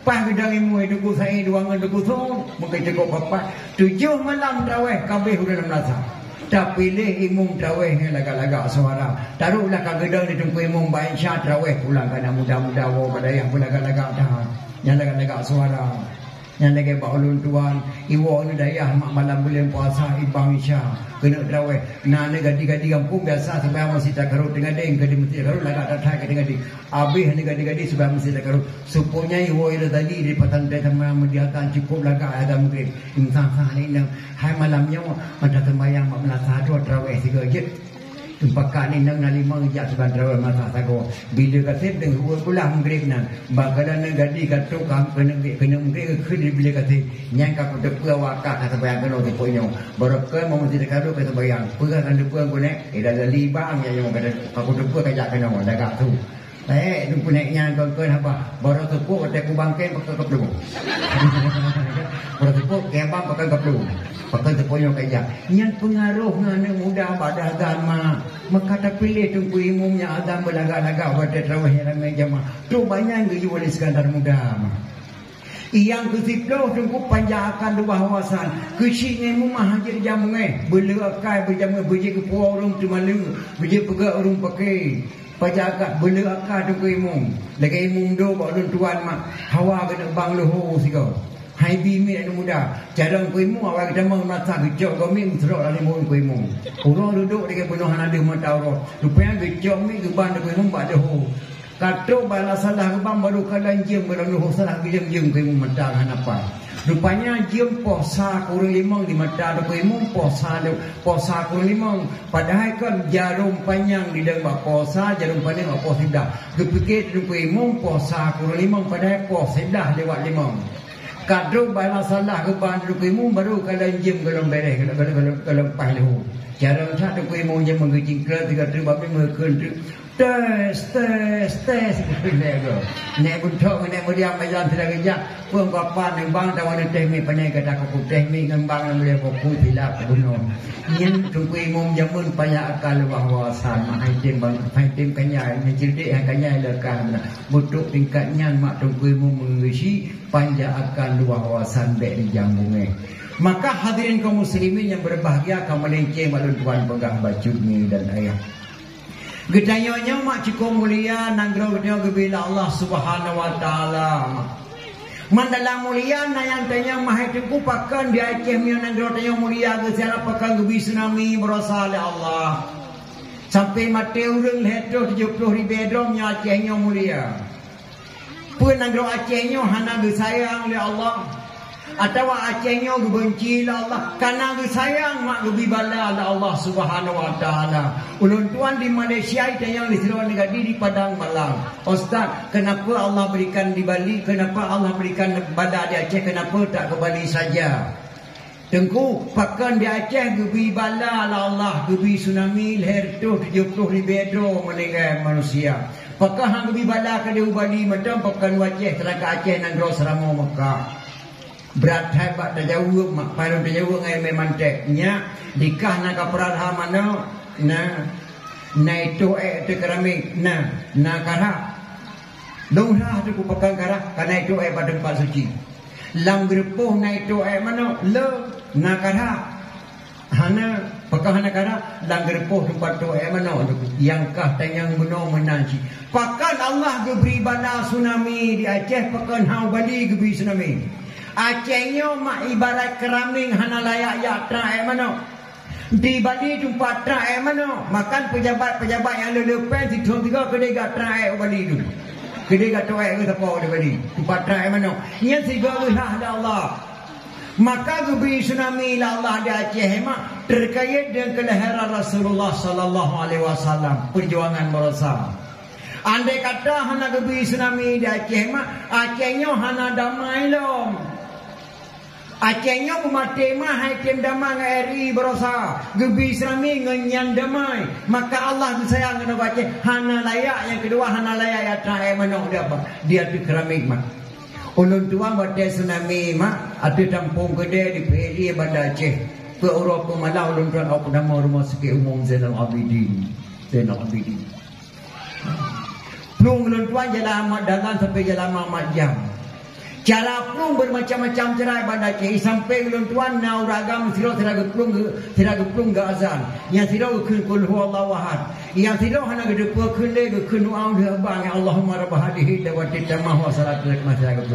pas gedang imu duku sai 2 ngan duku so mungkin cukup apa 7 malam terawih kabeh udah 16 tapi leh imum terawih ni lagak-lagak suara taruhlah ka gedang di tengku imum baik syah terawih pulang kana muda-muda wo pada yang lagak-lagak dah yang lagak-lagak suara yang lagi bawa ulun tuan iwo ni dayah mak malam bulan puasa ibang isya kena terawih nah ni gadi-gadi kampung biasa sebab masih tak karut dengan deng gadi mesti karut lagak tak dengan gadi habis ni gadi-gadi sebab mesti tak karut supunya iwo itu tadi di patan dia sama mediakan cukup lagak ada mungkin insan sah ni hai malamnya ada sembahyang 14 terawih 3 je Tumpakan ni nang lima jak seban trawe masa sago. Bila kasih dengan hua pulang grek nan. Bakalan negadi katuk kam kena grek ke bila kasih nyang ka kudu pua waka kata bayang kena tu punya. Berke mau mesti dekado kata bayang. Pua kan pua gune ida libang ya yang kata ka kudu pua kajak kena daga tu. Tu punanya kau apa? Baru tu pua kata ku bangken pakai kaplu. Baru tu pua kembang pakai kaplu. Pakai terpoyong kaya. Yang pengaruh ngana muda pada agama. Maka tak pilih tunggu imumnya agama belaga-laga pada terawih ramai jamaah. Tu banyak yang boleh sekadar muda. Yang ke-10 tunggu panjakan dua hawasan. Kesini mu mahajir jamu belakai berjamu berje ke puau orang tu malu. Berje pegak orang pakai. Pajakat belakai tunggu imum. Lagi imum do bawa tuan mak. Hawa kena bang luhu sikau. Hai bimi anu muda, jarang kuimu awak kita mau merasa gejok kami teruk lari mohon kuimu. Orang duduk dekat penuhan ada mata orang. Rupanya gejok mi geban kuimu bak dehu. Katuk bala salah gebang baru kalan jam kalau nuh salah jam kuimu mata apa. Rupanya jam posa kurang limang di mata kuimu posa kurang limang. Padahal kan jarum panjang di dalam posa jarum panjang apa tidak. Kepikir kuimu posa kurang limang padahal posa dah lewat limang. Kadro bala salah ke ban rukimu baru kalau jam kalau beres kalau pahlaw. Cara tak rukimu je mengecing kelas tiga tu babi mengekun tu. Tes. Nek buntok nek modiam bayan tidak kejak. Puang kapan yang bang tahu ada tehmi panai kata aku tehmi ngembang boleh fokus hilap bunuh. Yang rukimu jamun payah akal wawasan mahaitim bang mahaitim kanyai mencerdik kanyai lekan. Butuh tingkatnya mak rukimu mengisi panjang akan luar wawasan baik di jambungnya. Maka hadirin kaum muslimin yang berbahagia kaum melenceng balun tuan pegang baju ni dan ayah. Gedanya mak cukup mulia nanggro dia gebila Allah Subhanahu wa taala. Mandala mulia nayang tanya mahai tengku pakan di Aceh mi nanggro tanya mulia ke siapa pakan gebi tsunami berasa oleh Allah. Sampai mati urang hetro 70,000 nya Acehnya mulia. Pun nanggro Acehnya hana disayang oleh Allah. Atau Acehnya benci oleh Allah. Karena disayang mak lebih bala oleh Allah Subhanahu wa taala. Ulun tuan di Malaysia itu yang di Sarawak Negeri di Padang Malang. Ustaz, kenapa Allah berikan di Bali? Kenapa Allah berikan pada di Aceh? Kenapa tak ke Bali saja? Tengku pakan di Aceh gebi bala oleh Allah, gebi tsunami leher tu 70,000 meninggal manusia. Pakah hang gebi bala ke di Bali macam pakan Aceh teraka Aceh nan ro seramo Mekah. Berat hebat dah jauh mak paru dah jauh ngai memang teknya dikah nak kapradha mana na itu tu keramik na karah dongha tu pakan karah karena itu pada tempat suci lam grepoh na itu mana le na karah hana pakan hana karah lam grepoh tempat tu mana yang kah tanyang benar menanci pakan Allah geberi bala tsunami di Aceh pakan hau Bali geberi tsunami. Acehnya mak ibarat keraming hana layak ya tra mana. Di Bali tempat tra mana. Makan pejabat-pejabat yang lepas di tahun 3 kedai gat tra Bali tu. Kedai gat tra ke apa di Bali. Tempat tra mana. Yang tiga lah Allah. Maka geberi tsunami lah Allah di Aceh mak terkait dengan kelahiran Rasulullah sallallahu alaihi wasallam, perjuangan bersama. Andai kata hana geberi tsunami di Aceh mak Acehnya hana damai lom. Acehnya umat mah hai tim damai ngeri berosa gebi serami ngenyan damai maka Allah disayang kena baca hana layak yang kedua hana layak ya tahe mana dia apa dia tu keramik mah ulun tua buat tsunami mah ada tampung gede di PLI Bandar Aceh ke Eropah malah ulun tua apa nama rumah sakit umum Zainal Abidin pelung ulun tua jalan amat dalam sampai jalan amat jam. Cara pelung bermacam-macam cerai pada Aceh sampai ulun tuan nau ragam siro tiraga pelung ga azan yang siro kun kul huwallahu ahad yang siro hana gede pe kun le ge kun au de bang Allahumma rabb hadhihi dawati tamah wa salatul masyarakat tu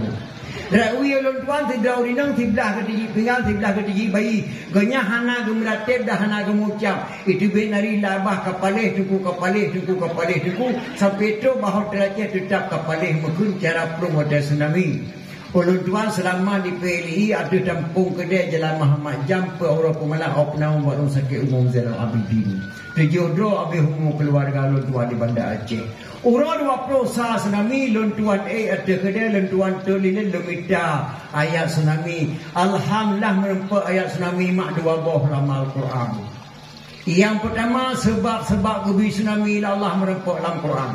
rawi ulun tuan tidak urinang tiblah ke tinggal tiblah ke bayi genya hana ge meratib dah hana ge mucap itu benari labah kapalih tuku sampai tu bahau teraceh tetap kapalih mekun cara pelung ada tsunami. Ulun tuan selama di PLI ada tampung kedai Jalan Muhammad Jam pe Eropah Malang opnau buat sakit umum Zainal Abidin. Terjodoh habis umur keluarga lon tuan di Bandar Aceh. Urang 20 sah tsunami lon tuan ada kedai lon tuan terlilin lemita ayat tsunami. Alhamdulillah merempak ayat tsunami mak dua boh dalam Al-Quran. Yang pertama sebab gebi tsunami Allah merempak dalam Quran.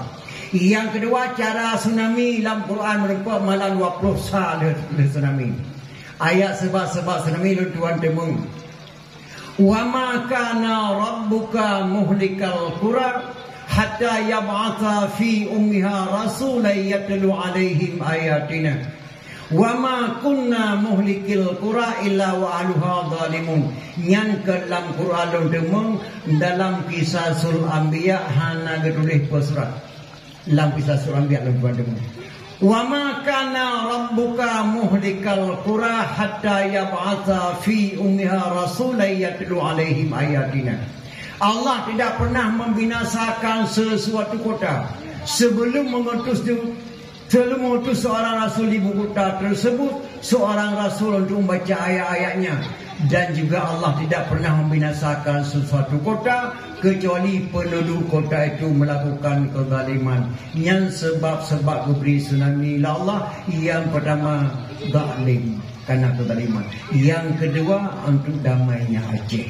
Yang kedua cara tsunami dalam Quran merempak malam 20 sah le tsunami. Ayat sebab tsunami lon tuan temung. Wa ma kana rabbuka muhlikal qura hatta yab'atha fi ummiha rasulan yatlu alaihim ayatina wa ma kunna muhlikil qura illa wa ahluha zalimun. Nyan ke dalam Quran demung dalam kisah sul anbiya hana getulis surat dalam kisah sul anbiya demung wa ma kana rabbuka muhlikal qura hatta yab'atha fi ummiha rasulan yatlu alaihim ayatina. Allah tidak pernah membinasakan sesuatu kota sebelum mengutus seorang rasul di ibu kota tersebut, seorang rasul untuk membaca ayat-ayatnya. Dan juga Allah tidak pernah membinasakan sesuatu kota kecuali penduduk kota itu melakukan kezaliman. Yang sebab-sebab beri tsunami Allah, yang pertama zalim karena kezaliman, yang kedua untuk damainya Aceh.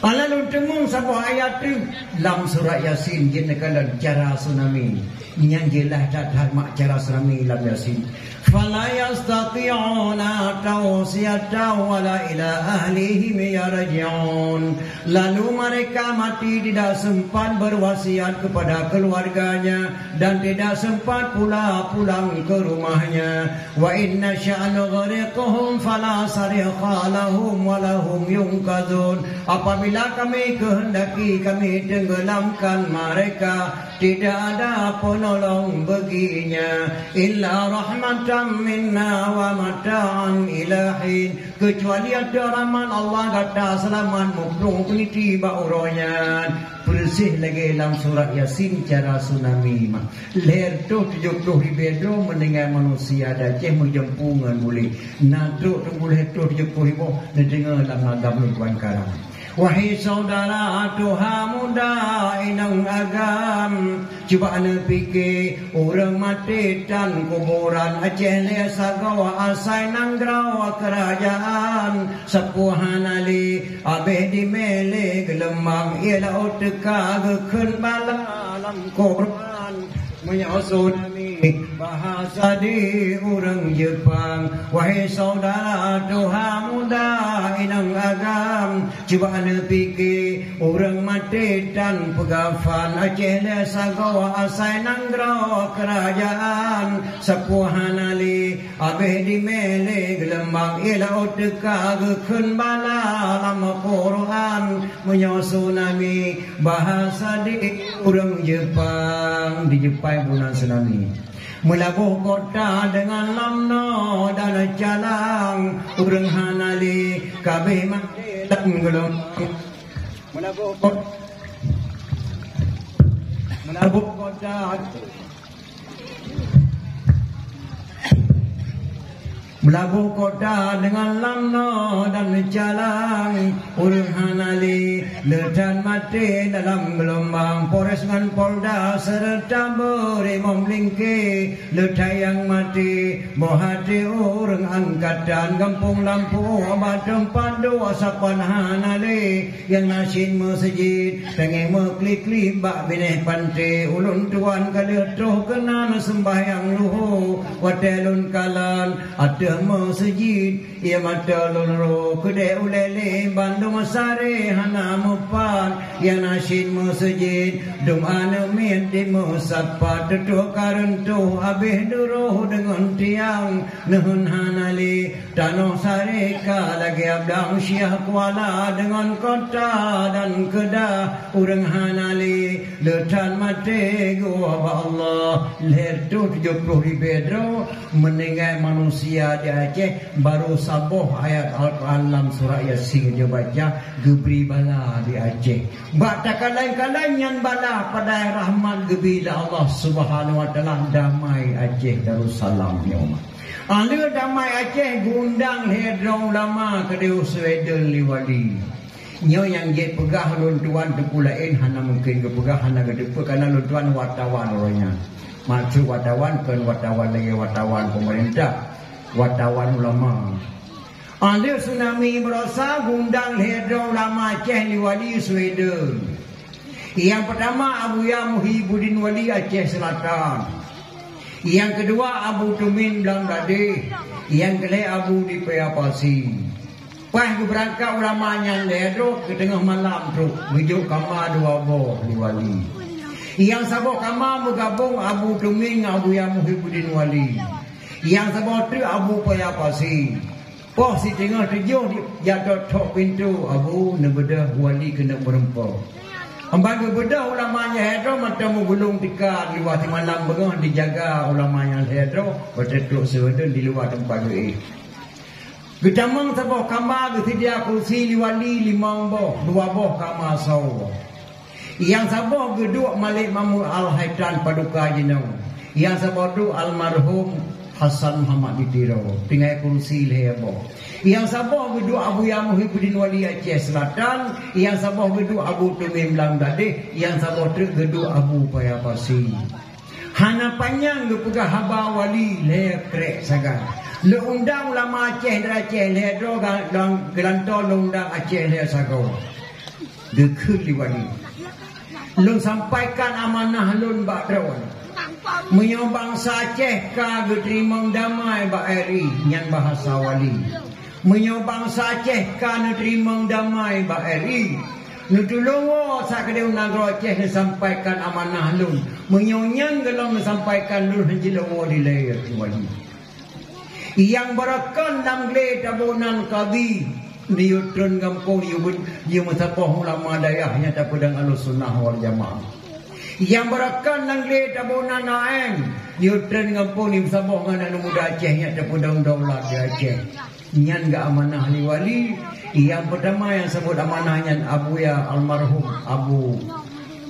Lalu temung satu ayat tu dalam surat Yasin jenakan cara tsunami. Yang jelas tak mak cara tsunami dalam Yasin. Fala yastati'una tawsiyata wala ila ahlihim yarji'un. Lalu mereka mati tidak sempat berwasiat kepada keluarganya dan tidak sempat pula pulang ke rumahnya. Wa inna sya'nu ghariqhum fala sarikha lahum wa lahum yunqadun. Apabila kami kehendaki kami tenggelamkan mereka, tidak ada penolong baginya illa rahmatan minna wa mata'an ilahin, kecuali ada rahmat Allah kata selamat mukrung peniti bauronya. Bersih lagi dalam surat Yasin cara tsunami mak leher tu 70 ribu mendengar manusia ada ceh menjempungan boleh naduk tu boleh tu 70 ribu dengar dalam agama tuan karam. Wahai saudara Tuhan muda inang agam, cuba anda fikir orang mati dan kuburan Aceh lesa gawa asai nanggrawa kerajaan sepuhan ali abeh di mele gelembang ialah oteka gekun balam korban menyusun bahasa di orang Jepang. Wahai saudara Tuhan muda inang agam, cuba anda fikir orang mati dan pegafan Aceh desa gawa asai nanggrawa kerajaan sepuhan ali abeh di mele gelembang ialah oteka gekun bala lama Quran menyusun bahasa di orang Jepang. Di Jepang bulan tsunami melabuh kota dengan lamno dan calang urang hanali kabeh mati tenggelam melabuh kota melabuh kota dengan lamno dan calang urang hanali ledan mati dalam gelombang. Polres dengan Polda serta beri memlingki ledayang mati mohati orang angkatan kampung lampu abad tempat doa sapan hanali yang nasin masjid pengen meklik-klik bak bineh pantai ulun tuan kaletuh kenan sembahyang luhu watelun kalan ada masjid ia mata loro kedai ulele Bandung Sare hana mupan yang nasin masjid dum ana min di musafat tu karentu habis duruh dengan tiang nuhun hanali tanah Sare ka lagi abdang Syah Kuala dengan kota dan kedah urang hanali letan mati gua Allah leher tu 70 ribu meninggal manusia di Aceh baru sabuh ayat Al-Quran dalam surah Yasin dia baca geberi bala di Aceh. Bak takalain-kalain yang bala pada rahmat geberi Allah Subhanahu wa taala damai Aceh Darussalam ni umat. Ala damai Aceh gundang hedrong lama ke Sweden liwali. Nyo yang je pegah lun tuan tu pulain hana mungkin ke pegah hana ke depa karena lun tuan wartawan orangnya. Maksud wartawan kan wartawan lagi wartawan pemerintah, wartawan ulama. Ada tsunami berasa gundang hedro ulama Aceh di Wali Sweden. Yang pertama Abu Ya Muhyiddin Wali Aceh Selatan. Yang kedua Abu Tumin Bangladesh. Yang ketiga Abu di Payapasi. Pas berangkat ulamanya ledro ke tengah malam tu menuju kamar dua boh di Wali. Yang sabok kamar bergabung Abu Tumin Abu Ya Muhyiddin Wali. Yang sabok tu Abu Payapasi. Poh si tengah tujuh jatuh tok pintu Abu nebedah Wali kena berempah. Ambaga bedah ulamanya hedro mata mu gulung tikar di luar malam bengah dijaga ulamanya hedro bertetuk sewedan di luar tempat duit. Gedamang sebuah kamar bersedia kursi di Wali 5 boh, 2 boh kamar saw. Yang sabah geduk Malik Mahmud Al-Haitan Paduka Jenau. Yang sabah tu almarhum Hasan Muhammad Ditiro tinggal kursi lebo. Yang sabah geduk Abu Ya Muhyiddin Wali Aceh Selatan. Yang sabah geduk Abu Tumim Bangladesh. Yang sabah tu geduk Abu Payapasi. Hana panjang gepegah haba Wali le krek saga. Le undang ulama Aceh dari Aceh le dro gelantol undang Aceh le sago. Dekul di Wali. Lu sampaikan amanah lun bak dron. Menyo bangsa Aceh ka geterimang damai bak eri nyan bahasa Wali. Menyo bangsa Aceh ka neterimang damai bak eri. Nutulungo sakade unagro Aceh sampaikan amanah lun. Menyo nyan gelong sampaikan lun hejilongo di layar Wali. Yang berakan dalam gled tabunan kadi niutron kampung dia mesapah ulama dayahnya tak pedang Ahlussunnah wal Jamaah. Yang berakan dalam gled tabunan naeng niutron kampung ni mesapah dengan muda Acehnya tak pedang daulat di Aceh. Nyan ga amanah li Wali. Yang pertama yang sebut amanahnya Abu Ya almarhum Abu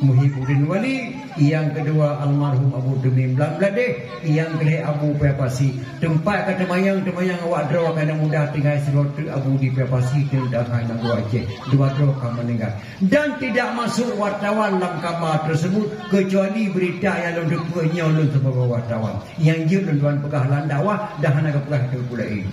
Muhyiddin Wali. Yang kedua almarhum Abu Tumim Bangladesh. Yang ketiga Abu Payapasi. Tempat kata mayang awak draw kena mudah tinggal selotu Abu di Payapasi tidak hanya dua Aceh. Dua draw akan meninggal. Dan tidak masuk wartawan dalam kamar tersebut kecuali berita yang lunduk penyolong sebagai wartawan. Yang dia tuan pegah landawah dah nak pegah ke pula ini.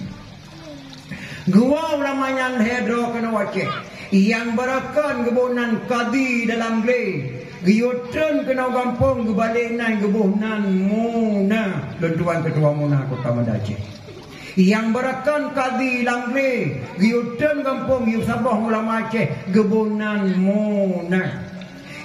Gua ulamanya hedro kena Aceh. Yang berakan kebunan kadi dalam gled. Giotron kena kampung gebalik nai gebuhnan Muna lentuan ketua Muna Kota Aceh. Yang berakan kadi langle giotron kampung yu Sabah ulama Aceh gebunan Muna.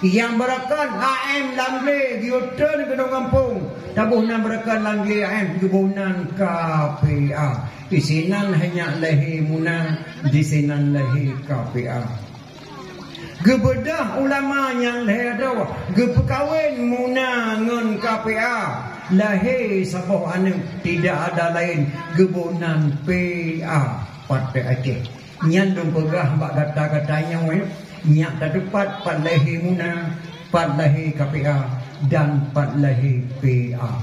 Yang berakan AM langle giotron kena kampung tabuhnan berakan langle AM gebunan KPA. Di sinan hanya lehi Muna, di sinan lehi KPA. Gebedah ulama yang lehedaw gepekawin Muna ngen KPA lahir sabah anu tidak ada lain gebunan PA Partai Aceh. Nyan dong pegah bak kata-katanya nyak tak dapat pat lahir Muna, pat lahir KPA dan pat lahir PA.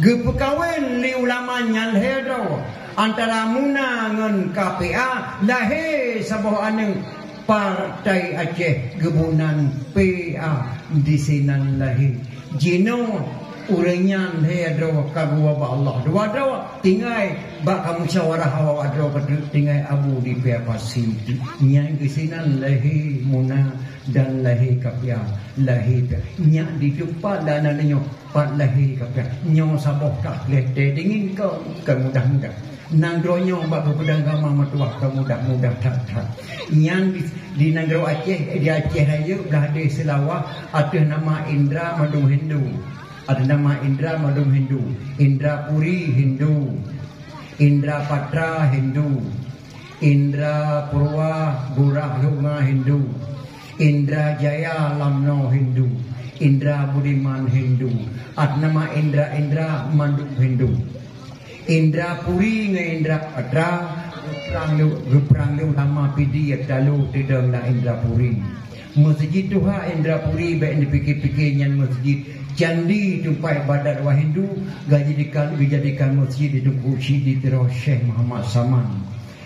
Gepekawin li ulama yang lehedaw antara Muna ngen KPA lahir sabah anu Partai Aceh gebunan PA di sinan lahir. Jino urenyan hedro kagua ba Allah. Dua dawa tinggai bak kamu musyawarah awak adro tinggai Abu di Payapasi. Nyai di sinan lahir Muna dan lahir KPA. Lahir nyak di depan dan anaknya pat lahir KPA. Nyo sabah tak lete dingin kau kemudah-mudah. Nanggronya bak berpedang gama matuah kemudah-mudah tak. Yang di Nanggro Aceh, di Aceh Raya dah ada selawah ada nama Indra Madum Hindu. Ada nama Indra Madum Hindu. Indra Puri Hindu. Indra Patra Hindu. Indra Purwa Burah Lunga Hindu. Indra Jaya Lamno Hindu. Indra Budiman Hindu. Ada nama Indra Madum Hindu. Indra Puri dengan Indra Patra perang lu lama pidi lalu tidak nak Indra Puri. Masjid tu ha Indra Puri baik dipikir-pikir yang masjid candi tempat ibadat orang Hindu dijadikan masjid itu kursi di Syekh Muhammad Saman.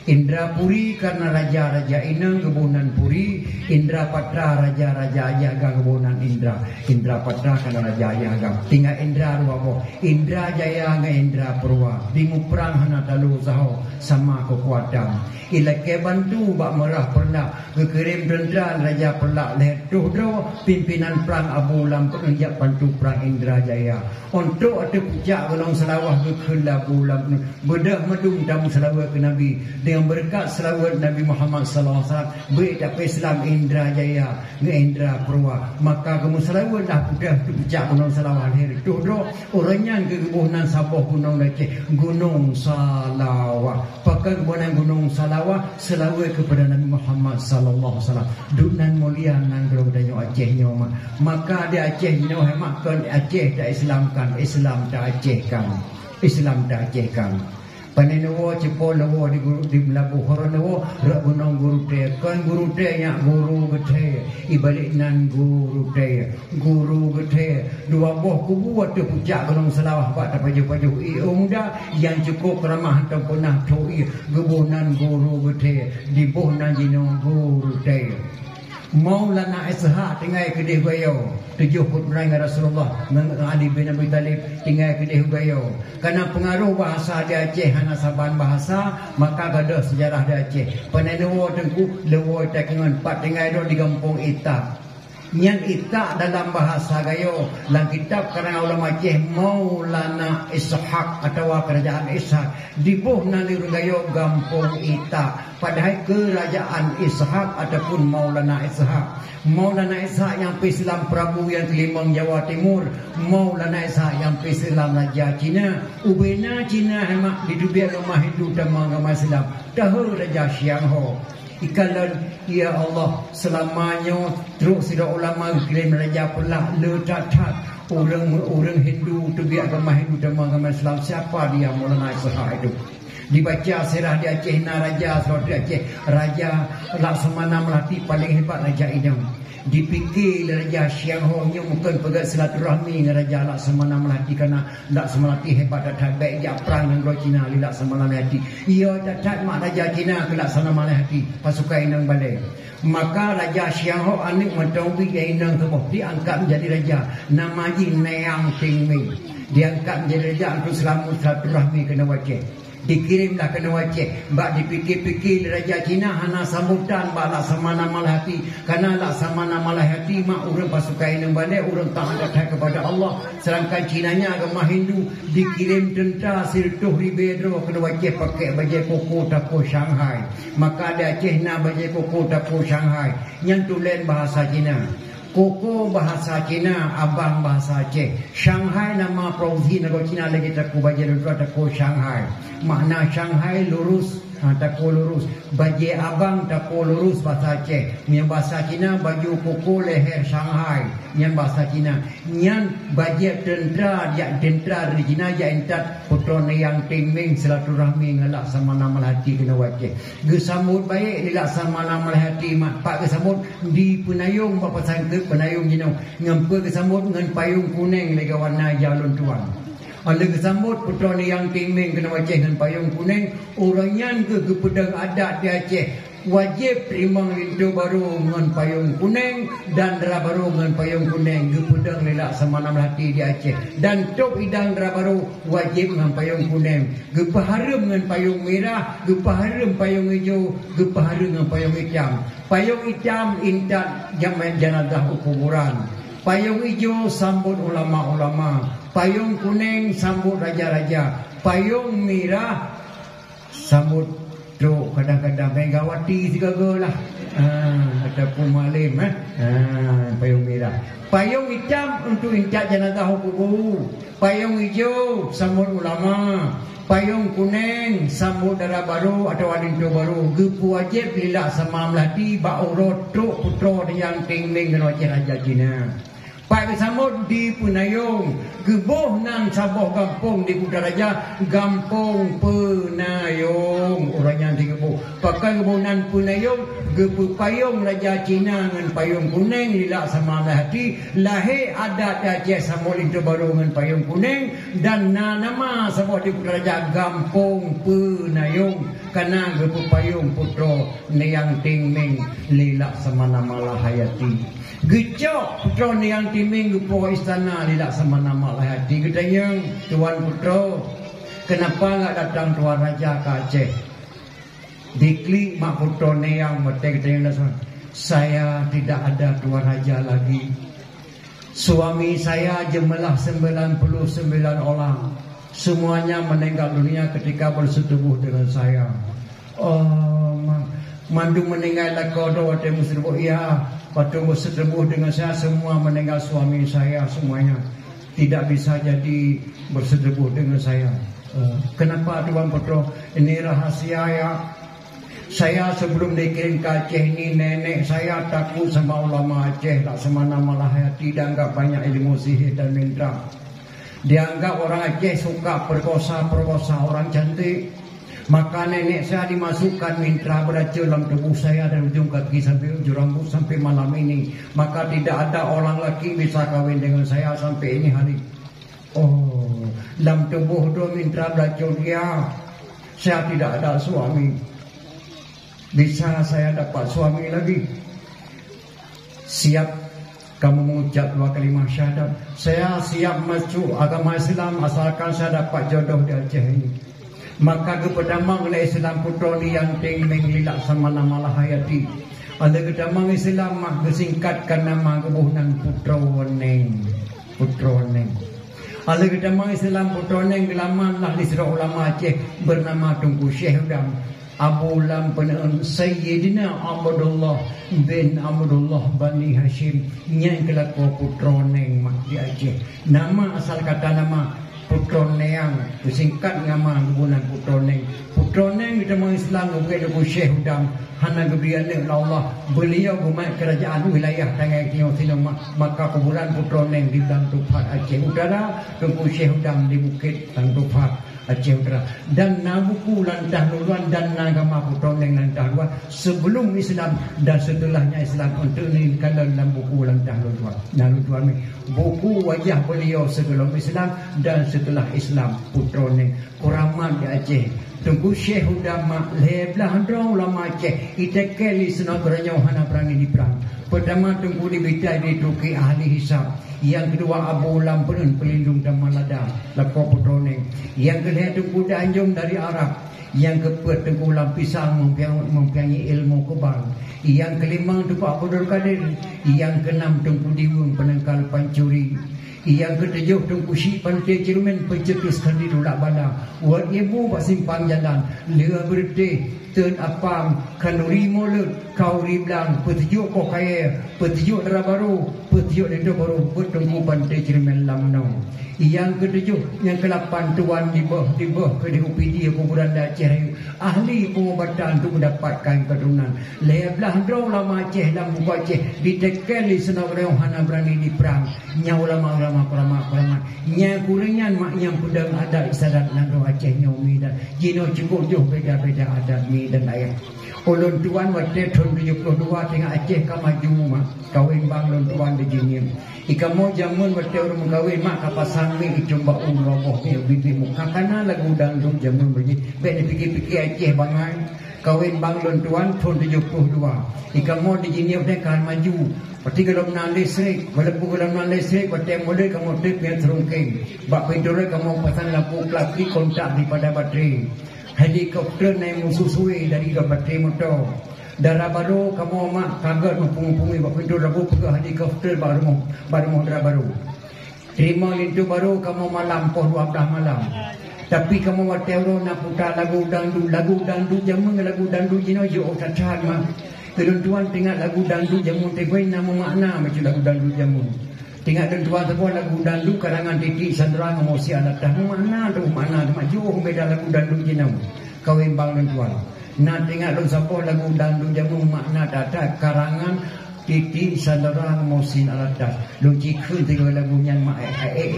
Indra Puri karena raja-raja Inang kebunan Puri, Indra Patra raja-raja Ayagang kebunan Indra. Indra Patra karena raja Ayagang. Tinggal Indra Ruwabo, Indra Jaya dengan Indra Purwa. Bingu perang hana talu saho sama kekuatan. Ilake bantu bak merah pernah kekirim dendran raja pelak letuh do pimpinan perang Abu Lam penginjak bantu perang Indra Jaya. Untuk ada puncak gunung selawah kekela Abu Lam bedah medung dalam selawat ke Nabi. Dengan berkat selawat Nabi Muhammad sallallahu alaihi wasallam baik dapat Islam Indra Jaya dengan Indra Purwa, maka kamu selawat dah pudah tu puncak gunung selawah lahir tu do orangnya ke kebunan Sabah gunung Aceh gunung Salawah pakai kebunan gunung Salawah selawat kepada Nabi Muhammad sallallahu alaihi wasallam dunan mulia nang gerodayo Aceh nyo maka dia Aceh nyo hemat kan Aceh dah Islamkan Islam dah Acehkan Islam dah Acehkan. Panenuwo cepo lewo di Melabuh Horonowo rak gunung guru te kan guru te nya guru gede ibalik nan guru gede dua boh kubu waktu puncak gunung Selawah pak tapaju-paju muda yang cukup ramah atau punah toi gebunan guru gede di boh nan jinong guru te Maulana Ishaq tinggal ke dia gayo 7 putera Rasulullah dengan Ali bin Abi Talib tinggal ke dia gayo karena pengaruh bahasa di Aceh hana saban bahasa maka ada sejarah di Aceh penenuwo tengku lewo takengan pat tinggal di kampung Itak yang Itak dalam bahasa gayo dalam kitab karang ulama Aceh Maulana Ishaq atau kerajaan Ishaq dibuh nali gayo kampung Itak padahal kerajaan Ishaq ataupun Maulana Ishaq. Maulana Ishaq yang Islam Prabu yang kelimang Jawa Timur, Maulana Ishaq yang Islam Raja Cina, ubena Cina hemat di dunia rumah hidup dan agama Islam. Tahu Raja Siang Ho. Ikalan ya Allah selamanya terus sida ulama kirim raja pelak letat orang Hindu tu biar agama Hindu dan agama Islam siapa dia Maulana Ishaq itu. Dibaca sirah di Aceh na raja surat di Aceh raja Laksamana Melati paling hebat raja Idam dipikir raja Siang Ho nya mungkin pegat silaturahmi dengan raja Laksamana Melati karena Laksamana Melati hebat dan baik dia perang dengan Cina li Laksamana Melati ia dapat mak raja Cina ke Laksamana Melati pasukan inang balai maka raja Siang Ho anik mentaubi yang inang tu diangkat menjadi raja nama ji Neang Ting Ming diangkat menjadi raja untuk selamat silaturahmi kena Aceh. Dikirimlah ke Aceh bak dipikir-pikir raja Cina hana sambutan bak Laksamana Melati karena Laksamana Melati mak urang pasukan yang balik urang tak ada kepada Allah sedangkan Cinanya agama Hindu dikirim tentera sirtuh ribedro ke Aceh pakai baju koko tapo Shanghai maka ada Aceh na baju koko tapo Shanghai yang tulen bahasa Cina Koko bahasa Cina, Abang bahasa Aceh. Shanghai nama provinsi negara Cina lagi taku baje lurus taku Shanghai. Makna Shanghai lurus, taku lurus. Baje Abang taku lurus bahasa Aceh. Yang bahasa Cina baju koko leher Shanghai. Yang bahasa Cina. Yang baje tentera, dia tentera dari Cina dia entat putra yang Ting-Ming silaturahmi dengan Laksamana Melati kena Aceh. Gesambut baik di Laksamana Melati pak gesambut di Penayung bapa sangka penayung jinong ngampu kesambut dengan payung kuning lega warna jalun tuan. Ada kesambut putra yang Ting-Ming kena Aceh dengan payung kuning orangnya ke pedang adat di Aceh wajib terima lintu baru dengan payung kuning dan dera baru dengan payung kuning ke pedang Laksamana Melati di Aceh dan tok idang dera baru wajib dengan payung kuning ke paharum dengan payung merah ke paharum payung hijau ke paharum dengan payung hitam. Payung hitam intat jaman jenazah kuburan. Payung hijau sambut ulama-ulama. Payung kuning sambut raja-raja. Payung merah sambut tu kadang-kadang Megawati segala lah. Ataupun Malim payung merah. Payung hitam untuk intat jenazah kubur. Payung hijau sambut ulama. Payung kuning sambut darah baru atau walintu baru gepu wajib lila sama Melati bak urut tuk putra yang Ting-Ming dan wajib raja Cina Pak Samud di Penayung, Geboh nang Saboh Gampung di Kudaraja, Gampung Penayung. Orangnya di Geboh. Pakai Gebonan Penayung, Gebu Payung Raja Cina dengan payung kuning lilak sama hati. Lahir adat Aceh Samud itu baru dengan payung kuning dan nama Saboh di Kudaraja Gampung Penayung. Karena Gebu Payung Putro Niang Tingming lilak sama nama lahayati. Gecok Putro Niang Timing Gupo istana lilak sama nama lahayati. Katanya Tuan Putro, kenapa enggak datang Tuan Raja ke Aceh? Diklik Mak Putro Niang Mati katanya, saya tidak ada Tuan Raja lagi. Suami saya jumlah 99 orang. Semuanya meninggal dunia ketika bersetubuh dengan saya. Oh, mandu meninggal lakodo waktu bersetubuh. Ya, waktu bersetubuh dengan saya semua meninggal, suami saya semuanya tidak bisa jadi bersetubuh dengan saya. Kenapa Tuan Putro? Ini rahasia ya. Saya sebelum dikirim ke Aceh ini, nenek saya takut sama ulama Aceh, tak semana malahayati, dianggap banyak ilmu sihir dan minta. Dianggap orang Aceh suka perkosa orang cantik. Maka nenek saya dimasukkan mintra beracun dalam tubuh saya dari ujung kaki sampai ujung rambut sampai malam ini. Maka tidak ada orang laki bisa kawin dengan saya sampai ini hari. Oh, dalam tubuh itu mintra beracun. Ya, saya tidak ada suami. Bisa saya dapat suami lagi? Siap kamu mengucap 2 kalimat syahadat? Saya siap masuk agama Islam asalkan saya dapat jodoh di Aceh ini. Maka kepertama oleh Islam Putro Niang Tingming lilak sama nama lahayati. Ada kedamang Islam mah disingkatkan nama kebunan Putro Neng. Putro Neng. Ada kedamang Islam Putro Neng gelaman lah di surah ulama Aceh bernama Tunku Syekh Udang Abu Lampan Sayyidina Abdullah bin Abdullah Bani Hashim yang kelako Putro Neng mak di Aceh. Nama asal kata nama Putro Neang disingkat nama kebunan Putro Neng. Putro Neng kita mengislam kepada Syekh Udang hana gebian Allah beliau gumat kerajaan wilayah Tangai Tio Sinoma. Maka kuburan Putro Neng di Dang Tupat Aceh Utara, Tengku Syekh Udang di Bukit Dang Tupat Aceh Utara. Dan nabuku lantah nuluan dan agama Putro Neng lantah luar sebelum Islam dan setelahnya Islam untuk ini kalau dalam buku lantah nuluan. Dan tuan buku wajah beliau sebelum Islam dan setelah Islam Putro Neng kuramat di Aceh. Tunggu Syekh Udang mak leblah handrong ulama Aceh ita kali senagranya hana berani di perang. Pertama tunggu di bitai di Turki ahli hisab. Yang kedua Abu Lampen pelindung dan malada lapor Putro Neng. Yang ketiga tunggu Danjung dari Arab. Yang keempat tunggu Lampisang mempunyai ilmu kebal. Yang kelima tunggu Abdul Qadir. Yang keenam tunggu Diwung penangkal pancuri. Yang ketujuh tunggu Syik Pantai Cermin pencetus kandidu lak bala. Wat ibu bak simpang jalan. Lea berdeh ten apam kanuri mulut kau riblang petujuk kau kaya petujuk darah baru petujuk itu baru bertunggu Pantai Cermin Lamno. Yang ketujuh yang ke-8 tuan di bawah ke UPD kuburan Aceh ahli pengobatan untuk mendapatkan keturunan. Lebelah drong ulama Aceh dan buku Aceh ditekeli senang hana berani di perang. Nya ulama-ulama nya kulingan mak yang pedang ada isadat nando Aceh nya umi dan jino cukup jauh beda-beda adat mi dan ayat. Ulun tuan waktu tahun 72 tengah Aceh ka maju mak kawin bang ulun tuan di jinim. Ika mau jamun waktu orang mengkawin mak kapasang mi dicumba roboh ni bibi muka kana lagu dangdut jamun begini. Baik dipikir-pikir Aceh bangai. Kawin bang ulun tuan tahun 72. Ika mau di jinim dia kan maju. Pati kalau menang listrik, walaupun kalau menang listrik, pati mulai kamu trip yang terungking. Bak pinturai kamu pasang lampu klaki kontak daripada baterai. Helikopter naik musuh-suai dari baterai motor. Darah baru kamu mak kaget mempung-pungui bak pintu rabu pegah helikopter baru darah baru. Terima lintu baru kamu malam poh 12 malam. Tapi kamu waktu euro nak putar lagu dangdut jamun lagu dangdut jino jo otacan mah. Tuan tengok lagu dangdut jamun tegoi nama makna macam lagu dangdut jamun. Tengok tuan sebuah lagu dangdut karangan Titik Sandra Ngomosi anak dah makna tu jauh beda lagu dangdut jenam. Kawin bang tuan. Nak tengok sebuah lagu dangdut jamun makna data karangan titik saudara musin alatas luci kun tinggal lagu yang mak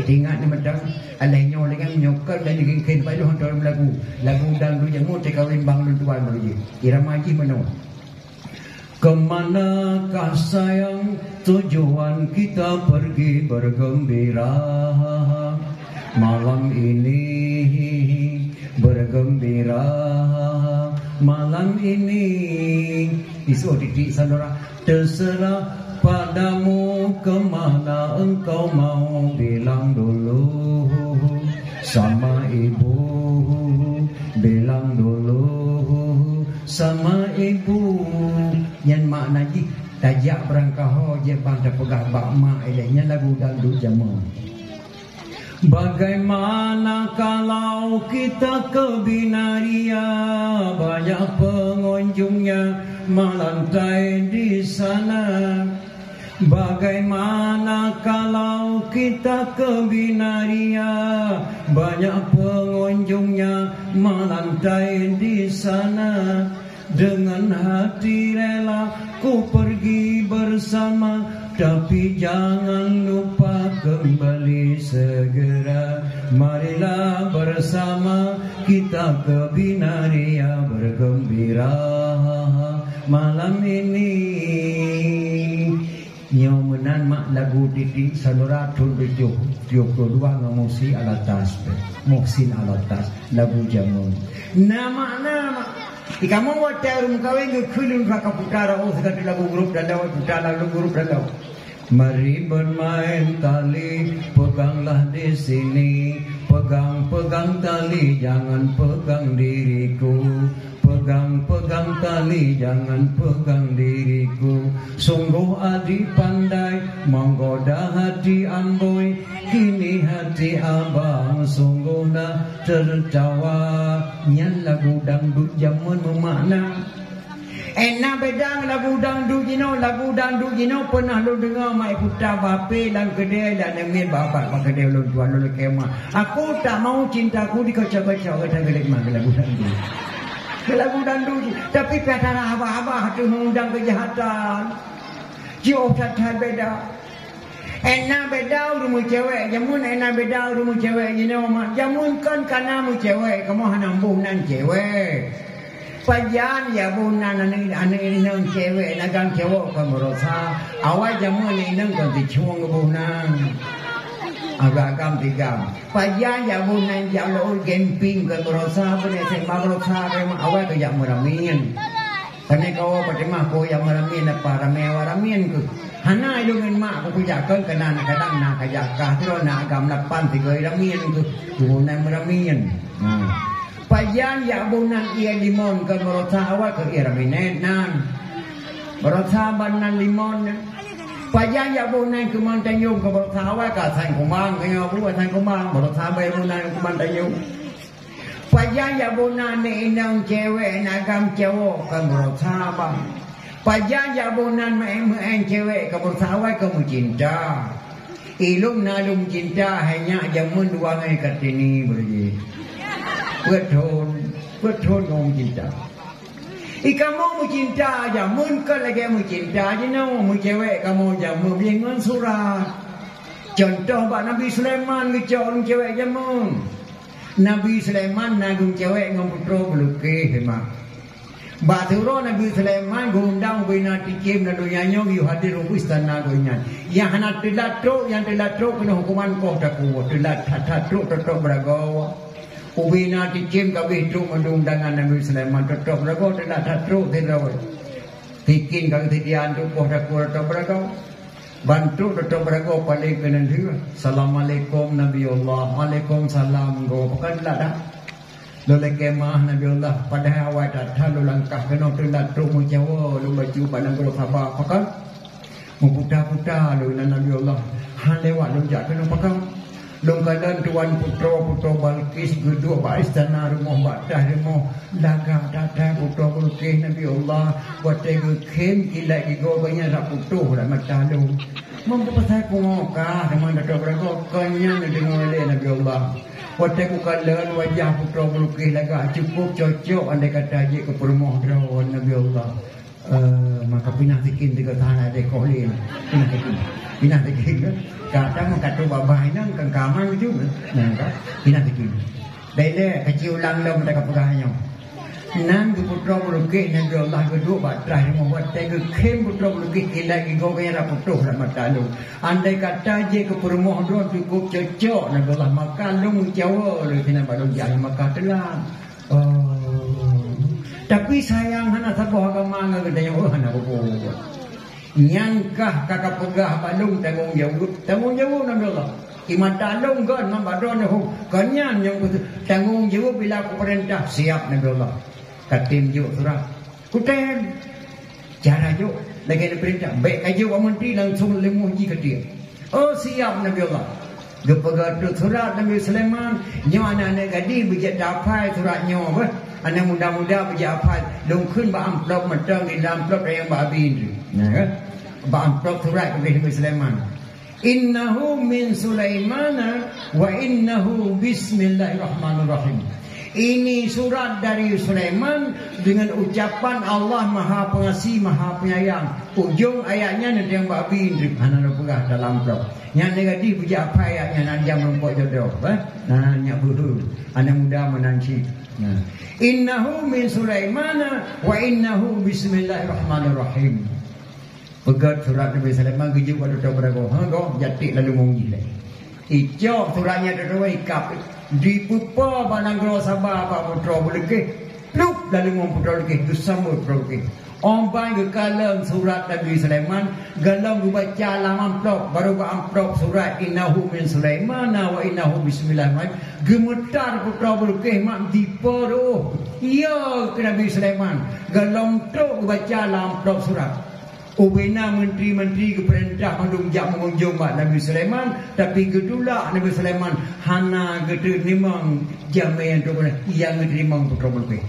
ingat ni macam alainya dengan nyokal dan dikin pai lu dalam lagu dangdut yang mau kawin bang lu tuan lu irama ji mano kemanakah sayang tujuan kita pergi bergembira malam ini bergembira malam ini isu titik saudara terserah padamu kemana engkau mau bilang dulu sama ibu bilang dulu sama ibu yang makna ji tajak berangkah je pada pegah bak mak elehnya lagu dangdut jaman. Bagaimana kalau kita ke Binaria, banyak pengunjungnya melantai di sana. Bagaimana kalau kita ke Binaria, banyak pengunjungnya melantai di sana. Dengan hati rela ku pergi bersama, tapi jangan lupa kembali segera. Marilah bersama kita ke Binaria bergembira malam ini. Nyomenan mak lagu titik salura tun bejo tiup kedua ngamusi alatas moksin alatas lagu jamun nama ikamu water mukawin ke kulun ka putara oh sekali lagu grup dan lagu putara lagu grup dan lagu. Mari bermain tali, peganglah di sini, pegang-pegang tali, jangan pegang diriku. Pegang-pegang tali, jangan pegang diriku. Sungguh adik pandai, menggoda hati amboi. Kini hati abang sungguh dah tertawa. Nyan lagu dangdut jaman memakna. Enak bedang lagu dangdut jino pernah lu dengar mai putar bape dan kedai dan nemin bapak kedai lu tuan lu kemah. Aku tak mau cintaku dikocok-kocok kata gelik mah lagu dangdut. Lagu dangdut tapi kata abah-abah tu mengundang kejahatan. Jauh tak beda. Enak beda rumah cewek, jamun enak beda rumah cewek jino mah. Jamun kan kana mu cewek, kamu hanambuh nan cewek. Pajan ya bunan ane nang cewek nagang cewek kamu rasa awal jamu ni nang kan dicuang bunan agak-agak tigam pajan ya bunan jalo gemping kamu rasa punya sembah rasa memang awal tu yang meramin karena kau pada mah kau yang meramin apa ramin tu hana ilungan mak aku jaga kena nak kadang nak jaga tu nak agam lapan tiga ramin tu bunan meramin. Pajan ya bunan ia limon ke merota awal ke ia raminet nan merota banan limon pajan ya bunan ke mantanyung ke merota awal ke san kumang ke nyabu san kumang merota bay bunan ke mantanyung pajan ya bunan ni inang cewek nagam cewek ke merota bang pajan ya bunan main cewek ke merota awal ke cinta ilung nalung cinta hanya jamun dua ngai katini berji betul ngomong cinta. Kamu mu cinta aja, mun kan lagi mu cinta aja no, mu cewek kamu aja mu bingung surat. Contoh pak Nabi Sulaiman ngejong cewek jamun. Nabi Sulaiman nagung cewek ngemputro beluke hemat. Baturo Nabi Sulaiman gundang bina tikim na dunyanya yu hadir rupu istana goinyan. Yang anak telat truk kena hukuman koh taku, telat truk tetap beragawa. Ubina tikim kabeh truk undangan Nabi Sulaiman tetap beragawa telat truk tidak. Tikin kang tidian tu koh taku tetap beragawa. Bantu tetap beragawa paling kena dia. Assalamualaikum Nabi Allah. Waalaikumsalam go pakai telat dah. Loleh kemah Nabi Allah pada awal datang lu langkah kena telat truk mu Jawa lu baju pandang guru sabar pakai mu putar-putar lu Nabi Allah han lewat lu jak kena pakai lu kadan tuan putra Balqis gedua ba istana rumah badah rumah laga datang putra Balqis Nabi Allah buat tegu kem gila gigo banyak rak putuh dak mata lu mampu pasal ku moka dengan datuk berako kanya dengan oleh Nabi Allah. Waktu ku kalan wajah putra Balqis laga cukup cocok andai kata je ke permoh drawan Nabi Allah. maka pinah tikin tiga tahan ada kolin pinah tikin kadang mengkatu babai nang kengkaman itu nah pinah tikin dele kecil ulang lom tak pegahnya nan ke putra melukis yang Allah kedua batrah yang membuat tega kem putra melukis lagi kau kaya dah putuh lah mata lu andai kata je ke permoh dua cukup cocok nak Allah makan lu Jawa lu kena baru jangan makan telah tapi sayang hana sabah agama ngah katanya hana apa nyangkah kakak pegah balung tanggung jawab Nabi Allah iman talung kan membadon hu kanyan yang tanggung jawab bila aku perintah siap Nabi Allah katim juk surat kuten cara juk lagi ada perintah baik aja Pak Menteri langsung lemuh ji ke dia siap Nabi Allah gepegat surat Nabi Sulaiman nyo anak-anak gadi bijak dapat surat nyo apa anak muda-muda bijak apa lung khun ba amplop matang di dalam amplop yang babi itu nah kan ba amplop surat Nabi Sulaiman innahu min Sulaimana wa innahu bismillahirrahmanirrahim. Ini surat dari Sulaiman dengan ucapan Allah Maha Pengasih Maha Penyayang. Ujung ayatnya nanti yang babi indrik anak pegah dalam blok. Yang negatif puja apa ayatnya nak jam lempok jodoh. Nah nyak buru anak muda menanci. Nah. Innahu min Sulaimana wa innahu bismillahirrahmanirrahim. Pegat surat Nabi Sulaiman gejuk pada tahu berago. Go jatik lalu mongji lagi. Icok suratnya terus ikap dipupa bananggro sabah apa putra boleh pluk lalu mau putra lagi dusambut putra lagi ombai ke kalam surat Nabi Sulaiman galam dibaca dalam amplop baru ke amplop surat innahu min Sulaiman wa innahu bismillahirrahmanirrahim gemetar putra boleh mak diporo ya ke Nabi Sulaiman galam tu dibaca dalam amplop surat Ubena menteri-menteri ke perintah mandung jak mengunjung Nabi Sulaiman tapi gedulak Nabi Sulaiman hana gedu nimang jamai yang tu yang gedrimang putra belukih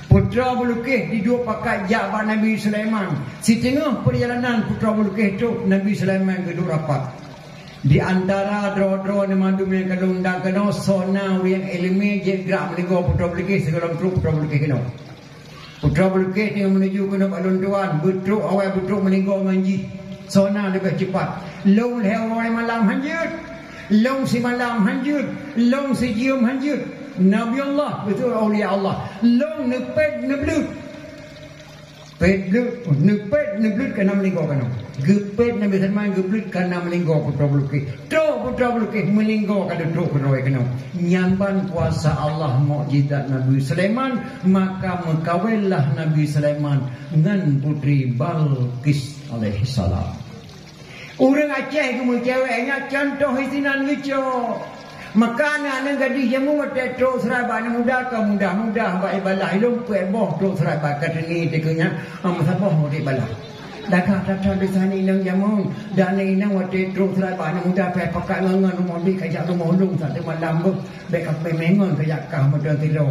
putra belukih di dua pakat jak Nabi Sulaiman si tengah perjalanan putra belukih tu Nabi Sulaiman gedu rapat di antara dro-dro ni mandum yang kedundang kena sona yang ilmi je gerak meninggal putra belukih segala putra belukih kena putra belukis yang menuju ke Nampak Luntuan betruk awal betruk meninggal manji sona lebih cepat long lewai malam hanjut long si malam hanjut long si jium hanjut Nabi Allah betul awliya Allah long nepet neblut pet nepet neblut kena meninggal kena gepet Nabi Sulaiman geblut kena meninggal putra belukis putra belukis meninggal kada truk kena nyamban kuasa Allah mukjizat Nabi Sulaiman maka mengkawinlah Nabi Sulaiman dengan putri Balqis alaihi salam orang Aceh ke ceweknya contoh isinan gitu maka anak gadis yang muda truk seraba muda ke muda baik balah ilmu boh truk seraba katini tekenya amasabah mau dibalah Dakar di sana inang jamun dan inang waktu terus seraba muda pakai ngangan rumah di kajak rumah lung satu malam backup mengon kajak kah modal tiro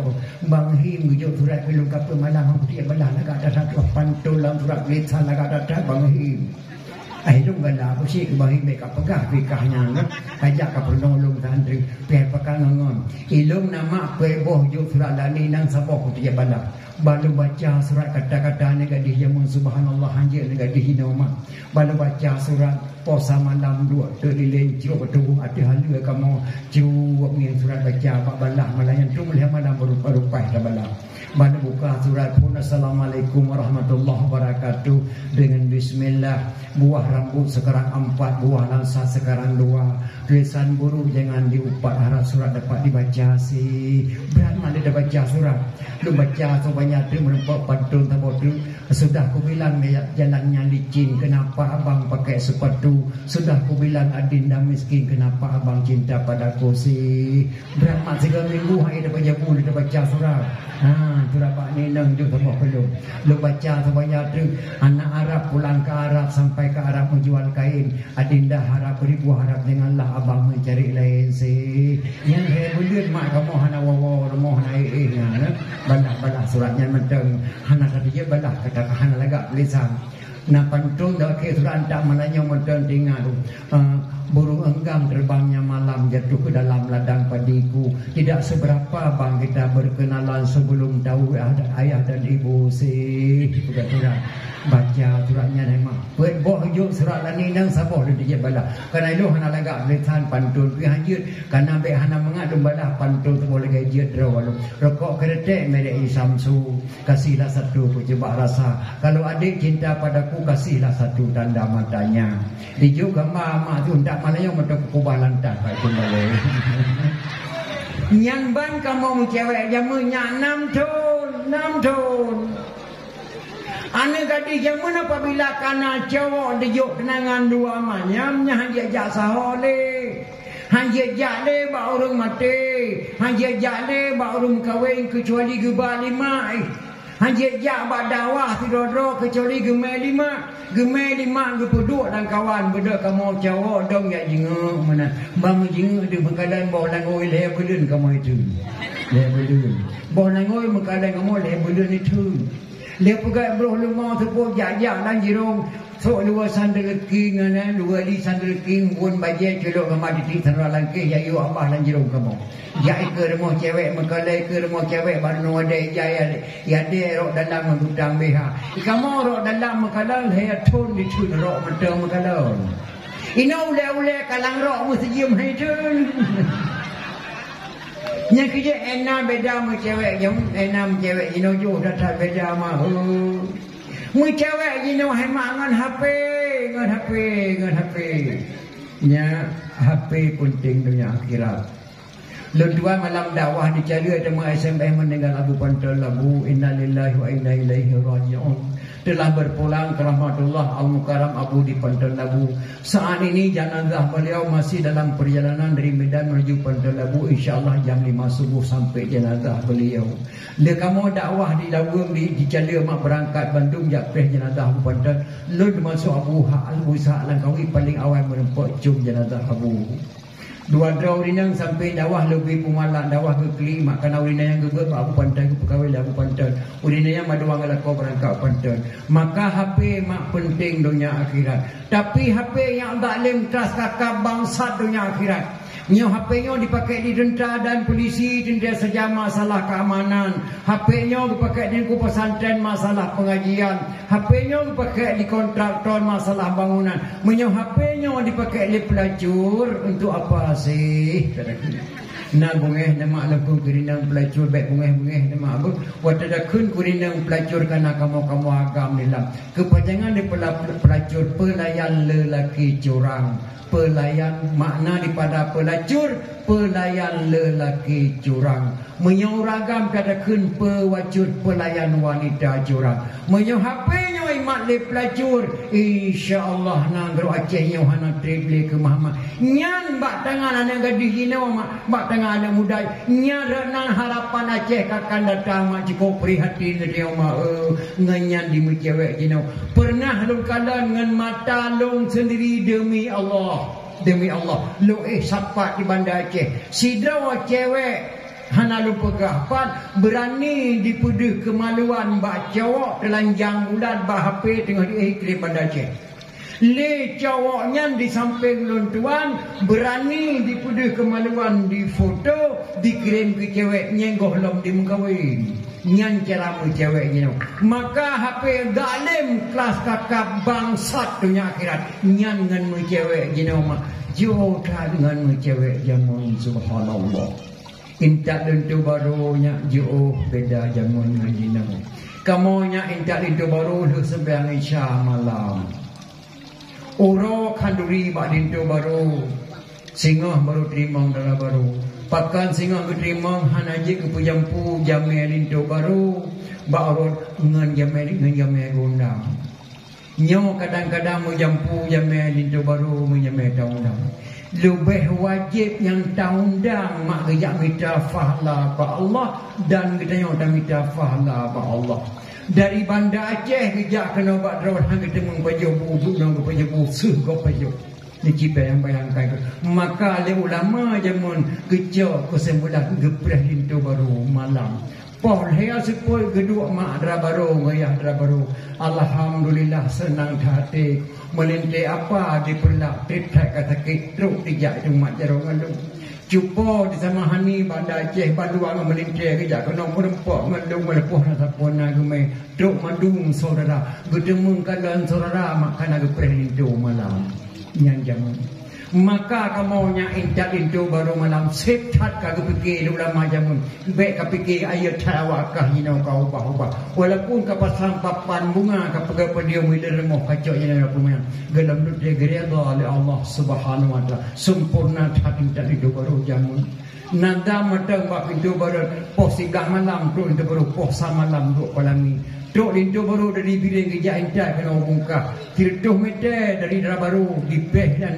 bang him gujuk surat belum kapal malam dia belah naga ada pantulang surat lisan naga ada bang him akhirnya belah pusing bang him backup pegah fikahnya kajak kapal nolong santri pakai ngangan ilung nama peboh juk surat dan inang sabah dia belah baru baca surat kata-kata ni gadis jamun subhanallah hanjir ni gadis nama baru baca surat posa malam dua terdilen ciro betul ada halu kamu ciro yang surat baca pak balah malayan tu melihat malam berupa dah balah baru buka surat pun assalamualaikum warahmatullahi wabarakatuh dengan bismillah buah rambut sekarang 4 buah lansa sekarang 2 tulisan buruk jangan diupat harap surat dapat dibaca sih berat mana dah baca surat lu baca so banyak tu menempat pantun tabotu sudah ku bilang jalannya licin kenapa abang pakai sepatu sudah ku bilang adinda miskin kenapa abang cinta padaku sih berat mak 3 minggu hai dah baca surat surat pak ninang juga semua belum lu baca so banyak tu anak Arab pulang ke Arab sampai ke Arab menjual kain adinda harap beribu harap denganlah abang mencari lain sih yang saya belut mak kamu hana wawa rumah naik balah suratnya menteng hana kata balah kata hana lagak lisan na pantun dah ke surat tak malanya menteng tinggal burung enggang terbangnya malam jatuh ke dalam ladang padiku. Tidak seberapa bang kita berkenalan sebelum tahu ada ayah dan ibu sih. Sudah baca suratnya memang. Buat bohjuk surat lani nang saboh dia bala. Karena itu hana lagak letan pantun pi hajut. Karena be hana mengadum bala pantun tu boleh gajut rawalum. Rokok keretek merek Samsu. Kasihlah satu ku coba rasa. Kalau adik cinta padaku kasihlah satu tanda matanya. Dijuk gambar mak tu ndak malayang metok kubah lantak itu boleh. Yang ban kamu cewek jamunya 6 tahun. Anak gadis jamun apabila kana cowok dijuk kenangan dua manyamnya dia jak sahole. Hanya jale ba urung mati. Hanya jale ba urung kahwin kecuali gebal lima. Hanya jak ba dawah tidoro kecuali gemai lima. Gemai lima gepeduk dan kawan beda kamu cowok dong ya jenguk mana. Bang jenguk di bekalan bawa langoi le belun kamu itu. Le belun. Bawa langoi bekalan kamu le belun itu. Dia pegang beruh lemah tepuk jajak dan jirung. So dua sandal king ana dua di sandal king pun baje celok gambar di tanah langkih ya yu abah dan jirung kamu. Ya ke rumah cewek mekalai ke rumah cewek baru ada jaya ya dia rok dalam gudang beha. Kamu rok dalam mekalal he tun di tun rok betul mekalal. Ina ule kalang rok mesti diem he tun. Yang kerja enak beda sama cewek jam enak cewek ino jo dah beda mah. Mu cewek ino hemat ngan HP. Nya HP penting dunia akhirat. Lutuan malam dakwah dicari ada SMS meninggal Abu Pantal Labu innalillahi wa inna ilaihi raji'un. Telah berpulang ke rahmatullah Al-Mukarram Abu di Pantal Labu. Saat ini jenazah beliau masih dalam perjalanan dari Medan menuju Pantal Labu. InsyaAllah jam 5 subuh sampai jenazah beliau. Dia kamu dakwah di Lawang di Cala mak berangkat Bandung japres jenazah Abu Pantal. Lud masuk Abu Sa'ad Langkawi paling awal merempat cum jenazah Abu. Dua draw rinang sampai dawah lebih pumalan dawah ke keli makan urina yang geget Abu Pantal ke pegawai Abu Pantal urina yang maduang galako berangkat Pantal. Maka HP mak penting dunia akhirat. Tapi HP yang zalim keras kakak bangsat dunia akhirat. Nyo HP-nyo dipakai di tentera dan polisi tentera saja masalah keamanan. HP-nyo dipakai di pesantren masalah pengajian. HP-nyo dipakai di kontraktor masalah bangunan. Menyo HP-nyo dipakai di pelacur untuk apa sih? Na bungeh nama lagu kurinang pelacur baik bungeh nama abu watada kun kurinang pelacur karena kamu agam dalam kepanjangan di pelacur pelayan lelaki curang. Pelayan makna daripada pelacur pelayan lelaki curang. Menyoragam pada kun pewajud pelayan wanita curang. Menyo HP-nya imat le pelacur. InsyaAllah nanggro Aceh nyo hana triple ke Muhammad. Nyan bak tangan anak gadis jino bak tangan anak muda. Nyan nang harapan Aceh kakan datang mak cukup prihatin dia mak nganyan di cewek jino. Pernah lu kalan ngan mata long sendiri demi Allah. Demi Allah lu sapat di Bandar Aceh sidra cewek hana lu pegahpan berani dipuduh kemaluan bak cowok telanjang bulan bah HP tengah di Bandar Aceh. Le cowoknya di samping luntuan berani dipuduh kemaluan di foto dikirim ke cewek nyenggoh lom di mengkawin. Nyan ceramu ceweknya. Maka HP zalim kelas kakak bangsat dunia akhirat. Nyan dengan mu cewek jino mak. Jauh dengan mu cewek jamun subhanallah. Intak lentu barunya jauh beda jamun jino. Kamunya intak lentu baru lu sembiang isya malam. Uro kanduri bak lentu baru. Singoh baru terima dalam baru. Pakan singa berterima hanaji ke pujampu jamai lintu baru baru ngan jamai gondang. Nyo kadang-kadang mujampu jamai lintu baru menyamai taundang. Lebih wajib yang taundang mak gejak minta fahla ba Allah dan kita yang minta fahla ba Allah. Dari Banda Aceh gejak kena buat rawat hang ketemu baju bubu nang baju busuh go baju. Dicipta yang bayangkan. Maka oleh ulama jamun kejauh kesembulan gepreh lintu baru malam. Poh hea sepoi gedua mak dra baru ngayah dra baru. Alhamdulillah senang hati. Melinte apa di pelak titak kata kitruk tijak itu mak jarong ngalung. Cuba di sama hani bandar Aceh Baluang melinte kejak kena merempak ngalung melepuh nasa pona gemai. Truk mandung saudara. Gedemung kalan saudara makan aga perlintu malam. Yang jaman. Maka kamu nya incat itu baru malam setat kagak fikir ulama jamun baik ka fikir ayat tawakah hinau kau ubah walaupun ka pasang papan bunga ka pega dia milir moh kacau nya punya gelam dut dia oleh Allah Subhanahu wa taala sempurna hati incat itu baru jamun nada matang bab itu baru pos 3 malam tu itu baru pos malam duk palami Dok lintu baru dari biring kerja incat kena muka. Tirtuh mete dari dara baru dipeh dan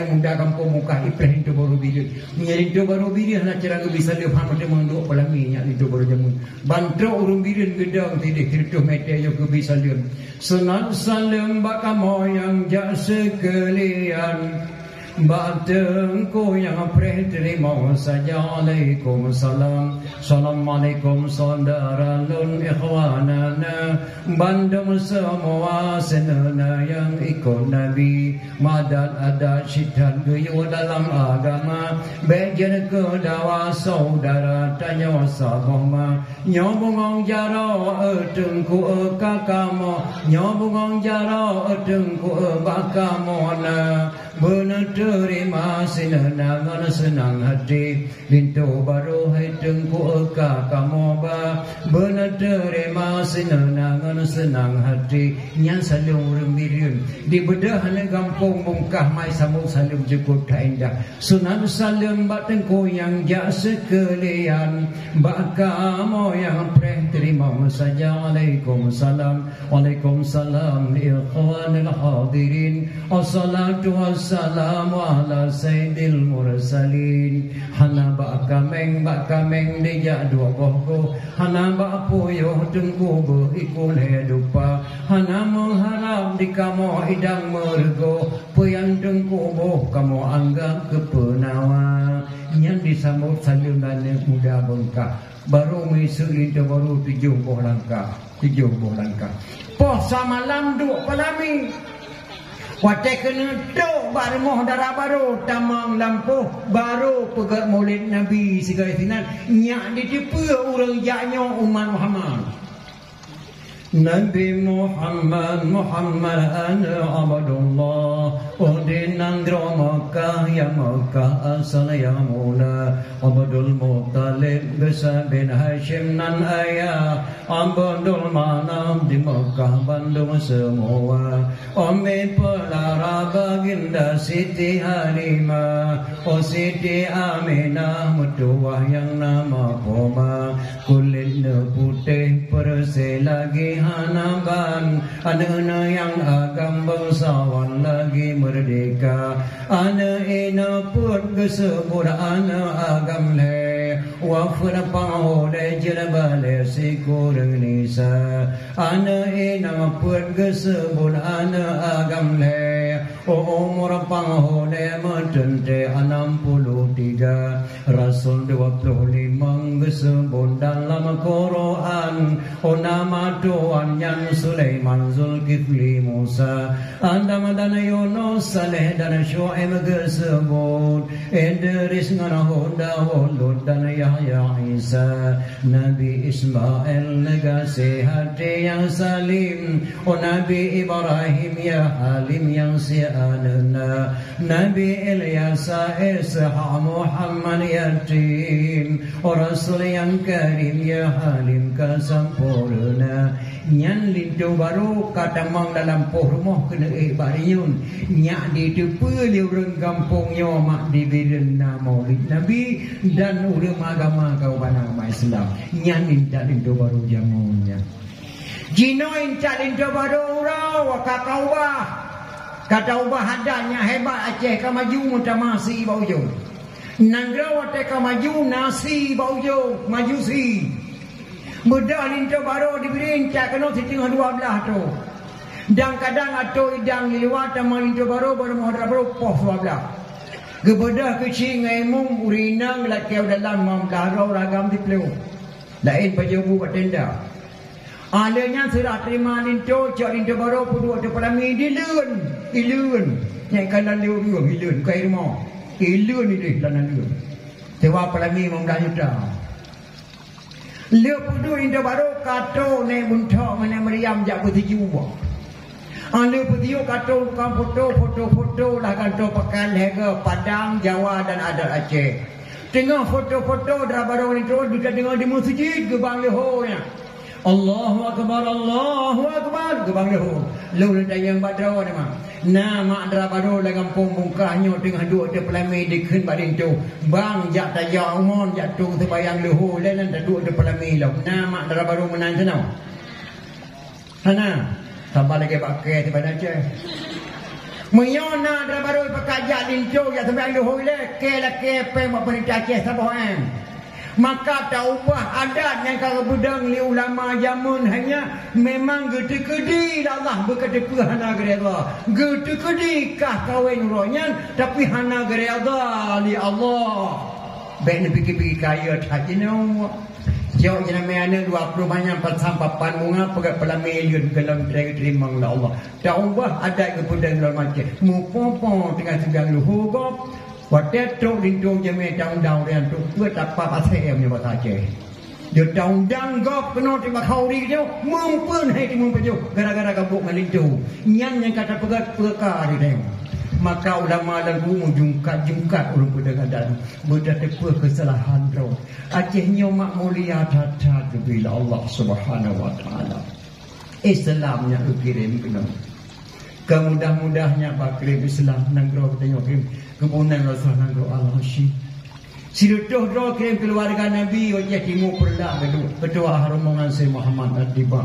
muda kampung muka ipeh lintu baru biring. Nya lintu baru biring nak cara bisa dia faham dia menduk pelami nya lintu baru jamun. Bantrok urung biring gedang tidak tirtuh mete yo ke bisa dia. Sunat salam bakamo yang jak sekalian. Batengku yang preh terima saja Waalaikumsalam. Assalamualaikum saudara lun ikhwanana bandung semua senana yang ikut Nabi madat adat syidat geyu dalam agama bejen ke dawa saudara tanya wasaboma nyobongong jaro etengku kakamo nyobongong jaro etengku bakamo na benar terima senang senang hati pintu baru hitungku eka kamu ba benar terima senang senang hati yang selalu rembirin di bedah kampung mungkah mai samung salim cukup tak indah sunan salim batengku yang jak sekalian bak kamu yang preh terima saja Waalaikumsalam Waalaikumsalam ikhwanil hadirin assalatu wassalamu ala sayyidil mursalin hana ba kameng dijak dua bohko hana ba puyo tengku be ikul hedupa hana mengharap di kamu idang mergo puyang tengku boh kamu anggap kepenawa yang disambut salunan muda bengkak baru misuli itu baru 70 langkah poh samalam duk palami Watai kena duk barmoh darah baru tamang lampuh baru pegat maulid Nabi segala sinan nyak ditipu orang jaknya umat Muhammad Nabi Muhammad ana abadullah Udin nandro Makkah ya Makkah asal ya mula Abdul Muttalib Bisa bin Hashim nan ayah Abdul Manam di Makkah Bandung semua Umi pelara baginda Siti Halimah Siti Aminah Mertuah yang nama Poma Kulitnya putih perse lagi hanakan Anak yang agam bangsawan lagi merdeka Anak ina put kesebut anak agam le Wafur pangole jerbale sikur nisa Anak ina put kesebut anak agam le Umur pangole mentente 63 Rasul 25 kesebut dalam Quran nama Tuhan yang Sulaiman Zulkifli Musa Adam dan Yunus Saleh dan Syuaib kesebut Idris dengan Hud dan Yahya Isa Nabi Ismail negasi hati yang salim Nabi Ibrahim ya Halim yang si'anana Nabi Ilyas Ishaq Muhammad yatim Rasul yang karim ya Halim kesempurna Nyan lintu baru katamang dalam poh rumah kena bariun nyak ditipu liurang kampungnya mak dibidana maulid Nabi dan ulama agama kau banama Islam nyan inta lintu baru jamunya jino inta lintu baru raw kata ubah hadanya hebat Aceh kamaju mutamasi baujo nangraw te kamaju nasi baujo maju si Mudah lintu baru diberi cak kena setengah 12 tu. Dan kadang atau idang lewat sama lintu baru mahadap baru poh 12. Kebedah kecil ngai mung urinang laki dalam mamdarau ragam di peleu. Lain pajabu buat tenda. Alanya serah terima linto, cak linto baru pun ada pelami ilun. Yang kanan dia ilun, kau irma. Ilun ini lanan dia. Sewa pelami membelah juta. Dia pun linto baru kato ne buntok mana meriam jak bertuju. Dia pun dia kato bukan foto lah kanto pekan lega Padang, Jawa dan adat Aceh. Tengah foto-foto dah baru linto kita tengok di masjid ke bang lehonya. Allahu Akbar, Allahu Akbar. Gebang leho. Lalu yang badau nama. Nama drabado dalam kampung bungkahnya tengah duduk de pelami dikhen badin tu. Bang jak tajak umon jak tu terbayang leho lain dah duduk de pelami lau. Nama drabado menang sana. Sana. Tambah lagi pakai di badan je. Menyona drabado pakai jak lincu jak terbayang leho le. Ke mak penita Aceh sabahan. Maka tak ubah adat yang kalau budang li ulama jamun hanya memang gede-gede Allah berkata hana gere Allah. Gede-gede kah kawin rohnya tapi hana gere Allah li Allah. Baik nak fikir-fikir kaya tak jenau. Jauh jenama mana 20 banyak persampapan bunga pegat pula million dalam terima oleh Allah. Tak ubah adat ke budang dalam macam. Mupopo tengah sedang luhur gop. Waktu tu lindung jemaah daun-daun yang tu tak apa pasal punya bahasa Aceh. Dia daun-daun gop kena terima kauri dia mumpun hai timun peju gara-gara gabuk dengan lindung. Yang kata pegat perkara dia. Maka ulama lagu jungkat urung pedang dan berdepa kesalahan ro. Acehnya mak mulia tata bila Allah Subhanahu wa taala. Islamnya kirim kena. Kemudah-mudahnya bakri Islam nanggro tengok kirim kebunan Rasul nanggro al-Hasyim. Sirutuh ro kirim keluarga Nabi wajah timur perlah ketua rombongan Sayyid Muhammad Ad-Diba.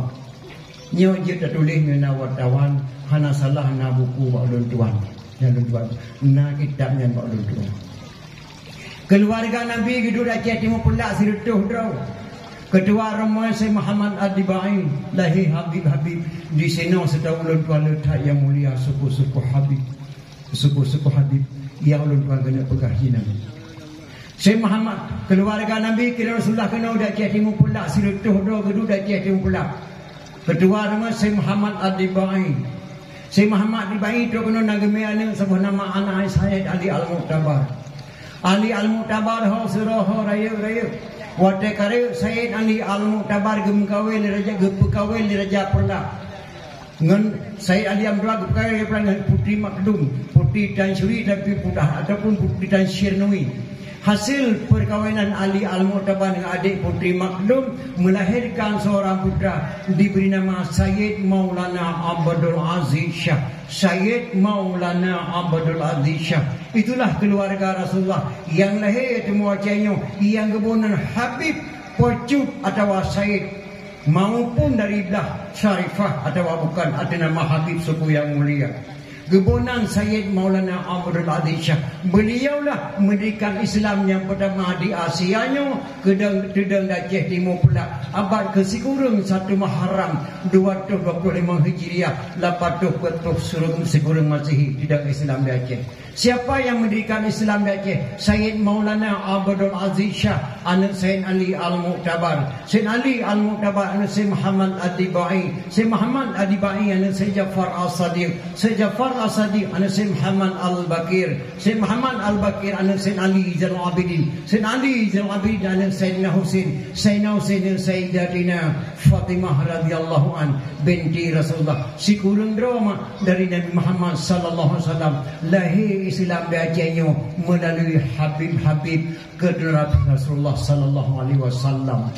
Nyo je tertulis na wartawan hana salah na buku wa tuan. Yang tuan na kitabnya wa tuan. Keluarga Nabi gedut Aceh timur perlah sirutuh ro. Ketua rombongan Sayyid Muhammad Ad-Diba lahir Habib di sini setahun tuan letak yang mulia suku-suku Habib. Suku-suku Habib yang ulun tuan kena pegah jinan. Sayyid Muhammad keluarga Nabi kira Rasulullah kena udah Aceh timur pula sirutuh do gedut Aceh timur pula. Ketua nama Sayyid Muhammad Ad-Diba. Sayyid Muhammad Ad-Diba itu kena nagemi anak sebuah nama anak Sayyid Ali Al-Mu'tabar. Ali Al-Mu'tabar ho surah raya. Waktu kare Sayyid Ali Al-Mu'tabar gemkawin raja gepekawin raja pula. Ngan Sayyid Ali Al-Mu'tabar gepekawin dengan Putri Makdum, Putri Tan Suri tapi pudah ataupun Putri Tan Syirnui. Hasil perkawinan Ali Al-Mu'tabar dengan adik Putri Makdum melahirkan seorang putra diberi nama Sayyid Maulana Abdul Aziz Shah. Sayyid Maulana Abdul Aziz Shah. Itulah keluarga Rasulullah yang lahir temu Acehnya yang kebunan Habib Pocut atau Sayyid maupun dari belah Syarifah atau bukan ada nama Habib suku yang mulia. Kebunan Sayyid Maulana Abdul Aziz Shah. Beliaulah mendirikan Islam yang pertama di Asianya kedang Aceh Timur pula abad ke-10 1 Muharram 225 Hijriah 8 surung sekurang Masihi di Islam di Aceh. Siapa yang mendirikan Islam di Aceh? Sayyid Maulana Abdul Aziz Shah anak Sayyid Ali Al-Mu'tabar. Sayyid Ali Al-Mu'tabar anak Sayyid Muhammad Ad-Diba. Sayyid Muhammad Ad-Diba anak Sayyid Jafar As-Sadiq. Sayyid Jafar As-Sadiq anak Sayyid Muhammad Al-Bakir. Sayyid Muhammad Al-Bakir anak Sayyid Ali Zainal Abidin. Sayyid Ali Zainal Abidin anak Sayyidina Husain. Sayyidina Husain dan Sayyidatina Fatimah radhiyallahu an binti Rasulullah. Si kurang drama dari Nabi Muhammad sallallahu alaihi wasallam lahir Islam di Acehnya melalui Habib-Habib kedua Rasulullah sallallahu alaihi wasallam.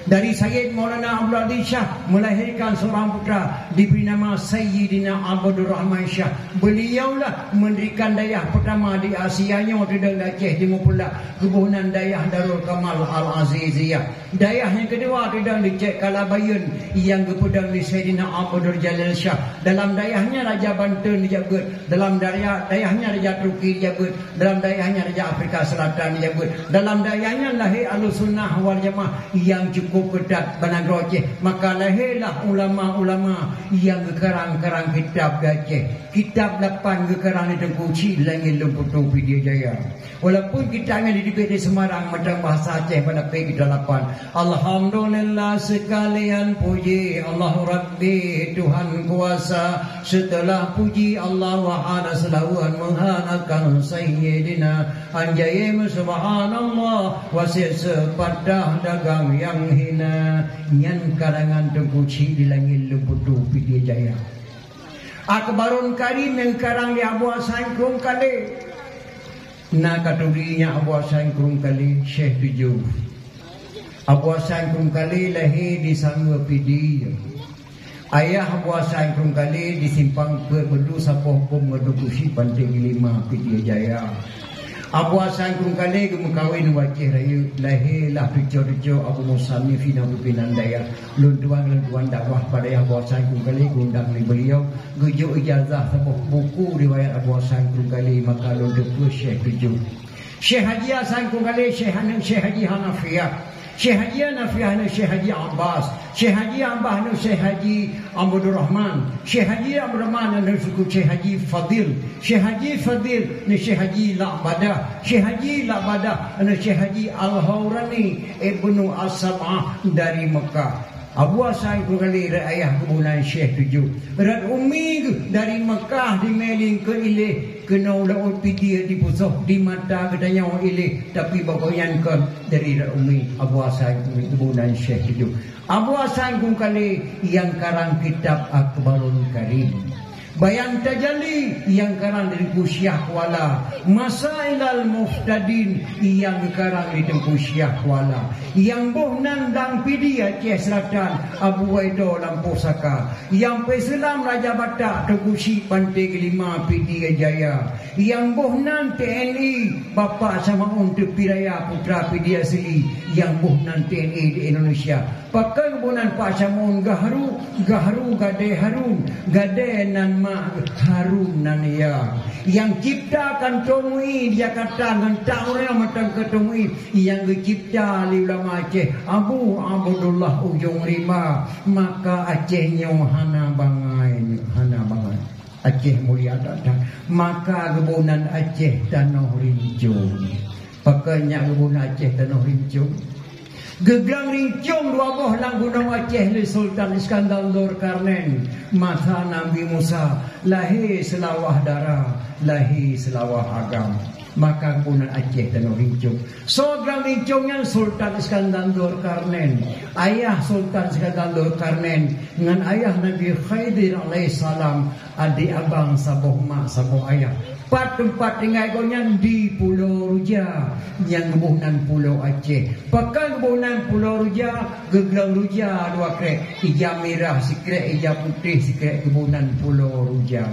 Dari Sayyid Maulana Abdul Aziz Shah melahirkan seorang putra diberi nama Sayyidina Abdul Rahman Shah. Beliaulah mendirikan dayah pertama di Asianya waktu di Aceh Timur pula kebunan dayah Darul Kamal Al-Aziziyah. Dayah yang kedua di Cek Kalabayun yang kepudang di Sayyidina Abdul Jalil Shah. Dalam dayahnya Raja Banten dijagut, dalam dayahnya Raja Turki dijagut, dalam dayahnya Raja Afrika Selatan dijagut, dalam dayahnya lahir Ahlussunnah wal Jamaah yang cukup cukup ketat Banagro Aceh, maka lahirlah ulama-ulama yang gekarang-karang kitab Aceh. Kitab 8 gekarang di Tengkuci Langit Lemputu Pidia Jaya. Walaupun kita yang di Semarang macam bahasa Aceh pada pagi 8. Alhamdulillah sekalian puji Allah Rabbi Tuhan kuasa. Setelah puji Allah wa'ala selawan menghanakan Sayyidina Anjayim subhanallah wasir sepadah dagang yang hina. Nyan karangan Tengkuci di Langit Lemputu Pidia Jaya. Akbarun Karim yang karang di Abu Hasan Kurung Kali. Nak katurinya Abu Hasan Kurung Kali Syekh Tujuh. Abu Hasan Kurung Kali lahir di Sangga Pidi. Ayah Abu Hasan Kurung Kali di Simpang Berbedu Sapoh Pom Medukusi Pantai 5 Pidi Jaya. Abu Hasan Kurung Kali kawin wajah raya lahirlah tujuh Abu Musami Fina Pimpinan Daya luntuan dakwah pada Abu Hasan Kurung Kali gundang beliau gujuk ijazah sebuah buku riwayat Abu Hasan Kurung Kali maka luntuk Syekh Tujuh. Syekh Haji Hasan Kurung Kali Syekh Haji Hanafiah, Syekh Haji Hanafiah Syekh Haji Abbas, Syekh Haji Abbas Syekh Haji Abdul Rahman, Syekh Haji Abdul Rahman suku Syekh Haji Fadil, Syekh Haji Fadil Syekh Haji La'badah, Syekh Haji La'badah Syekh Haji Al-Hawrani Ibnu As-Sab'ah dari Mekah. Abu Hasan Kurung Kali ayah kebunan Syekh Tujuh. Rat Umi dari Mekah di Meling ke Ilih kena ulah piti di pusoh di mata katanya orang Ilih tapi bakoyan ke dari Rat Umi Abu Hasan kebunan Syekh Tujuh. Abu Hasan Kurung Kali yang karang kitab Akbarul Karim. Bayan Tajalli yang karang dari Kusyah Kuala. Masailal Muftadin yang karang di Kusyah Kuala. Yang Bohnan dan Pidi Aceh Selatan Abu Waido Lampu Saka. Yang Peselam Raja Batak Tengkusi Pantai 5 Pidi Jaya. Yang Bohnan TNI Bapa sama untuk Piraya Putra Pidi Asli. Yang Bohnan TNI di Indonesia. Pakai kebunan Pak Samun Gahru Gade Harun Gade nan ma Harun nan ya. Yang ciptakan Tomui dia kata ngentau yang matang ketemui yang dicipta li ulama Aceh Abu Abdullah Ujung Rima maka Acehnya hana bangai Aceh mulia datang maka kebunan Aceh Tanah Rincung pakainya kebunan Aceh Tanah Rincung. Geglang rincung dua boh lang gunung Aceh li Sultan Iskandar Dzulkarnain masa Nabi Musa lahir selawah darah lahir selawah agam maka kebunan Aceh Tanah Rincung. Sogram rincungnya Sultan Iskandar Dzulkarnain ayah Sultan Iskandar Dzulkarnain dengan ayah Nabi Khidir alaihissalam adik abang saboh mak saboh ayah. Tempat tinggal konya di Pulau Ruja yang kebunan Pulau Aceh. Pakai kebunan Pulau Ruja, geglang Ruja dua krek, hijau merah sikrek, hijau putih sikrek kebunan Pulau Ruja.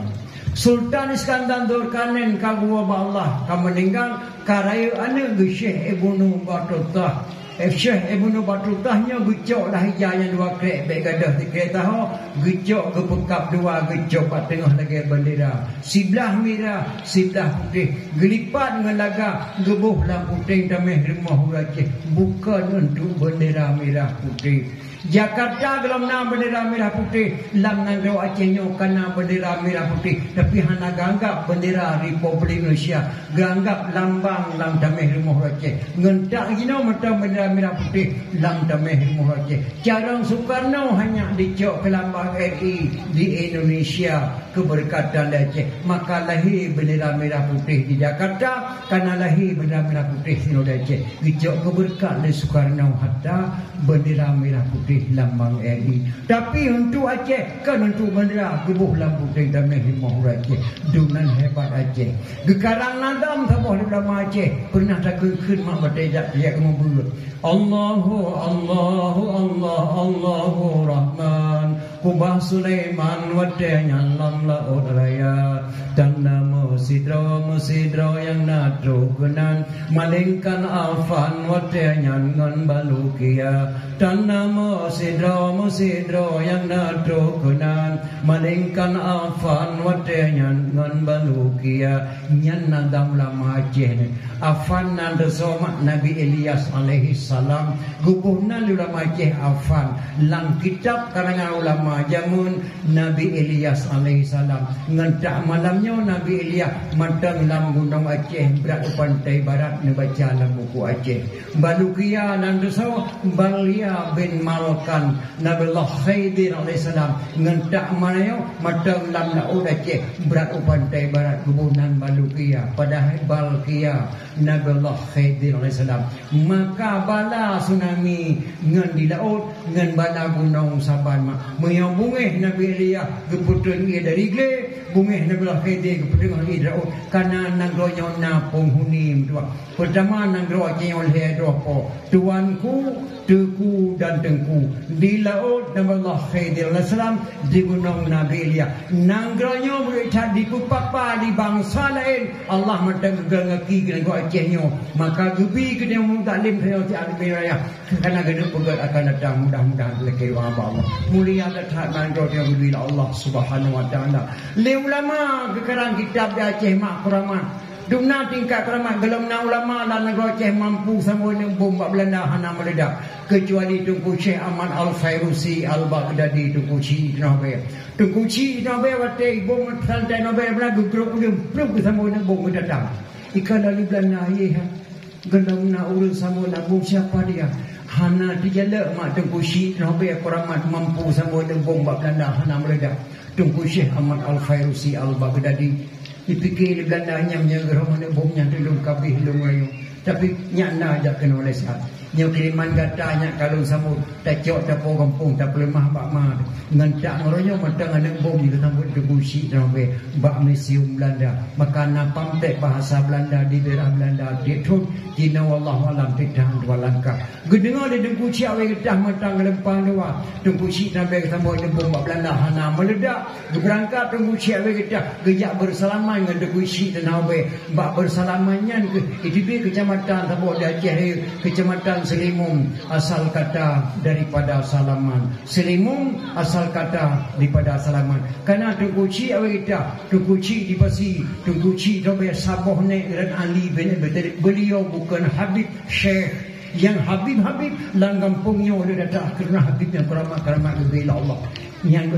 Sultan Iskandar Dzulkarnain kagua Allah kam meninggal karaya ana Syekh Ibnu Battuah. Syekh Ibnu Battuahnya gecok dah hijaunya dua krek baik gadah di kereta ho gecok ke pekap dua gecok kat tengah lagi bendera sebelah merah sebelah putih gelipat dengan laga gebuh lampu putih damai rumah Aceh bukan untuk bendera merah putih. Jakarta dalam nama bendera merah putih lam nangro Acehnya kena bendera merah putih tapi hana ganggap bendera Republik Indonesia ganggap lambang lam damai rumah Aceh ngentak gino mata bendera merah putih lam damai rumah Aceh. Jarang Soekarno hanya dicok ke lambang RI di Indonesia keberkatan Aceh maka lahir bendera merah putih di Jakarta karena lahir bendera merah putih di Aceh dicok keberkat dari Soekarno hatta bendera merah putih lambang RI tapi untuk Aceh kan untuk bendera gebuh lampu putih dan himah Aceh dunan hebat Aceh gekarang nadam saboh ulama Aceh pernah tak keun mak berdedak dia kamu bulut Allahu Rahman ku Bah Sulaiman wadenya lam laut raya dan namo sidro yang natrukunan malingkan afan wadenya ngan balukia dan namo sidro yang natrukunan malingkan afan wadenya ngan balukia nyan nadam lama Aceh afan nanda somak Nabi Ilyas alaihi salam gubernur ulama Aceh afan lang kitab karangan ulama jamun Nabi Ilyas alaihi salam ngentak malamnya Nabi Ilyas matang lam gunung Aceh berat pantai barat ni baca dalam buku Aceh balukia nanda so Balia bin Malkan Nabi Allah Khidir alaihi salam ngentak malamnya matang lam laut Aceh berat pantai barat gubunan balukia padahal Balkia Nabi Allah Khidir alaihissalam maka bala tsunami ngan di laut ngan bala gunung saban menyang bungeh Nabi Elia keputun ia dari gle bungeh Nabi Allah Khidir keputun ia laut karena nangro napung hunim tua pertama nangro nyol he dopo tuanku teku dan tengku di laut Nabi Allah Khidir alaihissalam di gunung Nabi Elia nangronyo berita di kupapa di bangsa lain Allah matang gegaki kena gua Acehnya maka gebi kena mutalim saya ti albi raya karena kena pegat akan datang mudah-mudahan lekir wa Allah mulia datang nangro dia bila Allah Subhanahu wa taala le ulama kekarang kitab di Aceh mak keramat dumna tingkat keramat gelamna ulama dan negara Aceh mampu sama dengan bom Belanda hana meledak kecuali Tunku Syekh Ahmad Al-Fairusi Al-Baghdadi Tunku Syekh Nabe Tunku Syekh Nabe wate bom santai Nabe berlagu grup dia belum sama dengan bom datang ikan dari Belanda ya gelamna urus sama nak bom siapa dia hana dijala mak Tunku Syekh Nabe keramat mampu sama dengan bom Belanda hana meledak Tunku Syekh Ahmad Al-Fairusi Al-Baghdadi dipikir Belanda hanya menjaga mana bomnya dulu kabih lungayu tapi nyana aja kena oleh sehat yang kiriman katanya kalau samut tak cok tak kampung tak lemah bak ma ngantak ngeroyo matang anak bom di sambut debusi sampai bak museum Belanda maka napam tek bahasa Belanda di daerah Belanda ditut Cina wallahu alam pitang dua langkah gedengar de debusi awe getah matang lempang dua debusi sampai sambut de bom bak Belanda hana meledak berangkat debusi awe getah gejak bersalaman dengan debusi dan awe bak bersalamannya ke itu kecamatan sambut di Aceh kecamatan Selimum asal kata daripada salaman Selimum asal kata daripada salaman karena Tunguci awita Tunguci di Basi Tunguci dobe saboh ne dan Ali bin beliau bukan Habib Syekh yang Habib lang kampungnya oleh datang kerana Habibnya keramat bila Allah nyang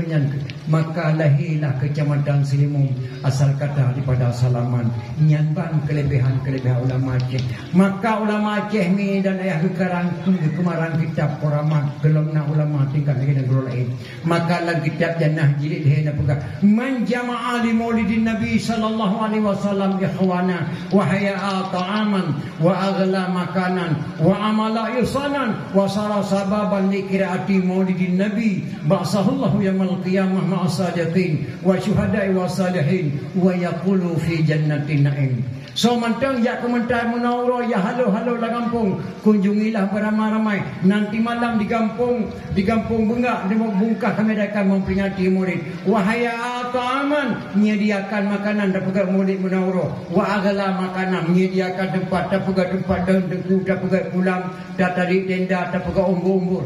maka lahirlah kecamatan Selimum asal kata daripada salaman nyamban kelebihan ulama Aceh maka ulama Aceh ni dan ayah kekarang kemaran kitab keramat gelamna ulama tingkat lagi negara lain maka dalam kitab jannah jilid hena pegang man jama'a li maulidin nabi sallallahu alaihi wasallam ikhwana wa haya'a ta'aman wa aghla makanan wa amala ihsanan wa sara sababan li qiraati maulidin nabi ba'sahullah yaumil qiyamah ma'asadiqin wa syuhada'i wa salihin wa yaqulu fi jannatin na'im so mantang ya kementai Munawarah ya halo la kampung kunjungilah beramai-ramai nanti malam di kampung Bengak di bungkah kami akan memperingati murid wahaya ta'aman menyediakan makanan dapat murid Munawarah wa agala makanan menyediakan tempat dapat dan teguh dapat pulang datari tenda dapat umbur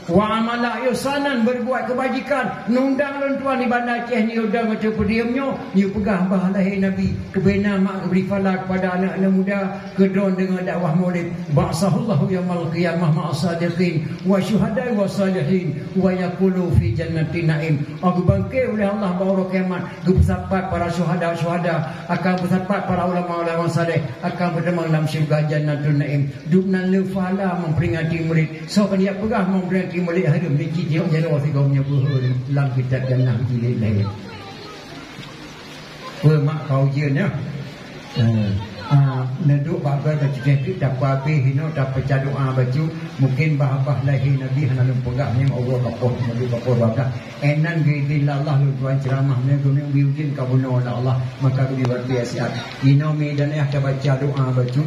wa amala ihsanan berbuat kebajikan nundang lentuan di Bandar Aceh ni undang macam pediamnya ni pegah bahalai Nabi kebena mak beri fala kepada anak-anak muda kedon dengan dakwah maulid ba'sahullahu yaumil qiyamah ma'asadiqin wa syuhada'i wa salihin wa yaqulu fi jannatin na'im aku bangkit oleh Allah bahawa kiamat bersapat para syuhada akan bersapat para ulama-ulama saleh akan bertemu dalam syurga jannatun na'im dubnan lefala memperingati murid so kan dia pegah memperingati murid harum ni dia jadi orang kaumnya buhur dalam kitab jannah jilid lain mak kau jenya neduk bagai baca cerita dapat api hino dapat baca doa baju mungkin bahapah lahir Nabi hana lempegak yang Allah kapur Nabi kapur bapak enan gila Allah lu tuan ceramah ni guna biujin kabuno Allah maka luar biasa hino medan ya baca doa baju